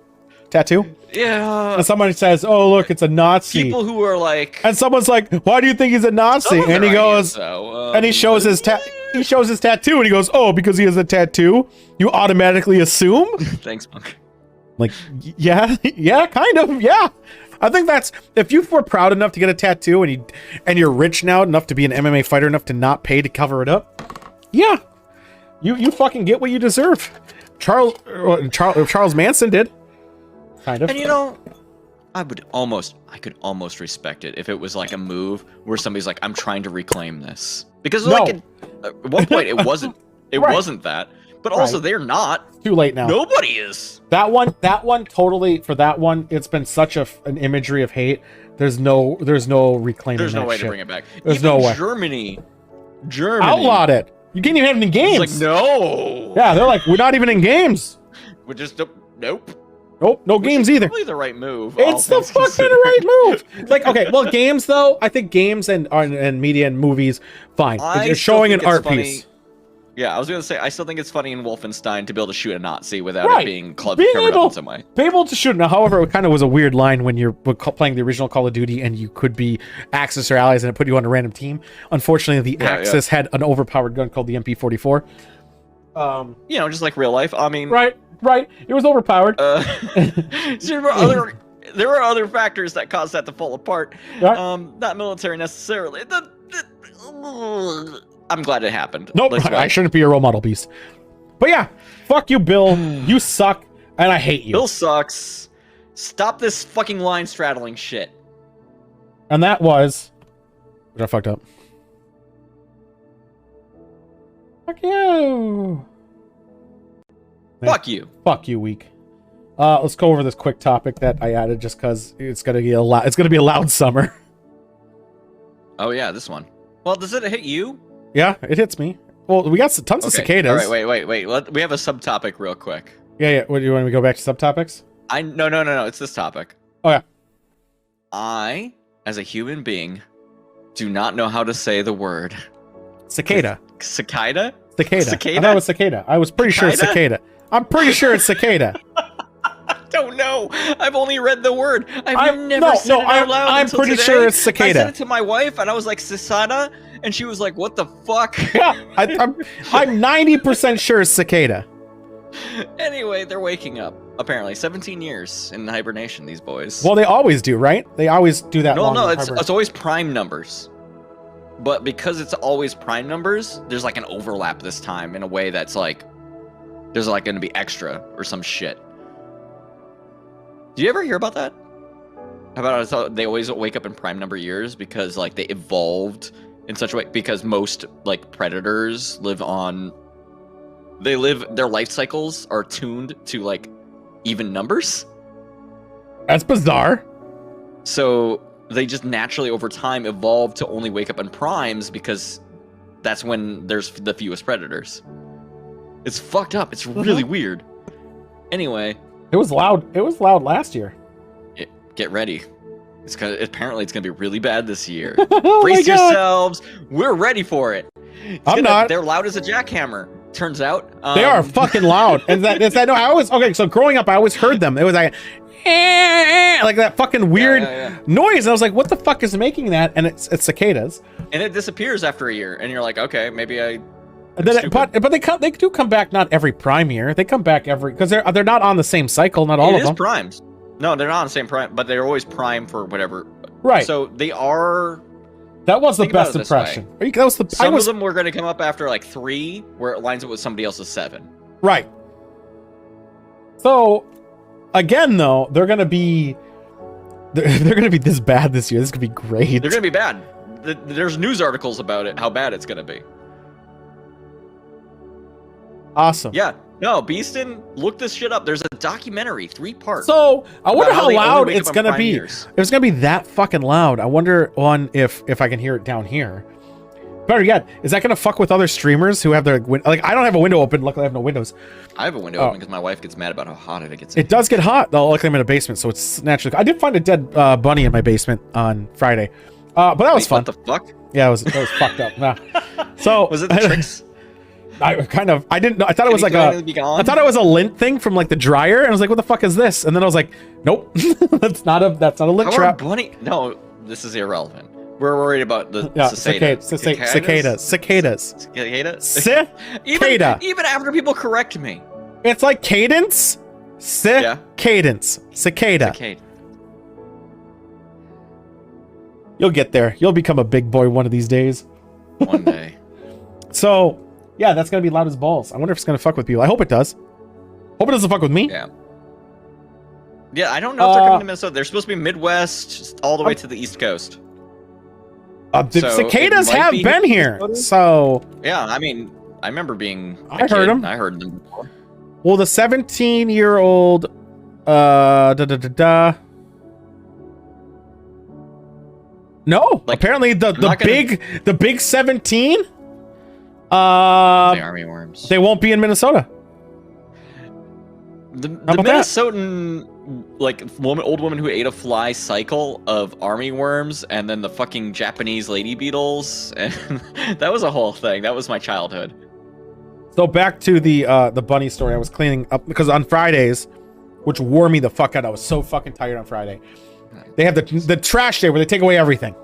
tattoo. Yeah. And someone says, "Oh, look, it's a Nazi." People who are like, and someone's like, "Why do you think he's a Nazi?" And he goes, and he shows his tattoo, and he goes, "Oh, because he has a tattoo, you automatically assume." Thanks, Monk. Like, yeah, kind of, yeah. I think that's, if you were proud enough to get a tattoo and you're rich now enough to be an MMA fighter enough to not pay to cover it up, yeah, you fucking get what you deserve. Charles Manson did, kind of. And I could almost respect it if it was like a move where somebody's like, I'm trying to reclaim this, because at one point it wasn't wasn't that. But also, they're not. Too late now. Nobody is. That one totally, for that one, it's been such an imagery of hate. There's no reclaiming. There's no way shit. to bring it back. There's no way. Germany outlawed it. You can't even have it in games. It's like, no. Yeah, they're like, we're not even in games. We're just nope. Nope, no games either. Probably the right move. It's the fucking right move. Like, okay, well, games though, I think games and media and movies, fine. You're showing an art piece. Yeah, I was going to say, I still think it's funny in Wolfenstein to be able to shoot a Nazi without it being covered up in some way. Be able to shoot. Now, however, it kind of was a weird line when you're playing the original Call of Duty and you could be Axis or allies and it put you on a random team. Unfortunately, the Axis had an overpowered gun called the MP44. Just like real life. I mean... Right. It was overpowered. There were other factors that caused that to fall apart. Right. Not military necessarily. I'm glad it happened. Nope, I shouldn't be a role model, Beast. But yeah, fuck you, Bill. You suck, and I hate you. Bill sucks. Stop this fucking line straddling shit. And that was... I fucked up. Fuck you. Fuck you. Fuck you, week. Let's go over this quick topic that I added just because it's gonna be a lot. It's gonna be a loud summer. Oh yeah, this one. Well, does it hit you? Yeah, it hits me. Well, we got tons of cicadas. All right, wait. We have a subtopic real quick. Yeah. What do you want me to go back to subtopics? No. It's this topic. Oh yeah. I, as a human being, do not know how to say the word Cicada. Cicada. Cicada. Cicada? I thought it was cicada. I was pretty sure it's cicada. I'm pretty sure it's cicada. Don't know. I've only read the word. I've never said it out loud. I'm until pretty today. sure it's cicada. I said it to my wife, and I was like, "Cicada," and she was like, "What the fuck?" Yeah, I'm 90% sure it's cicada. Anyway, they're waking up. Apparently, 17 years in hibernation. These boys. Well, they always do, right? They always do that. No. It's always prime numbers. But because it's always prime numbers, there's like an overlap this time in a way that's like, there's like going to be extra or some shit. Do you ever hear about that? How about they always wake up in prime number years because like they evolved in such a way, because most like predators their life cycles are tuned to like even numbers. That's bizarre. So they just naturally over time evolve to only wake up in primes because that's when there's the fewest predators. It's fucked up. It's really weird. Anyway. It was loud. It was loud last year. Get ready. Apparently it's gonna be really bad this year. Oh Brace yourselves. We're ready for it. I'm not. They're loud as a jackhammer. Turns out. They are fucking loud. And no, I always so growing up I always heard them. It was like that fucking weird noise. And I was like, what the fuck is making that? And it's cicadas. And it disappears after a year, and you're like, okay, maybe I. But they do come back not every prime year. They come back every because they're not on the same cycle. Not all of them. Primes. No, they're not on the same prime, but they're always prime for whatever. Right. So they are. That was the best impression. Some of them were going to come up after like 3, where it lines up with somebody else's 7. Right. So, again, though, they're going to be this bad this year. This could be great. They're going to be bad. There's news articles about it, how bad it's going to be. Awesome. Yeah. No, Beaston, look this shit up. There's a documentary, 3-part. So I wonder how loud it's gonna be. If it's gonna be that fucking loud, I wonder if I can hear it down here. Better yet, is that gonna fuck with other streamers who have their like? I don't have a window open. Luckily, I have no windows. I have a window open because my wife gets mad about how hot it gets. It does get hot though. Luckily, I'm in a basement, so it's naturally. I did find a dead bunny in my basement on Friday, but that was fun. What the fuck? Yeah, it was fucked up. Nah. So was it the tricks? I didn't know. I thought it was like I thought it was a lint thing from like the dryer, and I was like, "What the fuck is this?" And then I was like, "Nope, that's not a lint trap." No, this is irrelevant. We're worried about the cicadas. Cicada. Even after people correct me, it's like cadence. Cadence. Cicada. You'll get there. You'll become a big boy one of these days. One day. So. Yeah, that's gonna be loud as balls. I wonder if it's gonna fuck with people. I hope it does. Hope it doesn't fuck with me. Yeah, I don't know if they're coming to Minnesota. They're supposed to be Midwest, all the way to the East Coast. The cicadas have been here, so... Yeah, I mean, I remember being I heard them. I heard them before. Well, the 17-year-old... No, like, apparently the big 17... the army worms. They won't be in Minnesota. The Minnesotan old woman who ate a fly cycle of army worms and then the fucking Japanese lady beetles, and that was a whole thing. That was my childhood. So back to the bunny story. I was cleaning up because on Fridays, which wore me the fuck out. I was so fucking tired on Friday. They have the trash day where they take away everything.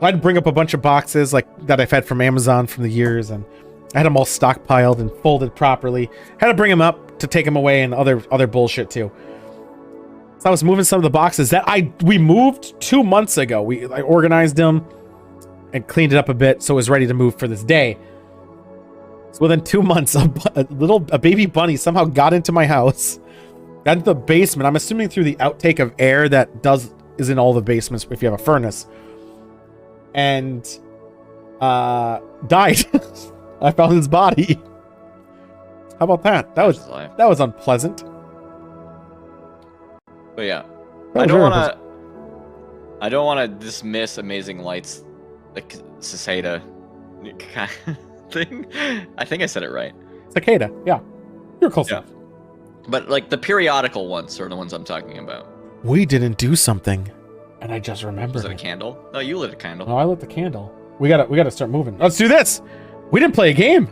I'd bring up a bunch of boxes like that I've had from Amazon from the years, and I had them all stockpiled and folded properly. Had to bring them up to take them away and other bullshit too. So I was moving some of the boxes that we moved 2 months ago. I organized them and cleaned it up a bit so it was ready to move for this day. So within 2 months, a baby bunny somehow got into my house, got into the basement. I'm assuming through the outtake of air that is in all the basements if you have a furnace. And died I found his body. How about that? That was unpleasant. But yeah, That was I don't want to dismiss Amazing Lights, like cicada thing. I think I said it right. Cicada, yeah. You're close Yeah. enough. But like the periodical ones are the ones I'm talking about. We didn't do something, and I just remembered. Was it a candle? No, you lit a candle. No, I lit the candle. We gotta start moving. Let's do this. We didn't play a game.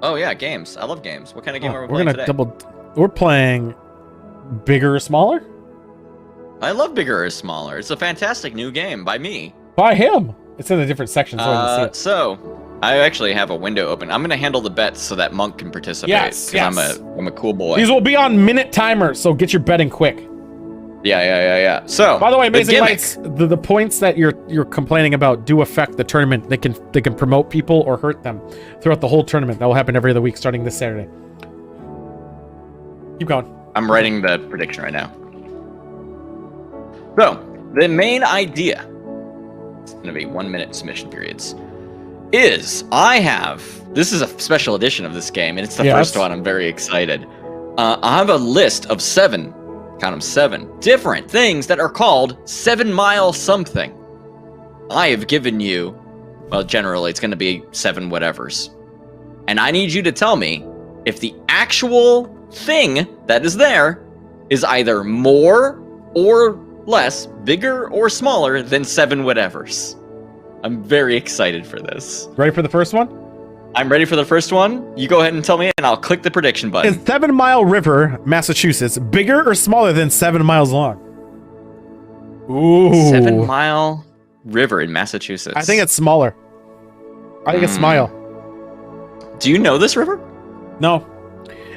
Oh yeah, games. I love games. What kind of game are we playing today? We're playing bigger or smaller? I love Bigger or Smaller. It's a fantastic new game by me. By him. It's in a different section, so I didn't see it. So I actually have a window open. I'm gonna handle the bets so that Monk can participate. Yes, yes. I'm a cool boy. These will be on minute timer, so get your betting quick. Yeah. So By the way, Amazing gimmick- Lights, the points that you're complaining about do affect the tournament. They can promote people or hurt them throughout the whole tournament. That will happen every other week starting this Saturday. Keep going. I'm writing the prediction right now. So, the main idea, it's going to be 1 minute submission periods, is this is a special edition of this game, and it's the first one. I'm very excited. I have a list of 7, count them 7, different things that are called 7 mile something. I have given you, well, generally it's going to be 7 whatevers. And I need you to tell me if the actual thing that is there is either more or less, bigger or smaller than 7 whatevers. I'm very excited for this. Ready for the first one? I'm ready for the first one. You go ahead and tell me, and I'll click the prediction button. Is 7 Mile River, Massachusetts, bigger or smaller than 7 miles long? Ooh. 7 Mile River in Massachusetts. I think it's smaller. I think it's Smile. Do you know this river? No.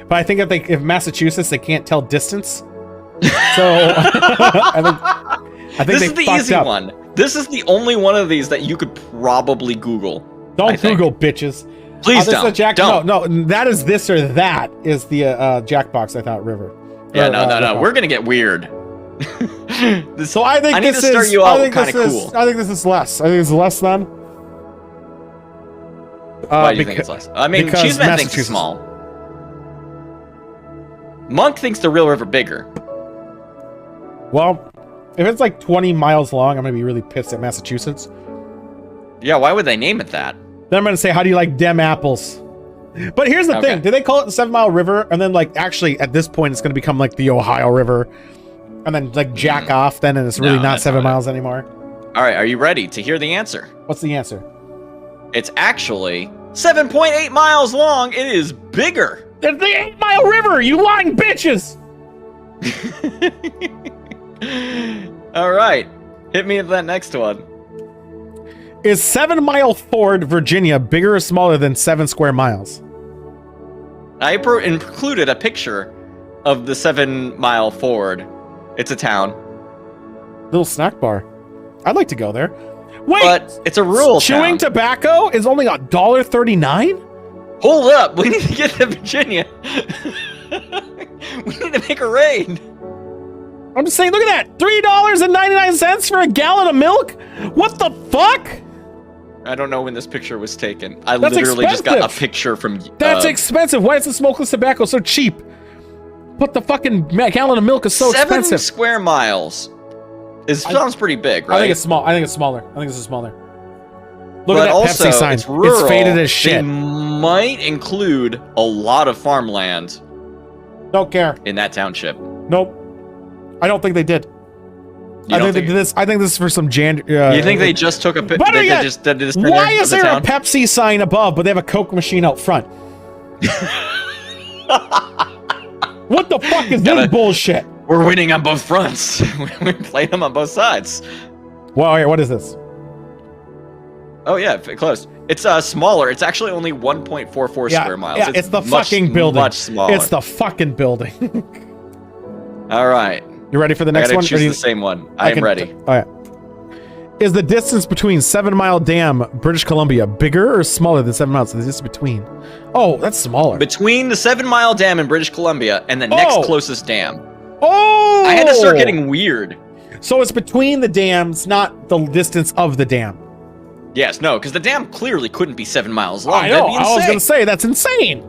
But I think if Massachusetts, they can't tell distance. So I think This they is the fucked easy up. one. This is the only one of these that you could probably Google. Don't Google, bitches. Please this is don't. Don't. No, that is this or that is the Jackbox, I thought, river. Yeah, Or, no. We're going to get weird. So I think I need this to start is you out I think kinda this cool. is I think this is less. I think it's less than. Why do you think it's less? I mean, because Cheeseman thinks Massachusetts. it's small. Monk thinks the real river bigger. Well, if it's like 20 miles long, I'm gonna be really pissed at Massachusetts. Yeah, why would they name it that? Then I'm gonna say, how do you like dem apples? But here's the thing: did they call it the 7 Mile River, and then like actually at this point it's gonna become like the Ohio River, and then like jack off then, and it's really not that's 7 not it. miles anymore? All right, are you ready to hear the answer? What's the answer? It's actually 7.8 miles long. It is bigger. It's the 8 Mile River, you lying bitches! All right, hit me with that next one. Is 7 Mile Ford, Virginia, bigger or smaller than 7 square miles? I included a picture of the 7 Mile Ford. It's a town. Little snack bar. I'd like to go there. Wait, But it's a rural chewing town. tobacco is only $1.39? Hold up, we need to get to Virginia. We need to make a raid. I'm just saying, look at that! $3.99 for a gallon of milk? What the fuck? I don't know when this picture was taken. I That's literally just got a expensive. picture from. That's expensive. Why is the smokeless tobacco so cheap? But the fucking gallon of milk is so 7 expensive. square miles. Sounds pretty big, right? I think it's small. I think it's smaller. I think this is smaller. Look But at that also, Pepsi sign. it's rural. It's faded as They shit. might include a lot of farmland Don't care. in that township. Nope. I don't think they did. You I don't think they did this. I think this is for some You think they just took a picture? Better yet, Just did this why picture is of the there a town? Pepsi sign above, but they have a Coke machine out front? What the fuck is this bullshit? We're winning on both fronts. We're playing them on both sides. Well, here, what is this? Oh yeah, close. It's smaller. It's actually only 1.44 square miles. Yeah, it's the much, fucking building. Much smaller. It's the fucking building. All right. You ready for the I next gotta one? choose Or the same one. I am ready. All right. Is the distance between 7 Mile Dam, British Columbia, bigger or smaller than 7 miles? The distance between. Oh, that's smaller. Between the 7 Mile Dam in British Columbia and the next closest dam. Oh! I had to start getting weird. So it's between the dams, not the distance of the dam. Yes, no, because the dam clearly couldn't be 7 miles long. I know. That'd be I was insane. gonna say that's insane.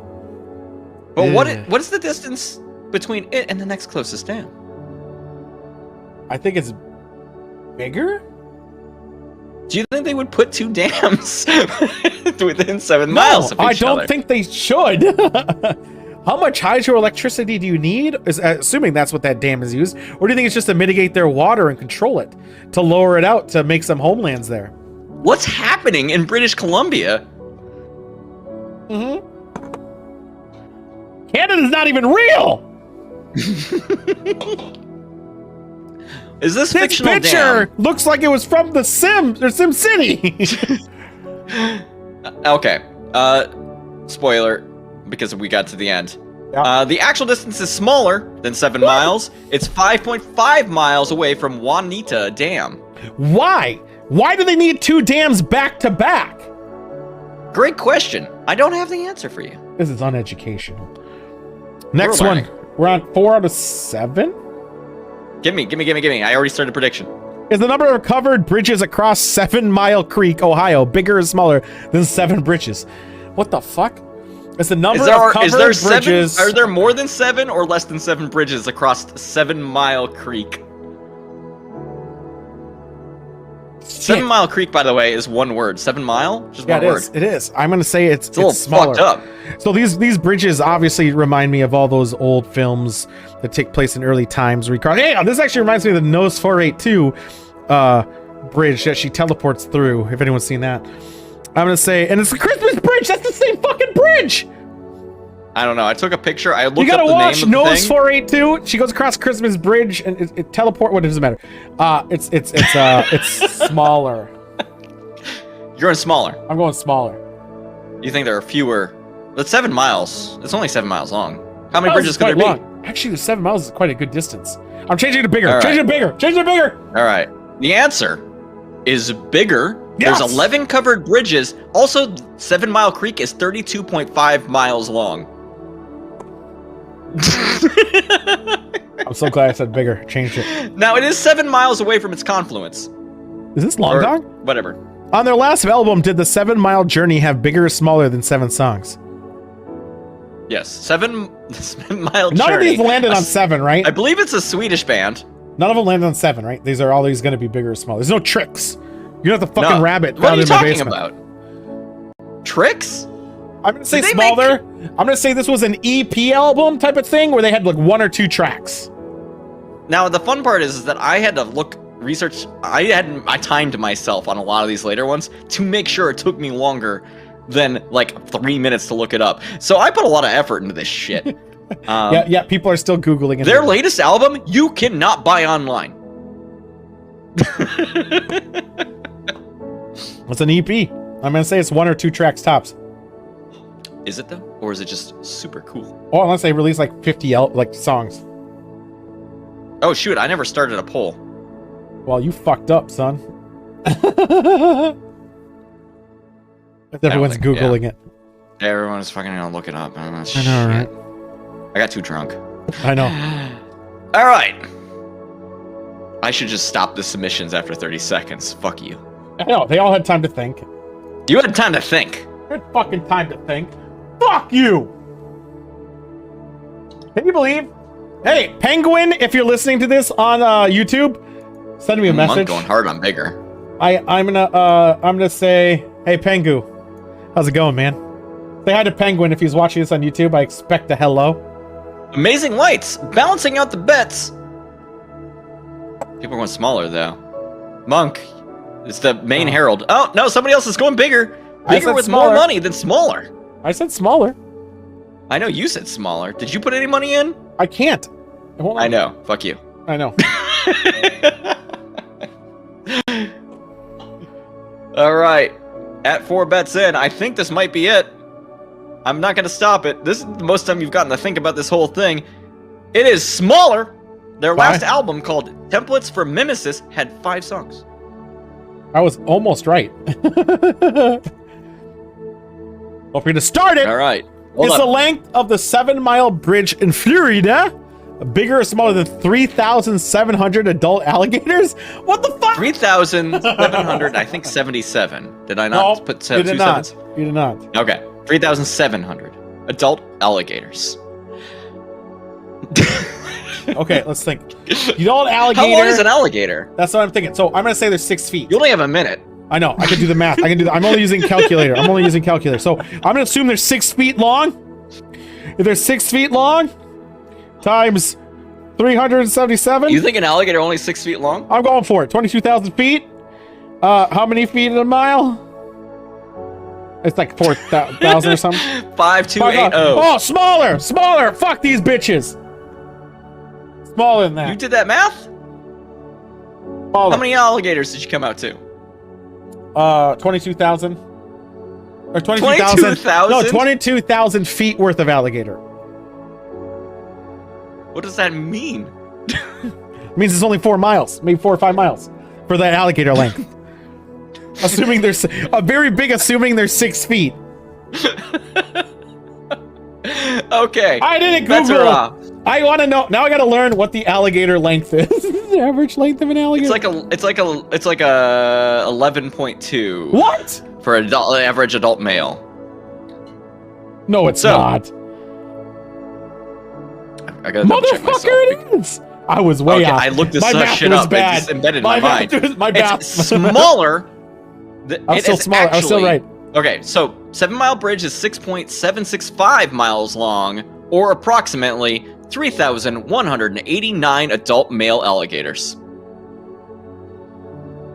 But Yeah. what is the distance between it and the next closest dam? I think it's bigger. Do you think they would put 2 dams within 7 miles of each I don't other? think they should. How much hydroelectricity do you need? Assuming that's what that dam is used, or do you think it's just to mitigate their water and control it, to lower it out, to make some homelands there? What's happening in British Columbia? Mm-hmm. Canada's not even real. Is this This fictional picture looks like it was from The Sims or Sim City. dam? Okay. Spoiler, because we got to the end. Yeah. The actual distance is smaller than 7 miles. It's 5.5 miles away from Juanita Dam. Why? Why do they need 2 dams back to back? Great question. I don't have the answer for you. This is uneducational. Next We're one. learning. We're on 4 out of 7. Give me. I already started prediction. Is the number of covered bridges across 7 Mile Creek, Ohio, bigger or smaller than 7 bridges? What the fuck? Is the number of covered bridges? Are there more than 7 or less than 7 bridges across 7 Mile Creek? 7 Mile Creek, by the way, is one word. 7 Mile? Just Yeah, one it word. is. It is. I'm gonna say it's It's a little smaller. fucked up. So these bridges obviously remind me of all those old films that take place in early times. Hey, this actually reminds me of the Nose 482 bridge that she teleports through. If anyone's seen that, I'm gonna say, and it's the Christmas bridge. That's the same fucking bridge. I don't know. I took a picture. I looked You gotta up the watch name of the Nose thing. 482. She goes across Christmas bridge and it teleport. What does it matter? It's smaller. You're in smaller. I'm going smaller. You think there are fewer? That's 7 miles. It's only 7 miles long. How many Miles bridges is could there quite be? long. Actually, the 7 miles is quite a good distance. I'm changing it to bigger. All right. Change it bigger. Change it bigger. All right. The answer is bigger. Yes! There's 11 covered bridges. Also, 7 Mile Creek is 32.5 miles long. I'm so glad I said bigger. Changed it. Now, it is 7 miles away from its confluence. Is this Long Or Dong? whatever. On their last album, did the 7 Mile Journey have bigger or smaller than 7 songs? Yes. 7 Mile Journey. None of these landed A on s- 7, right? I believe it's a Swedish band. None of them landed on 7, right? These are all these going to be bigger or smaller. There's no tricks. You're not the fucking No. rabbit What found are you in my talking basement. about? Tricks? I'm going to say Did they make- smaller. I'm going to say this was an EP album type of thing where they had like 1 or 2 tracks. Now, the fun part is that I had to research. I timed myself on a lot of these later ones to make sure it took me longer than like 3 minutes to look it up. So I put a lot of effort into this shit. Yeah, people are still Googling it. Their latest album, you cannot buy online. It's an EP. I'm going to say it's 1 or 2 tracks tops. Is it though? Or is it just super cool? Or unless they release like 50 songs. Oh shoot, I never started a poll. Well, you fucked up, son. Everyone's think- Googling it. Everyone's fucking gonna look it up. I know, right? I got too drunk. I know. All right. I should just stop the submissions after 30 seconds. Fuck you. I know. They all had time to think. You had time to think. They had fucking time to think. Fuck you! Can you believe? Hey, Penguin, if you're listening to this on YouTube, send me a Monk message. going hard on bigger. I'm gonna say, hey Pengu, how's it going, man? Say hi to Penguin if he's watching this on YouTube. I expect a hello. Amazing lights, balancing out the bets. People are going smaller though. Monk, it's the main herald. Oh no, somebody else is going bigger. I Bigger said with smaller. more money than smaller. I said smaller. I know you said smaller. Did you put any money in? I can't. It won't let I me. know. Fuck you. I know. All right. At 4 bets in, I think this might be it. I'm not going to stop it. This is the most time you've gotten to think about this whole thing. It is smaller. Their Why? last album, called Templates for Mimesis, had 5 songs. I was almost right. Well, for you to start it, All right. Hold it's up. the length of the 7 Mile Bridge in Florida, bigger or smaller than 3,700 adult alligators? What the fuck? 3,700, I think 77. Did I not No, put you two did not. sevens? You did not. Okay, 3,700 adult alligators. Okay, let's think. Adult alligator. How long is an alligator? That's what I'm thinking. So I'm gonna say they're 6 feet. You only have a minute. I know. I can do the math. I can do that. I'm only using calculator. So I'm gonna assume they're 6 feet long. If they're 6 feet long, times 377. You think an alligator only 6 feet long? I'm going for it. 22,000 feet. How many feet in a mile? It's like 4,000 or something. 5280. Oh, smaller. Fuck these bitches. Smaller than that. You did that math? Smaller. How many alligators did you come out to? 22,000. Or 22,000. 22,000? No, 22,000 feet worth of alligator. What does that mean? It means it's only 4 miles, maybe 4 or 5 miles for that alligator length. Assuming there's assuming they're 6 feet. Okay. I didn't Bets are Google. off. I want to know. Now I got to learn what the alligator length is. The average length of an alligator. It's like a 11.2. What? For average adult male. No, it's So- not. I gotta double check myself. Motherfucker, it is. I was way Okay, off. I looked this My math shit was up. bad. It's just embedded in my mind. My math. It's smaller. I was still smaller. I was still right. Okay, so 7 Mile Bridge is 6.765 miles long, or approximately 3,189 adult male alligators.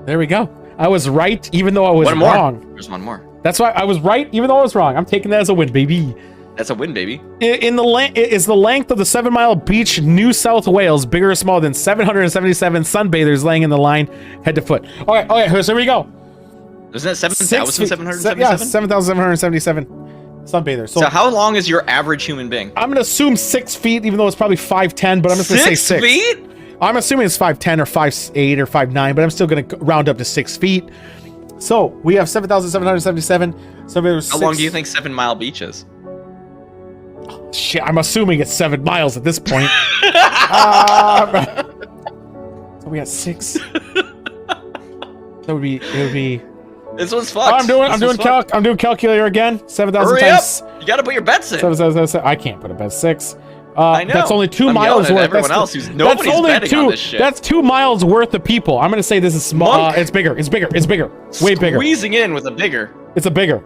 There we go. I was right, even though I was One more. wrong. There's one more. That's why I was right, even though I was wrong. I'm taking that as a win, baby. That's a win, baby. Is the length of the 7 Mile Beach, New South Wales, bigger or smaller than 777 sunbathers laying in the line, head to foot? Okay, so here we go. Isn't it 7,777? Yeah, 7,777 sunbathers. So how long is your average human being? I'm gonna assume 6 feet, even though it's probably 5'10", but I'm just gonna say 6 feet? I'm assuming it's 5'10" or 5'8" or 5'9", but I'm still gonna round up to 6 feet. So we have 7,777 sunbathers. How long do you think 7 Mile Beach is? Shit, I'm assuming it's 7 miles at this point. So we got 6. It would be. This one's fucked. I'm doing calculator again. 7,000 Hurry times. up! You gotta put your bets in. 7,000. I can't put a bet. 6. I know. That's only 2 I'm miles yelling at worth. everyone else who's nobody's betting on this shit. That's 2 miles worth of people. I'm gonna say this is small. Monk. It's bigger. Way bigger. Squeezing in with a bigger. It's a bigger.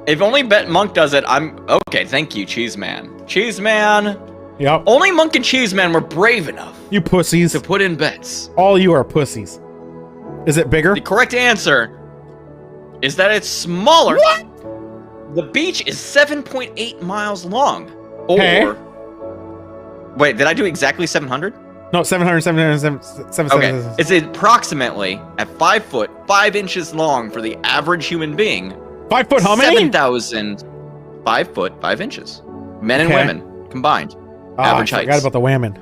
If only Monk does it, I'm okay. Thank you, Cheese Man. Cheese Man. Yep. Only Monk and Cheese Man were brave enough You pussies. to put in bets. All you are pussies. Is it bigger? The correct answer is that it's smaller. What? The beach is 7.8 miles long. Or Okay. wait, did I do exactly 700? No, 700. Okay, it's approximately at 5 foot 5 inches long for the average human being. 5 foot how many? 7,000 5 foot 5 inches. Men and Okay. women combined. Oh, average I forgot heights. about the whammon.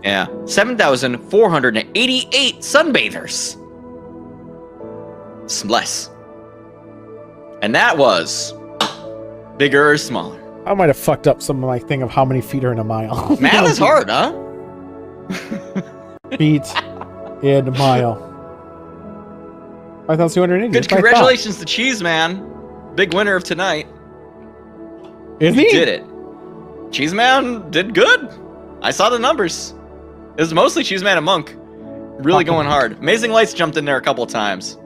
Yeah. 7,488 sunbathers. Less. And that was bigger or smaller. I might have fucked up some of my thing of how many feet are in a mile. Math is hard, huh? Feet in a mile. 5,280. Good. Congratulations to Cheese Man. Big winner of tonight. Is He he? did it. Cheese Man did good. I saw the numbers. It was mostly Cheese Man and Monk. Really going hard. Amazing Lights jumped in there a couple times.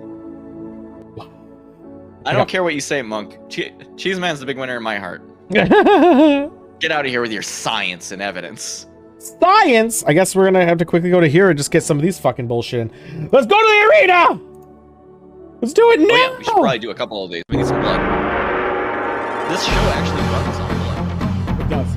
I don't care what you say, Monk. Cheese Man's the big winner in my heart. Get out of here with your science and evidence. Science! I guess we're gonna have to quickly go to here and just get some of these fucking bullshit in. Let's go to the arena! Let's do it now! Oh yeah, we should probably do a couple of these. We need some blood. This show actually runs on blood. It does.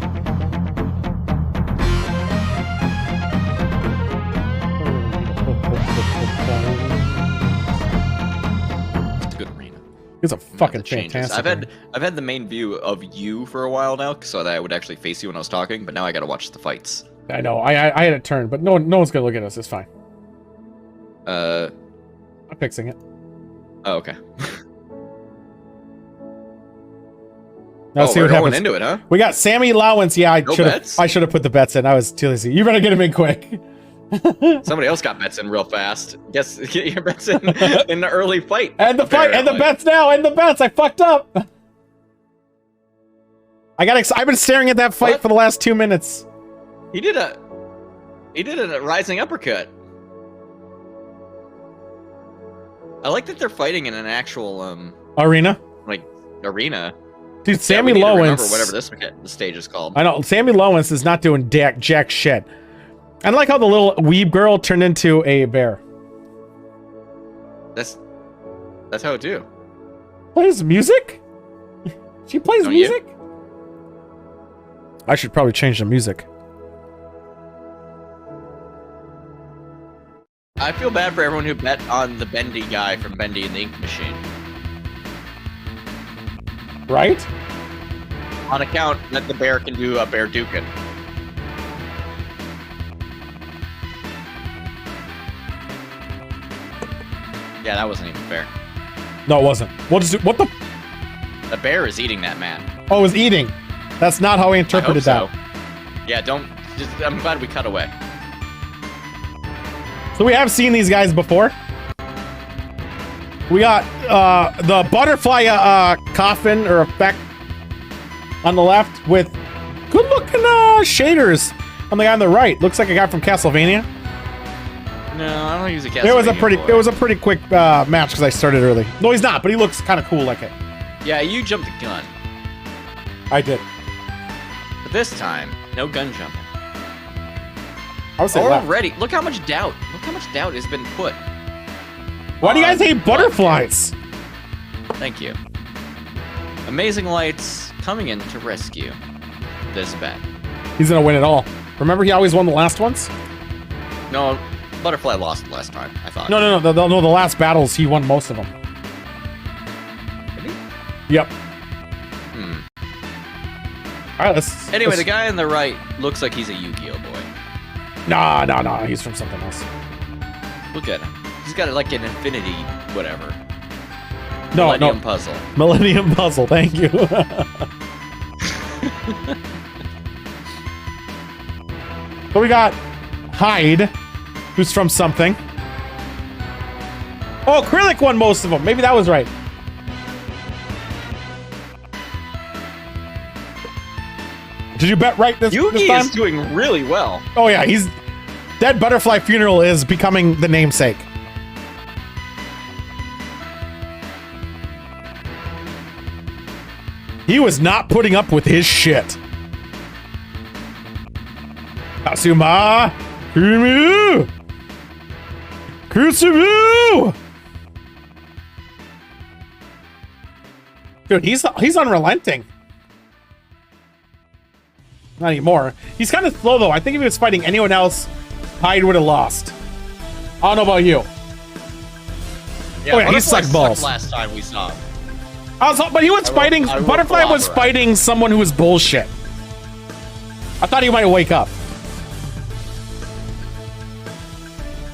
It's a good arena. It's a fucking It changes. fantastic. I've had the main view of you for a while now, so that I would actually face you when I was talking. But now I got to watch the fights. I know. I had it turned, but no one's gonna look at us. It's fine. I'm fixing it. Oh, okay. Let's see we're what going happens. into it, huh? We got Sammy Lowens. Yeah, No I bets? should have put the bets in. I was too lazy. You better get him in quick. Somebody else got bets in real fast. Guess get your bets in in the early fight. And the fight and the apparently. bets now and the bets. I fucked up. I've been staring at that fight What? for the last 2 minutes. He did a rising uppercut. I like that they're fighting in an actual Arena. like arena. Dude, Yeah, Sammy we need to remember Lowens. whatever this stage is called. I know Sammy Lowens is not doing jack shit. I like how the little weeb girl turned into a bear. That's how it do. Plays music? She plays Don't you? music? I should probably change the music. I feel bad for everyone who bet on the Bendy guy from Bendy and the Ink Machine. Right? On account that the bear can do a bear dukin. Yeah, that wasn't even fair. No, it wasn't. What the? The bear is eating that man. Oh, it was eating. That's not how I I hope interpreted so. that. Yeah, don't. I'm glad we cut away. So we have seen these guys before. We got the butterfly coffin or effect on the left with good-looking shaders on the guy on the right. Looks like a guy from Castlevania. No, I don't use a It was a pretty quick match because I started early. No, he's not, but he looks kind of cool like it. Yeah, you jumped the gun. I did. But this time, no gun jumping. I would say left. Already, look how much doubt. Look how much doubt has been put. Why do you guys hate butterflies? Thank you. Amazing Lights coming in to rescue this bet. He's gonna win it all. Remember, he always won the last ones. No, Butterfly lost last time, I thought. No. The last battles he won most of them. Did he? Yep. Hmm. All right, let's. Anyway, let's, the guy on the right looks like he's a Yu-Gi-Oh boy. No. He's from something else. Look at him. He's got like an infinity whatever. No, Millennium puzzle. Millennium Puzzle. Thank you. So we got Hyde, who's from something. Oh, Acrylic won most of them. Maybe that was right. Did you bet right this Yugi time? is doing really well. Oh yeah, he's Dead Butterfly Funeral is becoming the namesake. He was not putting up with his shit. Asuma Kumu Kusumu. Dude, he's unrelenting. Not anymore. He's kind of slow though. I think if he was fighting anyone else, Hyde would have lost. I don't know about you. Yeah, Oh, yeah, he Butterfly sucked balls. last time we saw him. But he was fighting. I will Butterfly was corroborate. fighting someone who was bullshit. I thought he might wake up.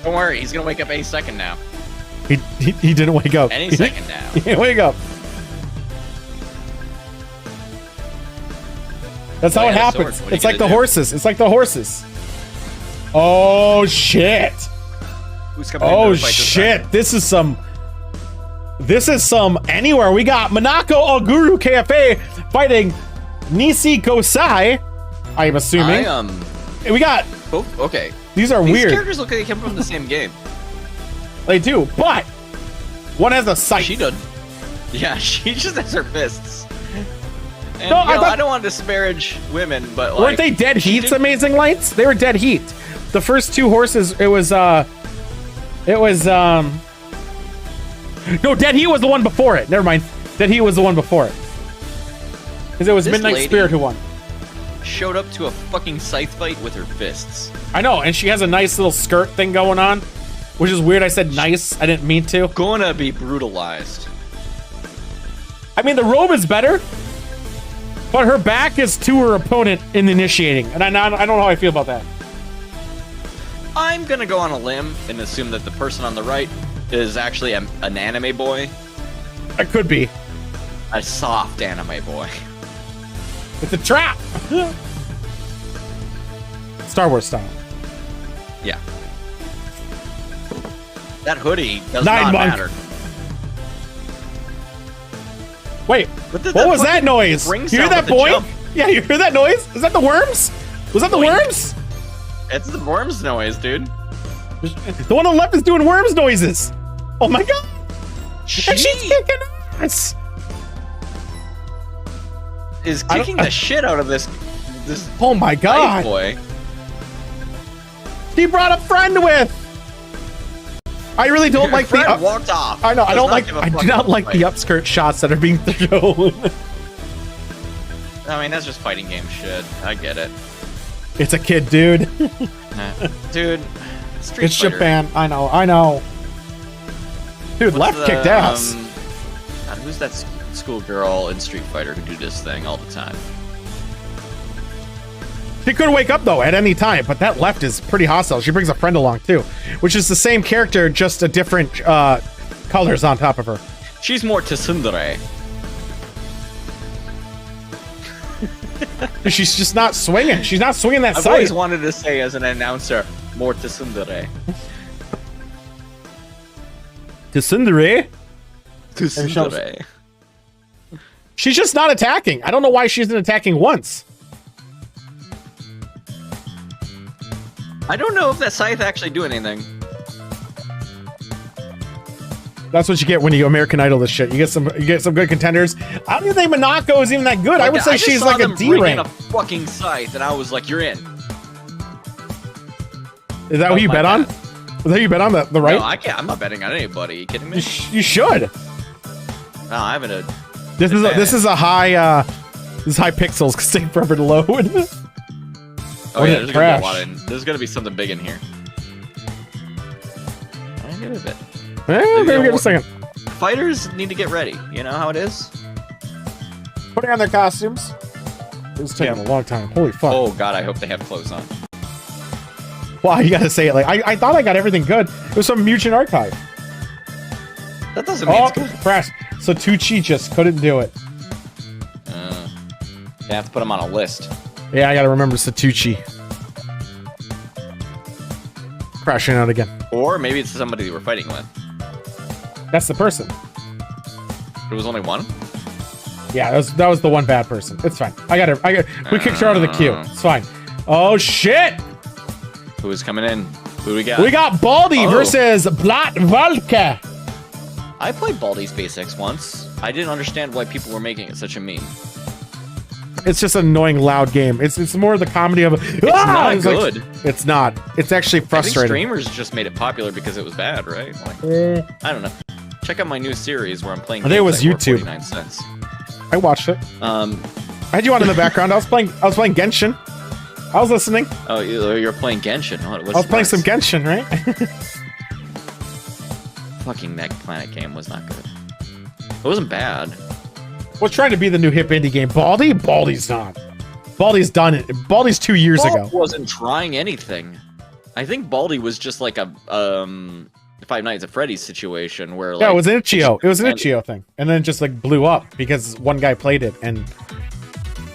Don't worry, he's gonna wake up any second now. He didn't wake up. Any second now. He didn't wake up. That's how Oh, it yeah, the sword. happens. What are you It's like the gonna do? horses. It's like the horses. Oh shit. Who's coming into Oh the fight this time? shit. This is some anywhere. We got Monako Oguru KFA fighting Nisi Kosai. I'm assuming. We got Oh, okay. these are These weird. characters look like they come from the same game. They do, but one has a sight. She does. Yeah, she just has her fists. And, No, you know, I thought- I don't want to disparage women, but like, Weren't they Dead she Heat's did- Amazing Lights? They were Dead Heat. The first two horses, it was no, Dead Heat was the one before it. Never mind. Dead Heat was the one before it. Because it was This Midnight lady- Spirit who won. showed up to a fucking scythe fight with her fists. I know, and she has a nice little skirt thing going on, which is weird. I said nice. I didn't mean to. Gonna be brutalized. I mean, the robe is better, but her back is to her opponent in the initiating, and I don't know how I feel about that. I'm gonna go on a limb and assume that the person on the right is actually an anime boy. It could be. A soft anime boy. It's a trap. Star Wars style. Yeah. That hoodie does Nine not monk. matter. Wait, what was that noise? You hear that boing? Yeah, you hear that noise? Is that the worms? Was that the worms? It's the worms noise, dude. The one on the left is doing worms noises. Oh my god. And she's kicking ass. Is kicking the shit out of this Oh my god. boy. She brought a friend with. I really don't like the friend walked off. I know. I Does don't not like. give a I do fuck not about like fight. the upskirt shots that are being thrown. I mean, that's just fighting game shit. I get it. It's a kid, dude. Dude, Street It's Fighter. Japan. I know. I know. Dude, What's left kicked ass. God, who's that schoolgirl in Street Fighter who do this thing all the time? She could wake up though at any time, but that left is pretty hostile. She brings a friend along too, which is the same character, just a different colors on top of her. She's more Tsundere. She's just not swinging. She's not swinging that I've side. always wanted to say as an announcer, more Tsundere. Tsundere? Tsundere. She's just not attacking. I don't know why she isn't attacking once. I don't know if that scythe actually do anything. That's what you get when you American Idol this shit. You get some good contenders. I don't even think Monako is even that good. I would say just she's saw like a them D bring rank. in a fucking scythe, and I was like, "You're in." Is that who you my bet on? bad. Is that who you bet on the right? No, I can't. I'm not betting on anybody. Are you kidding me? You should. No, I haven't. This is a high this is high pixels because take forever to load. Oh yeah, Trash. there's gonna be something big in here. I give it a bit. Maybe give a second. Fighters need to get ready. You know how it is. Putting on their costumes. It's taking a long time. Holy fuck. Oh god, I hope they have clothes on. Wow, you gotta say it like I thought I got everything good. It was some Mutant Archive. That doesn't mean Oh, it's good. crash. So Tucci just couldn't do it. You have to put them on a list. Yeah, I gotta remember Satucci. Crashing out again. Or maybe it's somebody they were fighting with. That's the person. There was only one? Yeah, that was the one bad person. It's fine. We kicked her out of the queue. It's fine. Oh shit! Who is coming in? Who do we got? We got Baldy Oh. versus Blatt Valka. I played Baldi's Basics once. I didn't understand why people were making it such a meme. It's just an annoying, loud game. It's more the comedy of It's not good. It's not. It's actually I think frustrating. streamers just made it popular because it was bad, right? Like, I don't know. Check out my new series where I'm playing. I think it was games that were YouTube. 49 cents. I watched it. I had you on in the background. I was playing Genshin. I was listening. Oh, you're playing Genshin. Oh, I was playing some Genshin, right? Fucking that Planet game was not good. It wasn't bad. What's trying to be the new hip indie game? Baldy? Baldy's not. Baldy's done it. Baldy's 2 years ago. Wasn't trying anything. I think Baldi was just like a Five Nights at Freddy's situation where like Yeah, it was an Itch.io. It was an Itch.io thing. And then it just like blew up because one guy played it and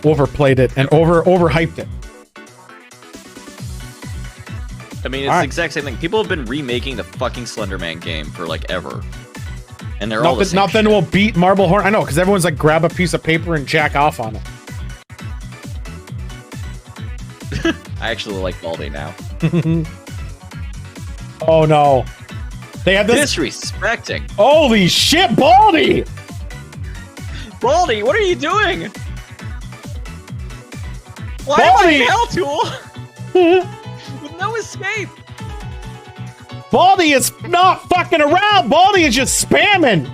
overplayed it and overhyped it. I mean, it's the exact same thing. People have been remaking the fucking Slender Man game for like ever. And they're all the same Nothing shit. will beat Marble Horn. I know, because everyone's like grab a piece of paper and jack off on it. I actually like Baldi now. Oh no. They had this. Disrespecting. Holy shit, Baldy! Baldi, what are you doing? Why Baldi! am I Hell Tool? With no escape. Baldy is not fucking around. Baldy is just spamming.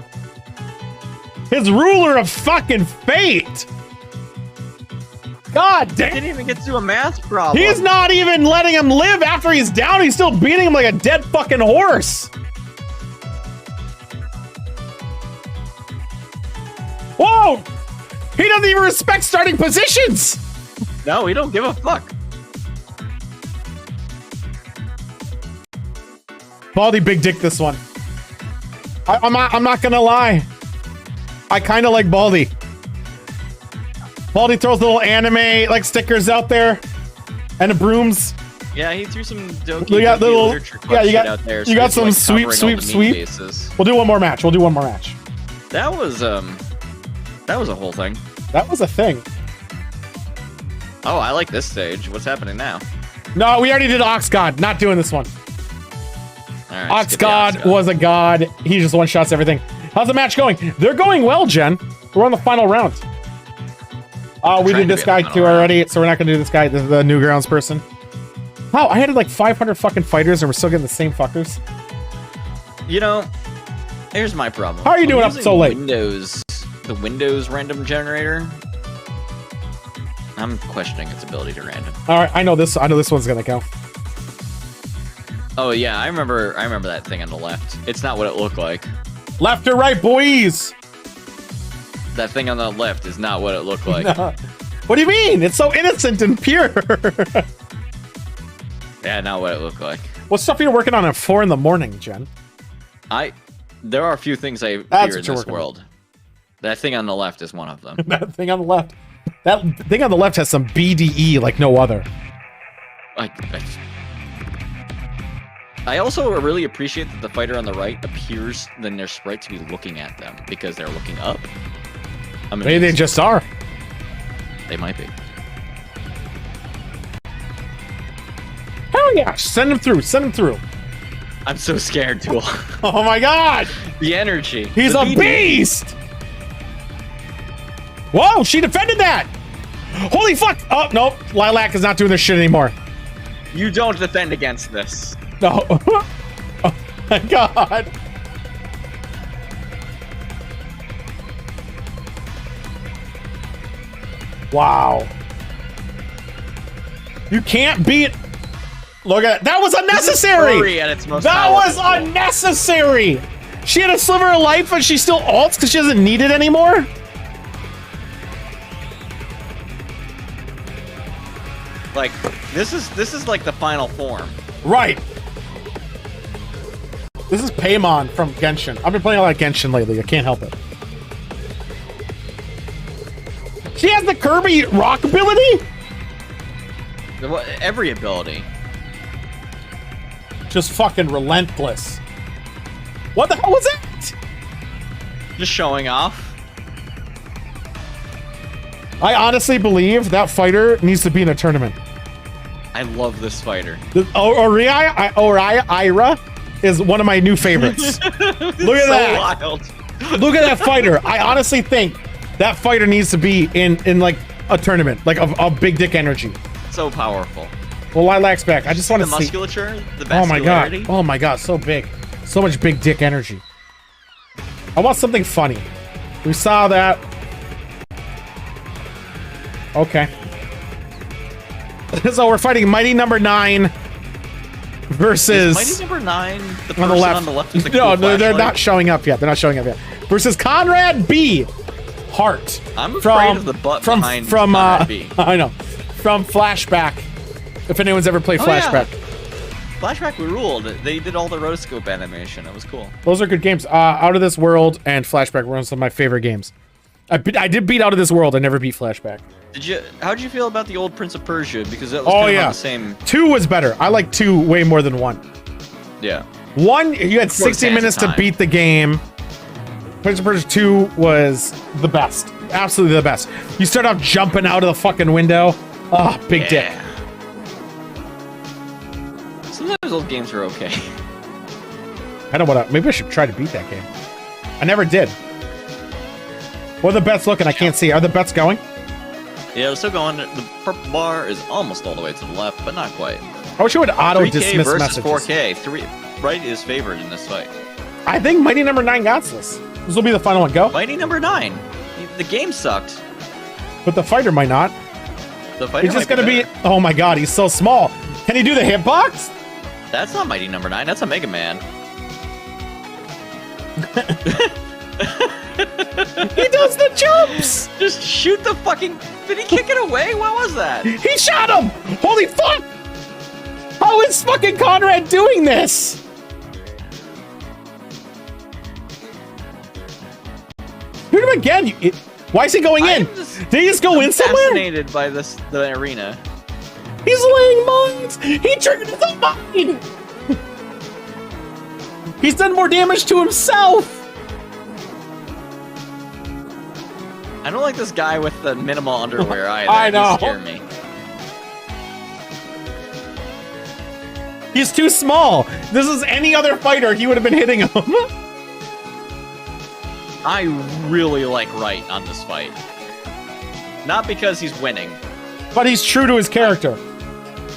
His ruler of fucking fate. God damn. Didn't even get to do a math problem. He's not even letting him live after he's down. He's still beating him like a dead fucking horse. Whoa! He doesn't even respect starting positions. No, we don't give a fuck. Baldy big dick this one. I'm not gonna lie. I kind of like Baldy. Baldy throws little anime like stickers out there, and the brooms. Yeah, he threw some dokey. You got little, literature yeah, you shit got, out there, you got some he's, sweep, covering all sweep, the meme sweep. bases. We'll do one more match. That was a whole thing. That was a thing. Oh, I like this stage. What's happening now? No, we already did Ox God. Not doing this one. All right, Ox God was a god. He just one-shots everything. How's the match going? They're going well, Jen. We're on the final round. We did this guy too already, so we're not gonna do this guy, the Newgrounds person. Wow, I had like 500 fucking fighters and we're still getting the same fuckers. You know, here's my problem. How are you doing up so late? The Windows random generator. I'm questioning its ability to random. All right, I know this one's gonna go. Oh yeah, I remember that thing on the left. It's not what it looked like. Left or right, boys? That thing on the left is not what it looked like. No. What do you mean? It's so innocent and pure. Yeah, not what it looked like. What stuff are you working on at 4 in the morning, Jen? There are a few things I That's fear in this world. That thing on the left is one of them. That thing on the left. That thing on the left has some BDE like no other. I also really appreciate that the fighter on the right appears in their sprite to be looking at them because they're looking up. Maybe they just are. They might be. Hell yeah! Send him through. Send him through. I'm so scared, Tool. Oh my god! The energy. He's a beast! Whoa, she defended that! Holy fuck! Oh, nope. Lilac is not doing this shit anymore. You don't defend against this. No. Oh my god. Wow. You can't beat... Look at that. That was unnecessary! At its most That was powerful. unnecessary! She had a sliver of life and she still ults because she doesn't need it anymore? Like, this is like the final form. Right. This is Paimon from Genshin. I've been playing a lot of Genshin lately. I can't help it. She has the Kirby rock ability? Every ability. Just fucking relentless. What the hell was that? Just showing off. I honestly believe that fighter needs to be in a tournament. I love this fighter. Ira is one of my new favorites. Look at that. Wild. Look at that fighter. I honestly think that fighter needs to be in like a tournament, like a big dick energy. So powerful. Well, Lilac's back. I just want to The see. musculature, the Oh my god. vascularity. Oh my god, so big. So much big dick energy. I want something funny. We saw that. Okay. So we're fighting Mighty Number 9 versus... Is Mighty Number 9 the person on the left. on the left with the No, cool they're flashlight? not showing up yet. They're not showing up yet. Versus Conrad B. Hart. I'm afraid of the butt behind Conrad B. I know. From Flashback. If anyone's ever played Flashback. Yeah. Flashback ruled. They did all the rotoscope animation. It was cool. Those are good games. Out of This World and Flashback were some of my favorite games. I did beat Out of This World. I never beat Flashback. How'd you feel about the old Prince of Persia? Because that was kind of on the same. 2 was better. I like 2 way more than 1. Yeah. 1, you had 60 minutes to beat the game. Prince of Persia 2 was the best. Absolutely the best. You start off jumping out of the fucking window. Oh, big dick. Sometimes old games are okay. I don't want to. Maybe I should try to beat that game. I never did. What are the bets looking? I can't see. Are the bets going? Yeah, we're still going. The purple bar is almost all the way to the left, but not quite. I wish it would auto 3K dismiss versus messages. 4K. Right is favored in this fight. I think Mighty Number 9 got this. This will be the final one. Go. Mighty Number 9. The game sucked. But the fighter might not. The fighter He's just might gonna be. Oh my god, he's so small. Can he do the hitbox? That's not Mighty Number 9. That's a Mega Man. He does the jumps. Just shoot the fucking. Did he kick it away? What was that? He shot him. Holy fuck! How is fucking Conrad doing this? Shoot him again. Why is he going in? Did he just go in somewhere? Fascinated by the arena. He's laying mines! He triggered his own mine! He's done more damage to himself! I don't like this guy with the minimal underwear either. I know. He scared me. He's too small. This is any other fighter, he would have been hitting him. I really like Wright on this fight. Not because he's winning. But he's true to his character.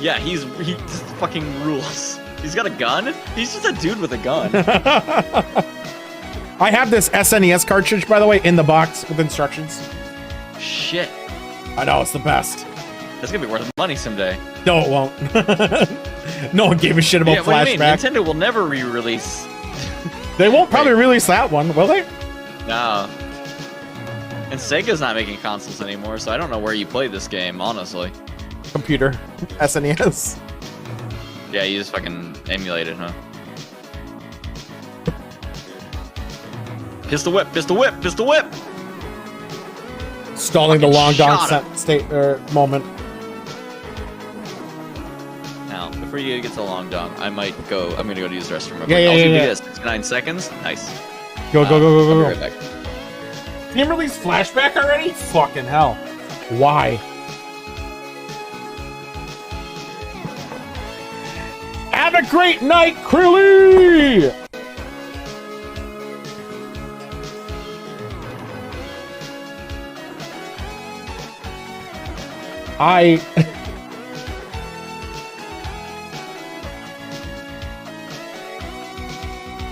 Yeah, he just fucking rules. He's got a gun? He's just a dude with a gun. I have this SNES cartridge, by the way, in the box with instructions. Shit. I know, it's the best. That's gonna be worth money someday. No, it won't. No one gave a shit about What do you mean? Flashback. Nintendo will never re-release. They won't probably release that one, will they? No. And Sega's not making consoles anymore, so I don't know where you play this game, honestly. Computer. SNES. Yeah, you just fucking emulate it, huh? Pistol whip, pistol whip, pistol whip! Stalling the Fucking long shot dong moment. Now, before you get to the long dong, I'm gonna go to use the restroom. Yeah, I'll yeah, do yeah. this. 69 seconds. Nice. Go, go, go, I'll go, be go, right go. back. Team release Flashback already? Fucking hell. Why? Have a great night, Krilly!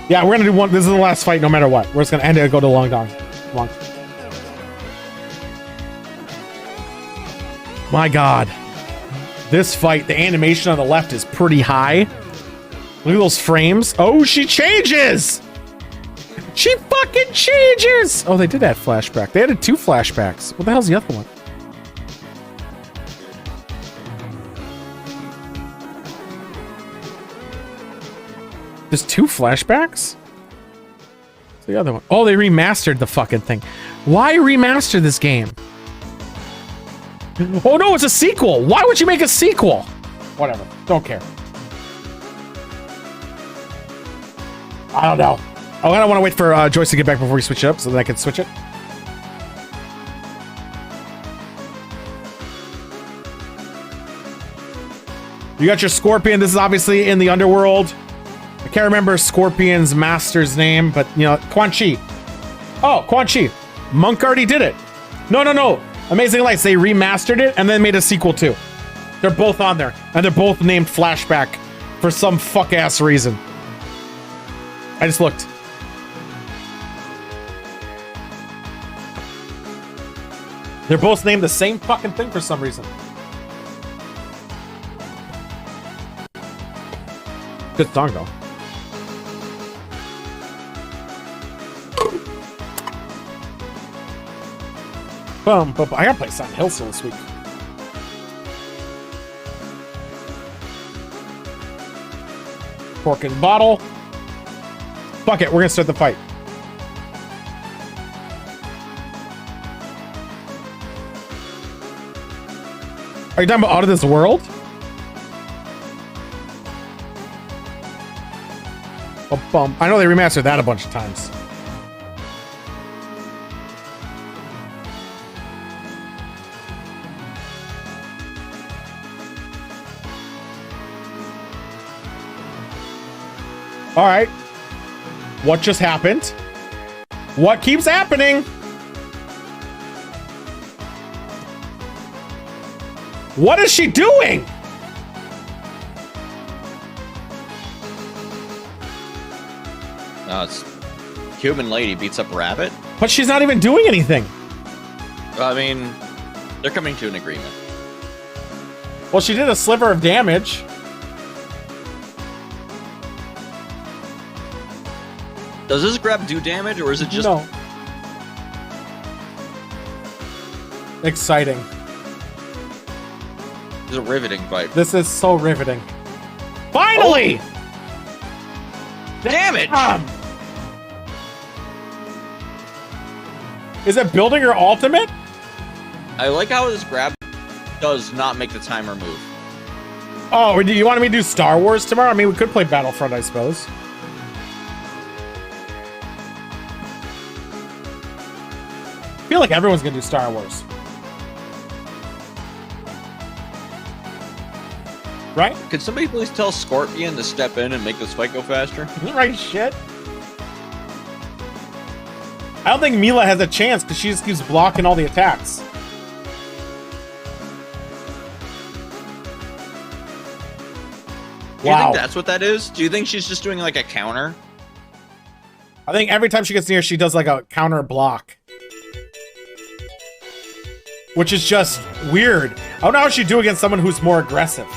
Yeah, we're gonna do one. This is the last fight no matter what. We're just gonna end it and go to long dong. Come on. My god. This fight, the animation on the left is pretty high. Look at those frames. Oh, she changes! She fucking changes! Oh, they did add flashback. They added 2 flashbacks. What the hell's the other one? There's 2 flashbacks? What's the other one? Oh, they remastered the fucking thing. Why remaster this game? Oh no, it's a sequel! Why would you make a sequel? Whatever, don't care. I don't know. Oh, I don't want to wait for Joyce to get back before we switch it up so that I can switch it. You got your Scorpion. This is obviously in the underworld. I can't remember Scorpion's master's name, but, you know, Quan Chi. Oh, Quan Chi. Monk already did it. No, no, no. Amazing Lights. They remastered it and then made a sequel too. They're both on there. And they're both named Flashback for some fuck-ass reason. I just looked. They're both named the same fucking thing for some reason. Good song, though. But I gotta play Silent Hill still this week. Cork and bottle. Fuck it, we're gonna start the fight. Are you talking about Out of This World? I know they remastered that a bunch of times. All right. What just happened? What keeps happening? What is she doing? It's human lady beats up rabbit. But she's not even doing anything. I mean, they're coming to an agreement. Well, she did a sliver of damage. Does this grab do damage, or is it just... No. Exciting. It's a riveting fight. This is so riveting. Finally! Damage! Is it building or ultimate? I like how this grab does not make the timer move. Oh, do you want me to do Star Wars tomorrow? I mean, we could play Battlefront, I suppose. I feel like everyone's gonna do Star Wars. Right? Could somebody please tell Scorpion to step in and make this fight go faster? Right, shit. I don't think Mila has a chance because she just keeps blocking all the attacks. Do you think that's what that is? Do you think she's just doing like a counter? I think every time she gets near, she does like a counter block. Which is just weird. I don't know how she'd do against someone who's more aggressive.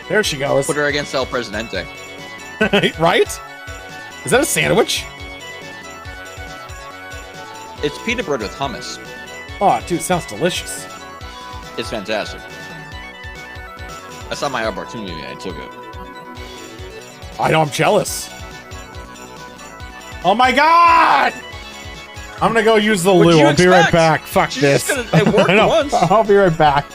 There she goes. Put her against El Presidente. Right? Is that a sandwich? It's pita bread with hummus. Oh, dude, sounds delicious. It's fantastic. I saw my opportunity and I took it. I know, I'm jealous. Oh my god! I'm gonna go use the loo. I'll be right back. Fuck this. It worked once. I'll be right back.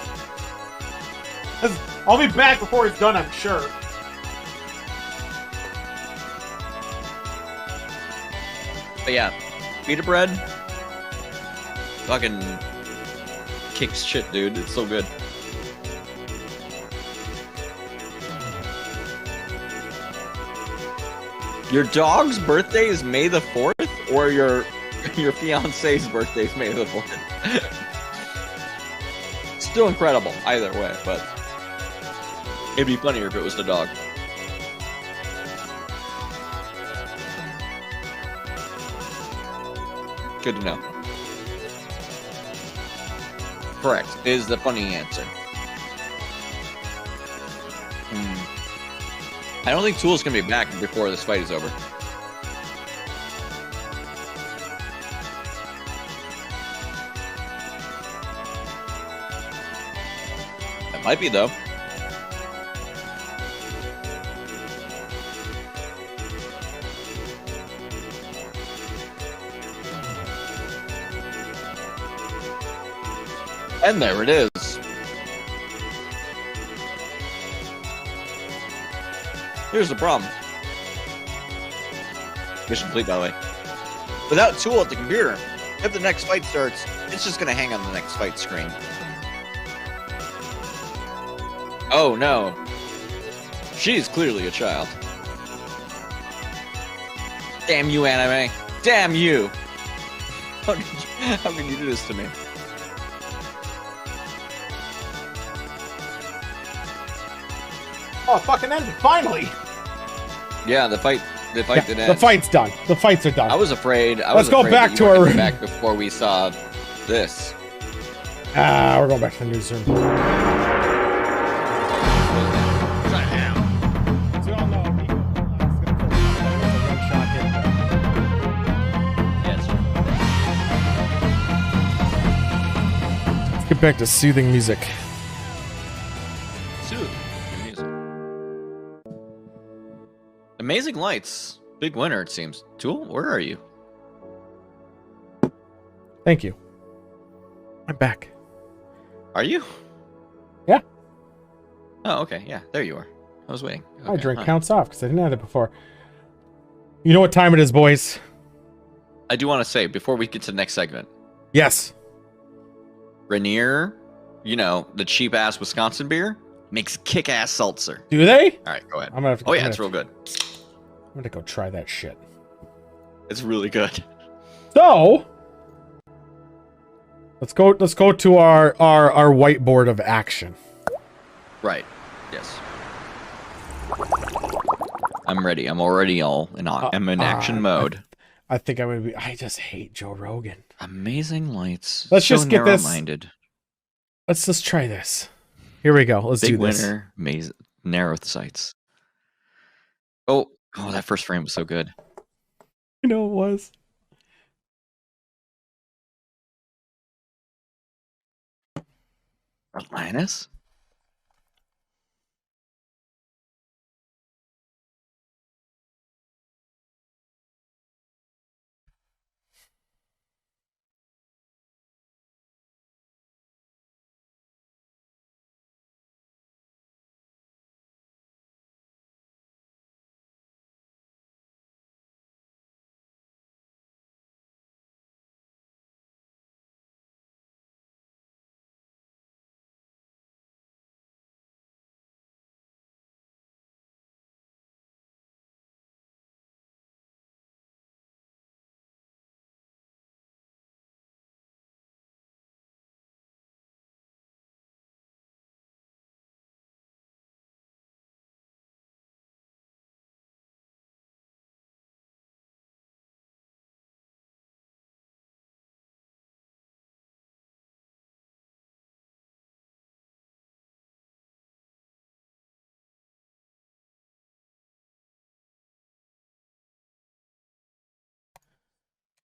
I'll be back before he's done, I'm sure. But yeah, pita bread fucking kicks shit, dude. It's so good. Your dog's birthday is May the 4th, or your fiance's birthday is May the 4th. Still incredible, either way, but it'd be funnier if it was the dog. Good to know. Correct, is the funny answer. I don't think Tool's gonna be back before this fight is over. It might be, though. And there it is. Here's the problem. Mission complete, by the way. Without Tool at the computer, if the next fight starts, it's just gonna hang on the next fight screen. Oh no. She's clearly a child. Damn you, anime. Damn you! How can you do this to me? Oh, it fucking ended, finally! Yeah, the fight did end. The fight's done. The fights are done. I was afraid. Let's go back to our room. Back before we saw this. We're going back to the newsroom. So we all know Nico is gonna kill someone with a one-shot hit. Yes. Let's get back to soothing music. Amazing Lights. Big winner, it seems. Tool, where are you? Thank you. I'm back. Are you? Yeah. Oh, okay. Yeah, there you are. I was waiting. My Okay, drink hi. counts off because I didn't have it before. You know what time it is, boys? I do want to say, before we get to the next segment, Yes. Rainier, you know, the cheap-ass Wisconsin beer, makes kick-ass seltzer. Do they? All right, go ahead. I'm gonna have to, Oh, yeah, I'm it's gonna, real good. I'm gonna go try that shit. It's really good. So let's go to our whiteboard of action. Right. Yes. I'm ready. I'm already I'm in action mode. I think I would be. I just hate Joe Rogan. Amazing Lights. Let's so just get this- narrow-minded. Let's just try this. Here we go. Let's Big do this. winner, narrow sights. Oh, that first frame was so good. You know it was. Atlantis?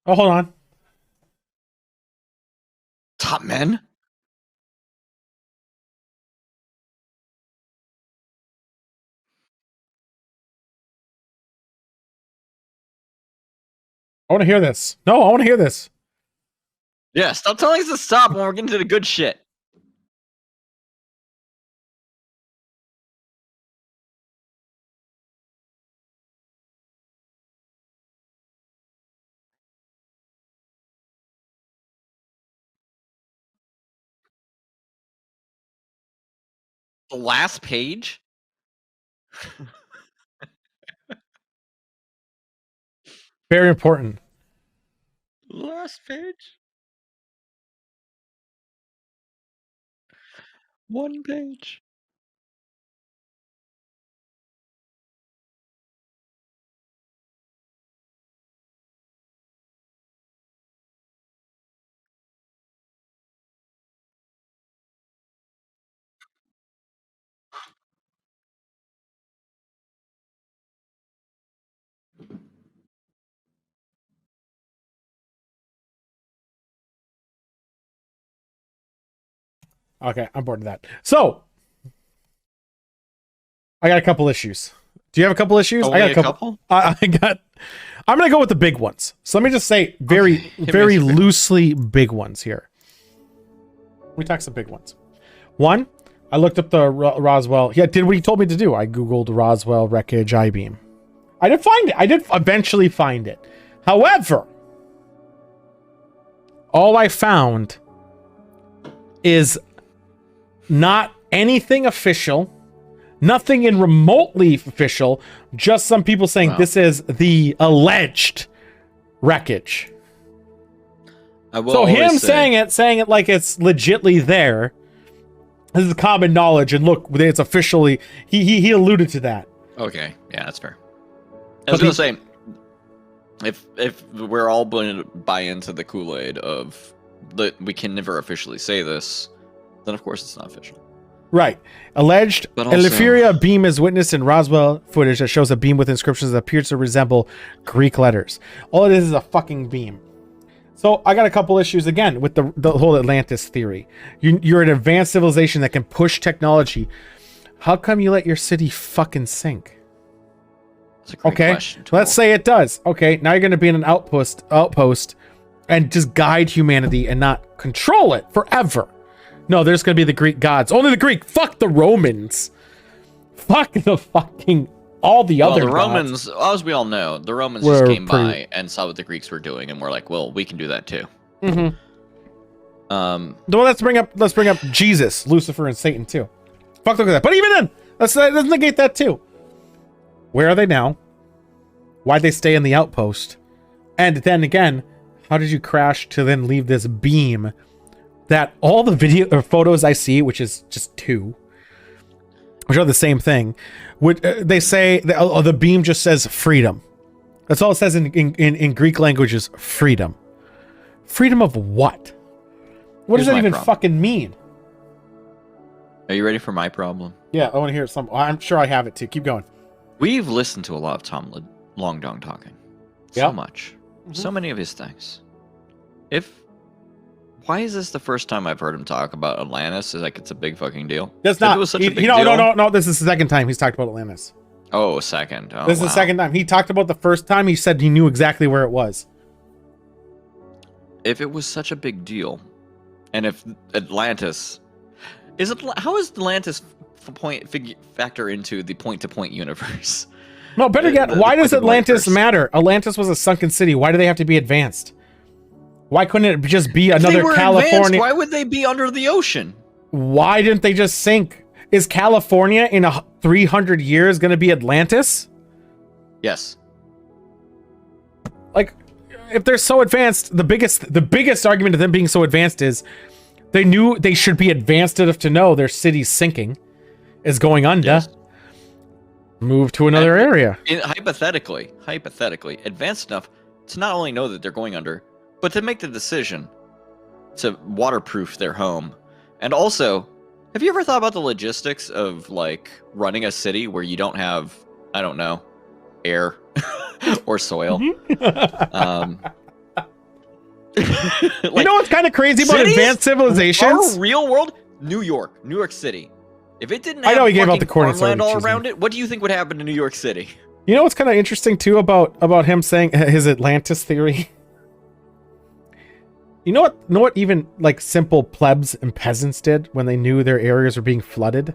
Oh, hold on. Top men? I want to hear this. No, I want to hear this. Yeah, stop telling us to stop when we're getting to the good shit. The last page? Very important. Last page? One page. Okay, I'm bored of that. So, I got a couple issues. Do you have a couple issues? Only I got a couple? I'm gonna go with the big ones. So let me just say very Okay, very some big loosely big ones here. We talk some big ones. One, I looked up the Roswell. Yeah, did what he told me to do. I googled Roswell wreckage I-beam. I did find it. I did eventually find it. However, all I found is not anything official, nothing in remotely official, just some people saying Wow. this is the alleged wreckage. I will So him always say- saying it like it's legitly there. This is common knowledge, and look, it's officially he alluded to that. Okay, yeah, that's fair. I But was gonna say, if we're all going to buy into the Kool-Aid of that we can never officially say this, then of course it's not official. Right. Alleged But also- Eleftheria beam is witnessed in Roswell footage that shows a beam with inscriptions that appears to resemble Greek letters. All it is a fucking beam. So I got a couple issues again with the whole Atlantis theory. You're an advanced civilization that can push technology. How come you let your city fucking sink? That's a great Okay, question. let's say it does. Okay, now you're going to be in an outpost, and just guide humanity and not control it forever. No, there's going to be the Greek gods. Only the Greek. Fuck the Romans. Fuck the fucking all the other the gods. Romans, as we all know, the Romans Were just came pretty- by and saw what the Greeks were doing, and were like, "Well, we can do that too." Mm-hmm. Um, Well, let's bring up Jesus, Lucifer, and Satan too. Fuck, look at that. But even then, let's negate that too. Where are they now? Why'd they stay in the outpost? And then again, how did you crash to then leave this beam that all the video or photos I see, which is just two, which are the same thing, would they say the beam just says freedom. That's all it says in Greek language is freedom. Freedom of what? What does Here's that my even problem. fucking mean? are you ready for my problem? Yeah, I want to hear some. I'm sure I have it too. Keep going. We've listened to a lot of Tom Long Dong talking. Yeah. So much. So many of his things. Why is this the first time I've heard him talk about Atlantis? Is like it's a big fucking deal. That's If not. It was such a big no, deal. no. This is the second time he's talked about Atlantis. Oh, second. Oh, This is the second time he talked about the first time. He said he knew exactly where it was. If it was such a big deal, and if Atlantis is it, how is Atlantis factor into the point-to-point universe? No, better yet, The why does point-to-point Atlantis verse. matter? Atlantis was a sunken city. Why do they have to be advanced? Why couldn't it just be If they another were California? advanced, why would they be under the ocean? Why didn't they just sink? Is California in 300 years going to be Atlantis? Yes. Like, if they're so advanced, the biggest argument of them being so advanced is they knew they should be advanced enough to know their city's sinking, is going under. Yes. Move to another And- area. Hypothetically, advanced enough to not only know that they're going under, but to make the decision to waterproof their home. And also, have you ever thought about the logistics of like running a city where you don't have, I don't know, air or soil? Mm-hmm. You know what's kind of crazy about cities? advanced civilizations? Our real world, New York City. If it didn't I have know he gave out the fucking coordinates farmland already, all Cheeseman. around it, what do you think would happen to New York City? You know what's kind of interesting too about him saying his Atlantis theory? You know what even like simple plebs and peasants did when they knew their areas were being flooded?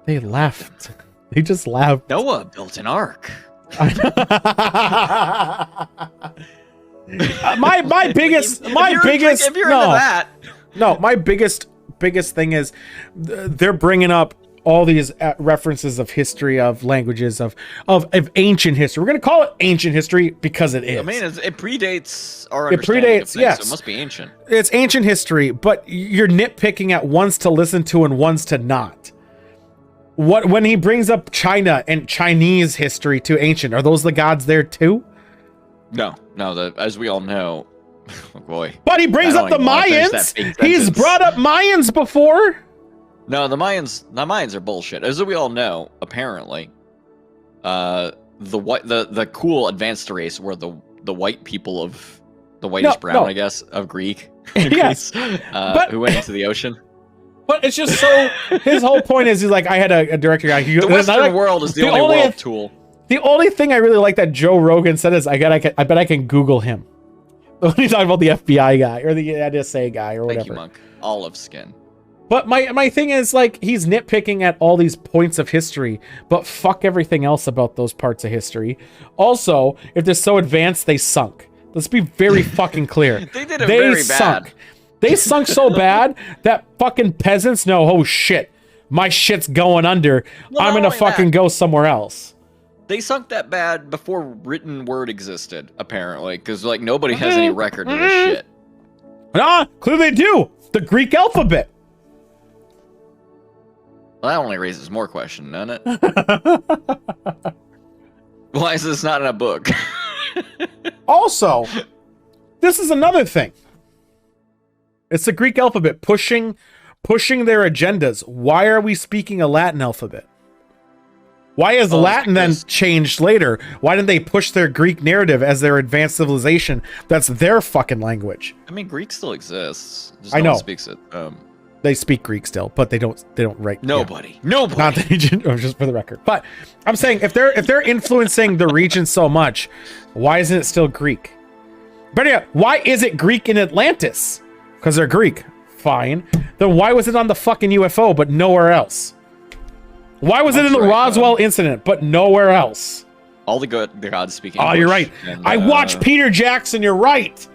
They left. They just left. Noah built an ark. My biggest If you're no, into that, no, my biggest thing is they're bringing up all these references of history, of languages, of ancient history. We're gonna call it ancient history because it is. I mean, it predates our It understanding of predates, things, yes. so it must be ancient. It's ancient history, but you're nitpicking at ones to listen to and ones to not. When he brings up China and Chinese history to ancient, are those the gods there too? No, as we all know, oh boy. But he brings I up don't the even wanna finish that Mayans. big He's sentence. brought up Mayans before. No, the Mayans are bullshit. As we all know, apparently, the cool advanced race were the white people of the whitish brown, I guess, of Greek. Yes, Greece, who went into the ocean. But it's just so. His whole point is he's like, I had a director guy. The Western world is the only world tool. The only thing I really like that Joe Rogan said is, I bet I can Google him. When he's talking about the FBI guy or the NSA guy or whatever. Thank you, Monk. Olive skin. But my thing is, like, he's nitpicking at all these points of history, but fuck everything else about those parts of history. Also, if they're so advanced, they sunk. Let's be very fucking clear. They did it very sunk. bad. They sunk so bad that fucking peasants know, oh shit, my shit's going under. Well, I'm not gonna only fucking that. go somewhere else. They sunk that bad before written word existed, apparently, because like nobody has any record of this shit. Ah, clearly they do. The Greek alphabet. Well, that only raises more question, doesn't it? Why is this not in a book? Also, this is another thing. It's the Greek alphabet pushing their agendas. Why are we speaking a Latin alphabet? Why is Latin then changed later? Why didn't they push their Greek narrative as their advanced civilization? That's their fucking language. I mean, Greek still exists. Just I no one know. speaks it. They speak Greek still, but they don't write. Nobody. Yeah. Not the region, just for the record. But I'm saying if they're influencing the region so much, why isn't it still Greek? But yeah, why is it Greek in Atlantis? Because they're Greek. Fine. Then why was it on the fucking UFO but nowhere else? Why was it in the Roswell incident but nowhere else? All the gods speak English. Oh, you're right. And, I watched Peter Jackson. You're right.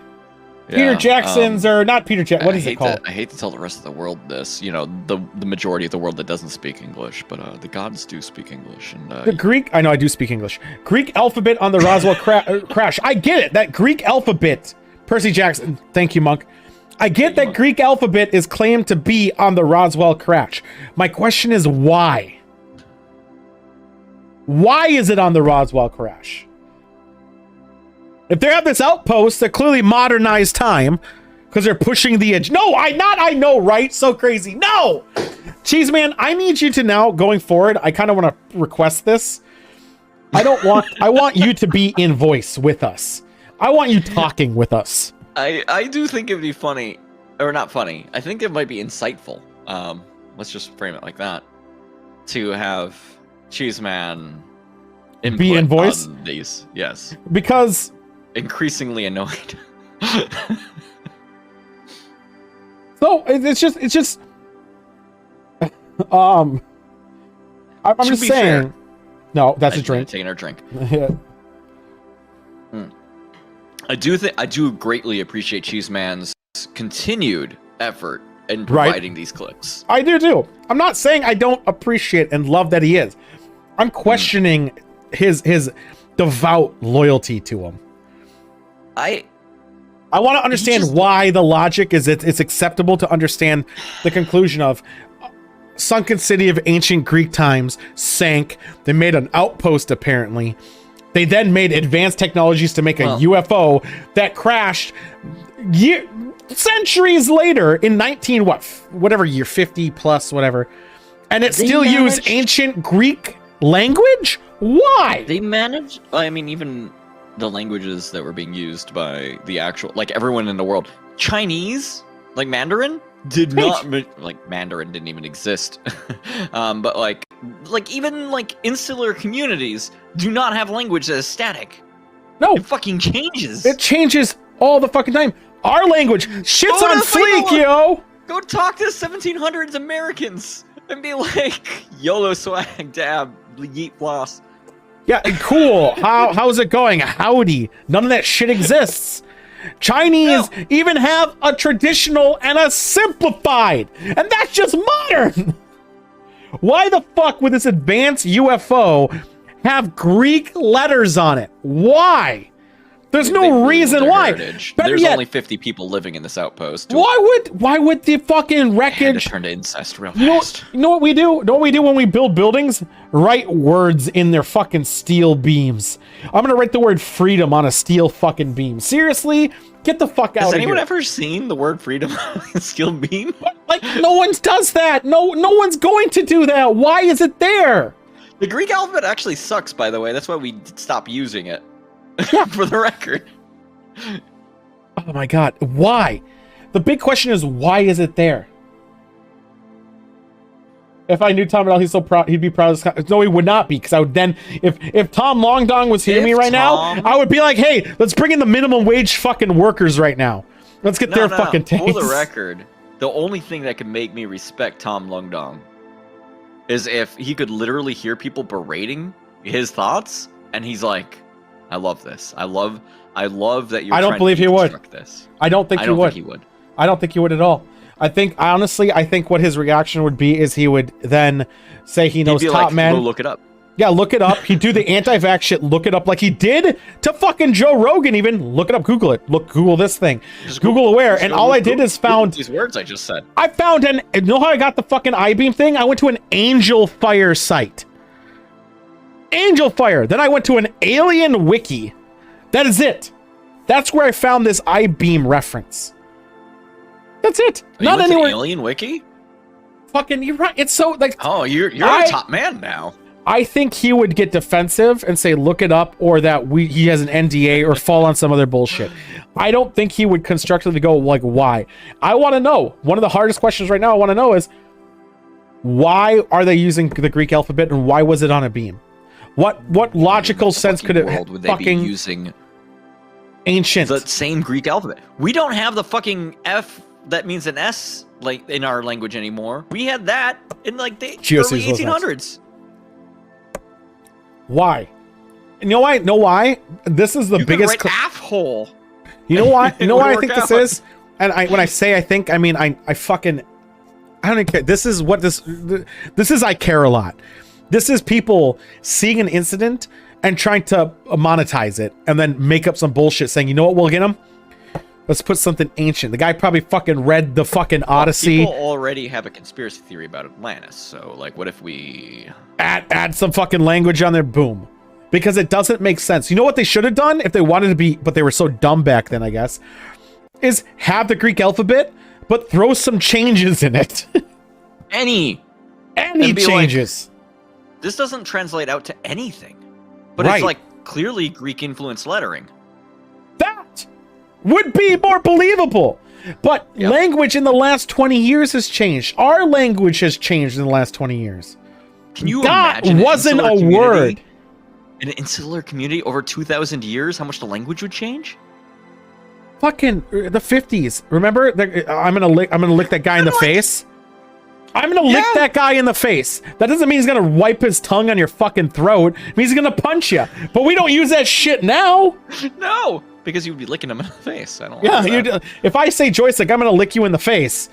Peter Jackson's or not Peter Jackson. What is it called? I hate to tell the rest of the world this. You know, the majority of the world that doesn't speak English, but the gods do speak English. And The Greek. I know I do speak English. Greek alphabet on the Roswell crash. I get it. That Greek alphabet. Percy Jackson. Thank you, Monk. I get that Greek alphabet is claimed to be on the Roswell crash. My question is why? Why is it on the Roswell crash? If they have this outpost that clearly modernized time, because they're pushing the edge. No, I know, right? So crazy. No! Cheeseman, I need you to now, going forward, I kind of want to request this. I want you to be in voice with us. I want you talking with us. I do think it'd be funny, or not funny. I think it might be insightful. Let's just frame it like that. To have Cheeseman Be in voice? on these, yes. Because Increasingly annoyed. so it's just I'm Should just be saying. fair. No, that's a drink. Taking our drink. Yeah. I do greatly appreciate Cheeseman's continued effort in providing these clips. I do too. I'm not saying I don't appreciate and love that he is. I'm questioning his devout loyalty to him. I want to understand why the logic is it's acceptable to understand the conclusion of sunken city of ancient Greek times sank. They made an outpost apparently. They then made advanced technologies to make a UFO that crashed centuries later in whatever year, 50 plus whatever. And it still used ancient Greek language? Why? They managed, I mean, even the languages that were being used by the actual, like everyone in the world. Chinese, like Mandarin, did not, like Mandarin didn't even exist. But like even like insular communities do not have language that is static. No, It fucking changes. it changes all the fucking time. Our language shit's Oh, on that's like fleek, the- yo. Go talk to 1700s Americans and be like, YOLO swag, dab, yeet floss. Yeah, cool. How's it going? Howdy. None of that shit exists. Chinese even have a traditional and a simplified, and that's just modern. Why the fuck would this advanced UFO have Greek letters on it? Why? There's They no ruined reason their why. heritage. Better There's yet, only 50 people living in this outpost. why would the fucking And it wreckage? turned to incest real You know, fast. you know what we do? You know what we do when we build buildings? Write words in their fucking steel beams. I'm gonna write the word freedom on a steel fucking beam. Seriously? Get the fuck out Has of anyone here. ever seen the word freedom on a skilled beam? Like, no one does that. No one's going to do that. Why is it there? The Greek alphabet actually sucks, by the way. That's why we stopped using it. Yeah. For the record. Oh my god, why? The big question is, why is it there? If I knew Tom at all, he's so proud. He'd be proud of this. No, he would not be, because I would then, if Tom Longdong was hearing me If right Tom- now, I would be like, hey, let's bring in the minimum wage fucking workers right now. Let's get their fucking For tanks. the record, the only thing that can make me respect Tom Longdong is if he could literally hear people berating his thoughts, and he's like, I love this. I love that you're I don't trying believe to he would. deconstruct this. I don't think I he don't would. think he would. I don't think he would at all. I think what his reaction would be is he would then say he knows He'd be top like, men. go look it up. Yeah, look it up. He'd do the anti-vax shit, look it up like he did to fucking Joe Rogan even. Look it up, Google it. Google this thing. Just Google aware. just And go all I look- did is Google found, these words I just said. I found you know how I got the fucking I-beam thing? I went to an Angel Fire site. Angel Fire. Then I went to an alien wiki. That is it. That's where I found this I-beam reference. That's it. You Not went to anywhere. Alien Wiki? Fucking, you're right. It's so like. Oh, you're I- a top man now. I think he would get defensive and say, look it up, or that he has an NDA or fall on some other bullshit. I don't think he would constructively go, like, why? I want to know. One of the hardest questions right now I want to know is, why are they using the Greek alphabet, and why was it on a beam? What logical sense could it world would they fucking be using ancient? the same Greek alphabet? We don't have the fucking F that means an S like in our language anymore. We had that in like the Geocities early was that. 1800s. Why? You know why? Know why? This is the You biggest. could write hole. You know why? You know It why I would think work this out. is? And when I say I think, I mean I fucking I don't even care. This is what this is. I care a lot. This is people seeing an incident and trying to monetize it, and then make up some bullshit saying, you know what, we'll get him. Let's put something ancient. The guy probably fucking read the fucking Odyssey. People already have a conspiracy theory about Atlantis. So like, what if we? Add some fucking language on there. Boom. Because it doesn't make sense. You know what they should have done if they wanted to be, but they were so dumb back then, I guess, is have the Greek alphabet, but throw some changes in it. Any Any be like, changes. this doesn't translate out to anything, but Right. it's like clearly Greek influenced lettering. That would be more believable. But Yep. language in the last 20 years has changed. Our language has changed in the last 20 years. Can you That imagine? an wasn't insular a community- word. An insular community over 2,000 years, how much the language would change? Fucking the 50s. Remember? I'm gonna lick that guy in the face. I'm gonna lick Yeah. that guy in the face. That doesn't mean he's gonna wipe his tongue on your fucking throat. It means he's gonna punch you. But we don't use that shit now. No, because you'd be licking him in the face. I don't. Yeah, want that. if I say joystick, I'm gonna lick you in the face.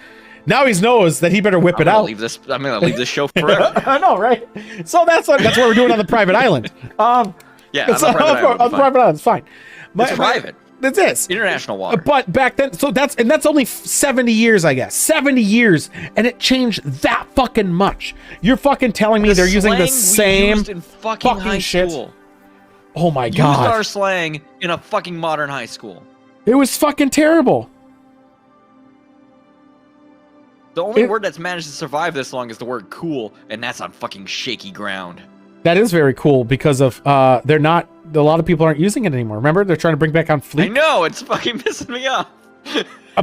Now he knows that he better whip I'm it gonna out. leave this. I'm gonna leave this show forever. I know, right? So that's what we're doing on the private island. Yeah, on So, the private island, on the private island, it's fine. It's private. It is. International water. But back then, so that's only 70 years, I guess. 70 years, and it changed that fucking much. You're fucking telling me they're using the slang we same used in fucking high shit. school. Oh my Used god. our slang in a fucking modern high school. It was fucking terrible. The only It- word that's managed to survive this long is the word cool, and that's on fucking shaky ground. That is very cool because of they're not. A lot of people aren't using it anymore. Remember, they're trying to bring back on I Fleek. know, it's fucking pissing me off.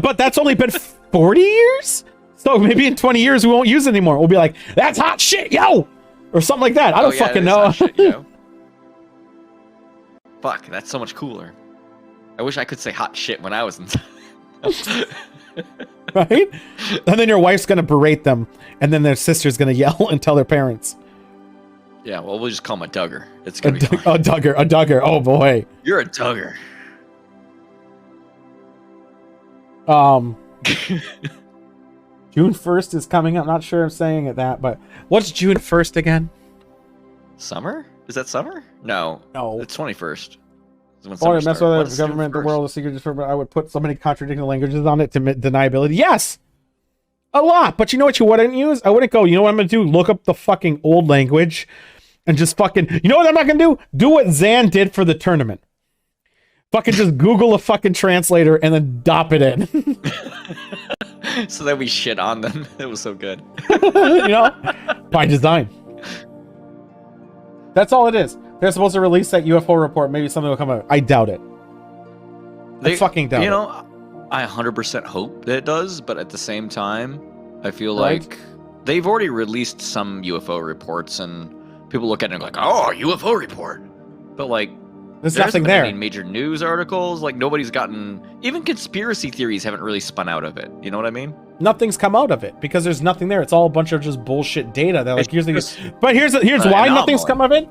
But that's only been 40 years. So maybe in 20 years we won't use it anymore. We'll be like, "That's hot shit, yo," or something like that. I don't fucking know. Shit, you know? Fuck, that's so much cooler. I wish I could say hot shit when I was in. Right? And then your wife's gonna berate them, and then their sister's gonna yell and tell their parents. Yeah, well, we'll just call him a Duggar. It's gonna be fine. A Duggar. Oh boy. You're a Duggar. June 1st is coming up. Not sure I'm saying it that, but what's June 1st again? Summer? Is that summer? No. No. It's 21st. Oh, I mess with the government, the world, the secret. I would put so many contradicting languages on it to deniability. Yes, a lot. But you know what you wouldn't use? I wouldn't go, you know what I'm going to do? Look up the fucking old language and just fucking, you know what I'm not going to do? Do what Zan did for the tournament. Fucking just Google a fucking translator and then dop it in. So that we shit on them. It was so good. You know? By design. That's all it is. They're supposed to release that UFO report. Maybe something will come out. I doubt it. I fucking doubt it. You know, I 100% hope that it does, but at the same time, I feel Right. like they've already released some UFO reports, and people look at it and like, oh, UFO report. But like, There's there nothing hasn't been there. any major news articles. Like, nobody's gotten, even conspiracy theories haven't really spun out of it. You know what I mean? Nothing's come out of it because there's nothing there. It's all a bunch of just bullshit data. That like It's here's the, just but here's why anomaly. nothing's come of it.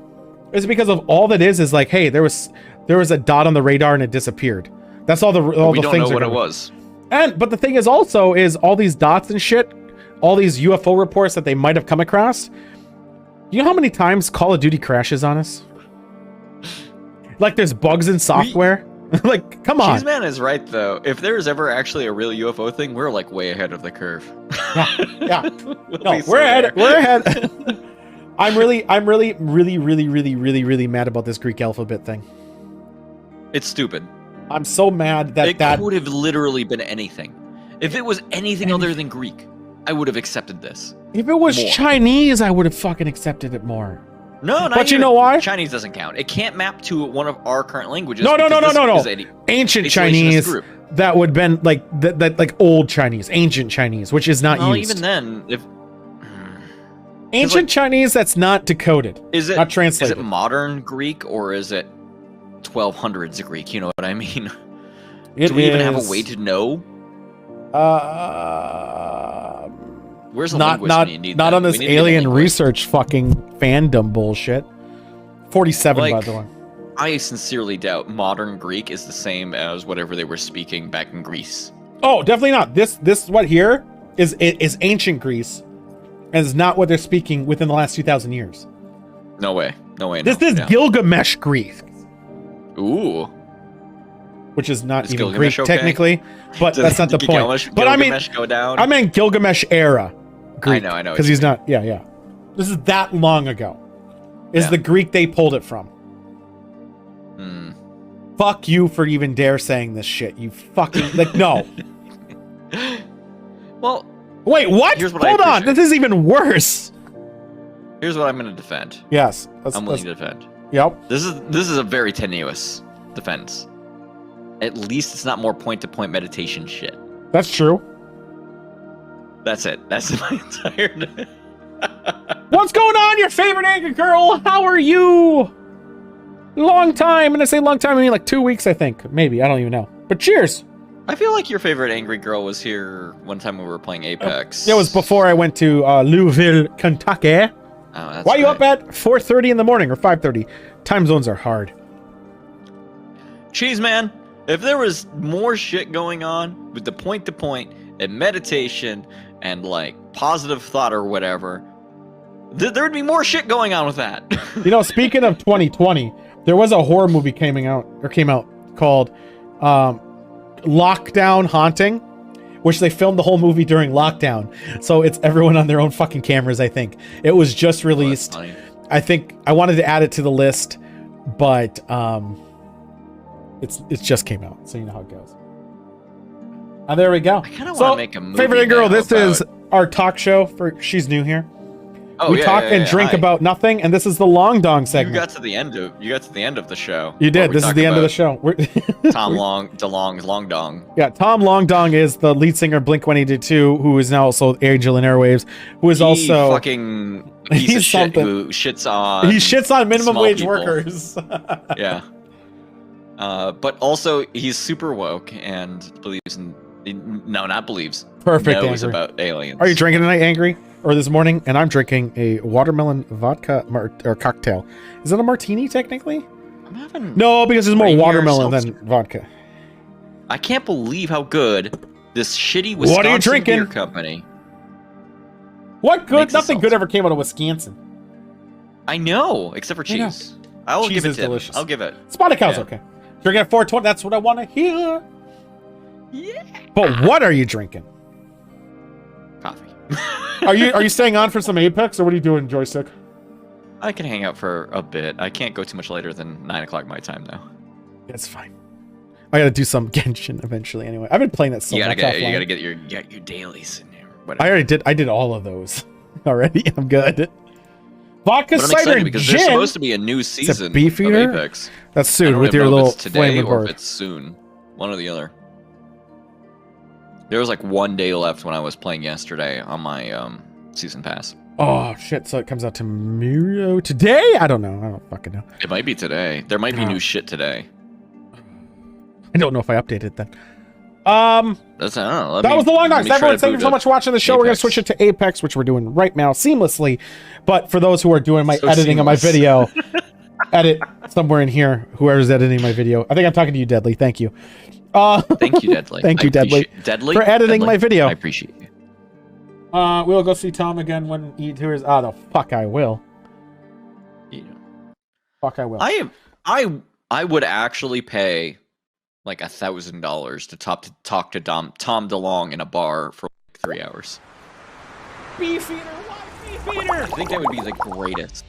It's because of all that is like, hey, there was a dot on the radar and it disappeared. That's all we the don't things know what are it was. but the thing is also is all these dots and shit, all these UFO reports that they might have come across. You know how many times Call of Duty crashes on us? Like there's bugs in software. Like, come on. Cheeseman is right though. If there's ever actually a real UFO thing, we're like way ahead of the curve. Yeah. We'll No, be so we're ahead. there. We're ahead. I'm really mad about this Greek alphabet thing. It's stupid. I'm so mad that It could have literally been anything. If it was anything other than Greek, I would have accepted this. if it was more. Chinese, I would have fucking accepted it more. No, not But you even- know why? Chinese doesn't count. It can't map to one of our current languages. No. because this is a Ancient isolationist Chinese group. that would been like that like old Chinese, ancient Chinese, which is not Well, used. even then, if Ancient like- Chinese that's not decoded. is it Not is translated. it modern Greek or is it 1200s Greek? You know what I mean? It Do we even have is, a way to know? Where's the not linguist not when you need not that? on We this need to get a alien linguist. research fucking fandom bullshit. 47 by Like- the way. I sincerely doubt modern Greek is the same as whatever they were speaking back in Greece. Oh, definitely not. This what here is ancient Greece, and is not what they're speaking within the last 2,000 years. No way. No way. This no. is Yeah. Gilgamesh Greek, Ooh. which is not Is even Gilgamesh Greek okay? technically, but Did that's not the point. Gilgamesh, But I mean, Gilgamesh go down. I meant Gilgamesh era Greek. I know what because you he's not. Yeah. This is that long ago. Is Yeah. the Greek they pulled it from? Hmm. Fuck you for even dare saying this shit. You fucking like no. Well, Wait, what? Here's what I Hold on. appreciate. This is even worse. here's what I'm going to defend. Yes. I'm willing to defend. Yep. This is a very tenuous defense. At least it's not more point-to-point meditation shit. That's true. That's it. That's my entire. What's going on, your favorite angry girl? How are you? Long time. And I say long time, I mean like 2 weeks, I think. Maybe. I don't even know. But cheers. I feel like your favorite angry girl was here one time when we were playing Apex. It was before I went to Louisville, Kentucky. Oh, that's Why are you right. up at 4:30 in the morning or 5:30? Time zones are hard. Cheese man, if there was more shit going on with the point-to-point and meditation and like positive thought or whatever, there would be more shit going on with that. You know, speaking of 2020, there was a horror movie came out called Lockdown Haunting, which they filmed the whole movie during lockdown. So it's everyone on their own fucking cameras, I think. It was just Oh, that's released. funny. I think I wanted to add it to the list, but it's just came out, so you know how it goes. And there we go. I kind of So, want to make a movie. favorite girl, now this is about- our talk show for she's new here. Oh, we yeah, talk yeah, and yeah, drink hi. about nothing, and this is the long dong You segment. got to the end of the show. You where did. we This is talk the end of the about show. Tom DeLong's Long Dong. Yeah, Tom Long Dong is the lead singer of Blink-182, who is now also Angel in Airwaves, who is also fucking piece He's of shit something. who shits on. he shits on minimum small wage people. workers. Yeah. But also he's super woke and believes in not believes. Perfect. Knows Angry. about aliens. Are you drinking tonight, Angry? Or this morning? And I'm drinking a watermelon vodka or cocktail. Is it a martini technically? I'm having No, because there's more Rainier watermelon seltzer. than vodka. I can't believe how good this shitty What are you Wisconsin drinking? beer company. What good? Makes a Nothing good seltzer. ever came out of Wisconsin. I know, except for I know. cheese. I will Cheese give it is to him. delicious. I'll give it. Spotted cow's Yeah. okay. Drinking at 420. That's what I want to hear. Yeah. But what are you drinking? Coffee. Are you staying on for some Apex, or what are you doing, joystick? I can hang out for a bit. I can't go too much later than 9 o'clock my time, though. That's fine. I gotta do some Genshin eventually. Anyway, I've been playing that so You much gotta offline. get your dailies in there. I Whatever. already did. I did all of those already. I'm good. Vodka, But I'm cider, excited and because gin. there's supposed to be a new season beef of eater? Apex. That's I soon don't with even your know if little it's today flaming or bird. if it's soon. One or the other. There was like 1 day left when I was playing yesterday on my season pass. Oh shit! So it comes out tomorrow today? I don't know. I don't fucking know. It might be today. There might be new shit today. I don't know if I updated that. That's I don't know. That was the long let dogs. me try Everyone, to thank you boot so up much for watching the show. We're gonna Apex. switch it to Apex, which we're doing right now seamlessly. But for those who are doing my So editing of my seamless. video, edit somewhere in here. Whoever's editing my video, I think I'm talking to you, Deadly. Thank you. Thank you, Deadly. Thank you, I Deadly, appreciate- Deadly for editing my video. I appreciate you. We'll go see Tom again when he tours. Ah, the fuck I will. Yeah. Fuck I will. I would actually pay like $1,000 to talk to Tom DeLong in a bar for like 3 hours. Beef eater, what? Beef eater. I think that would be the greatest.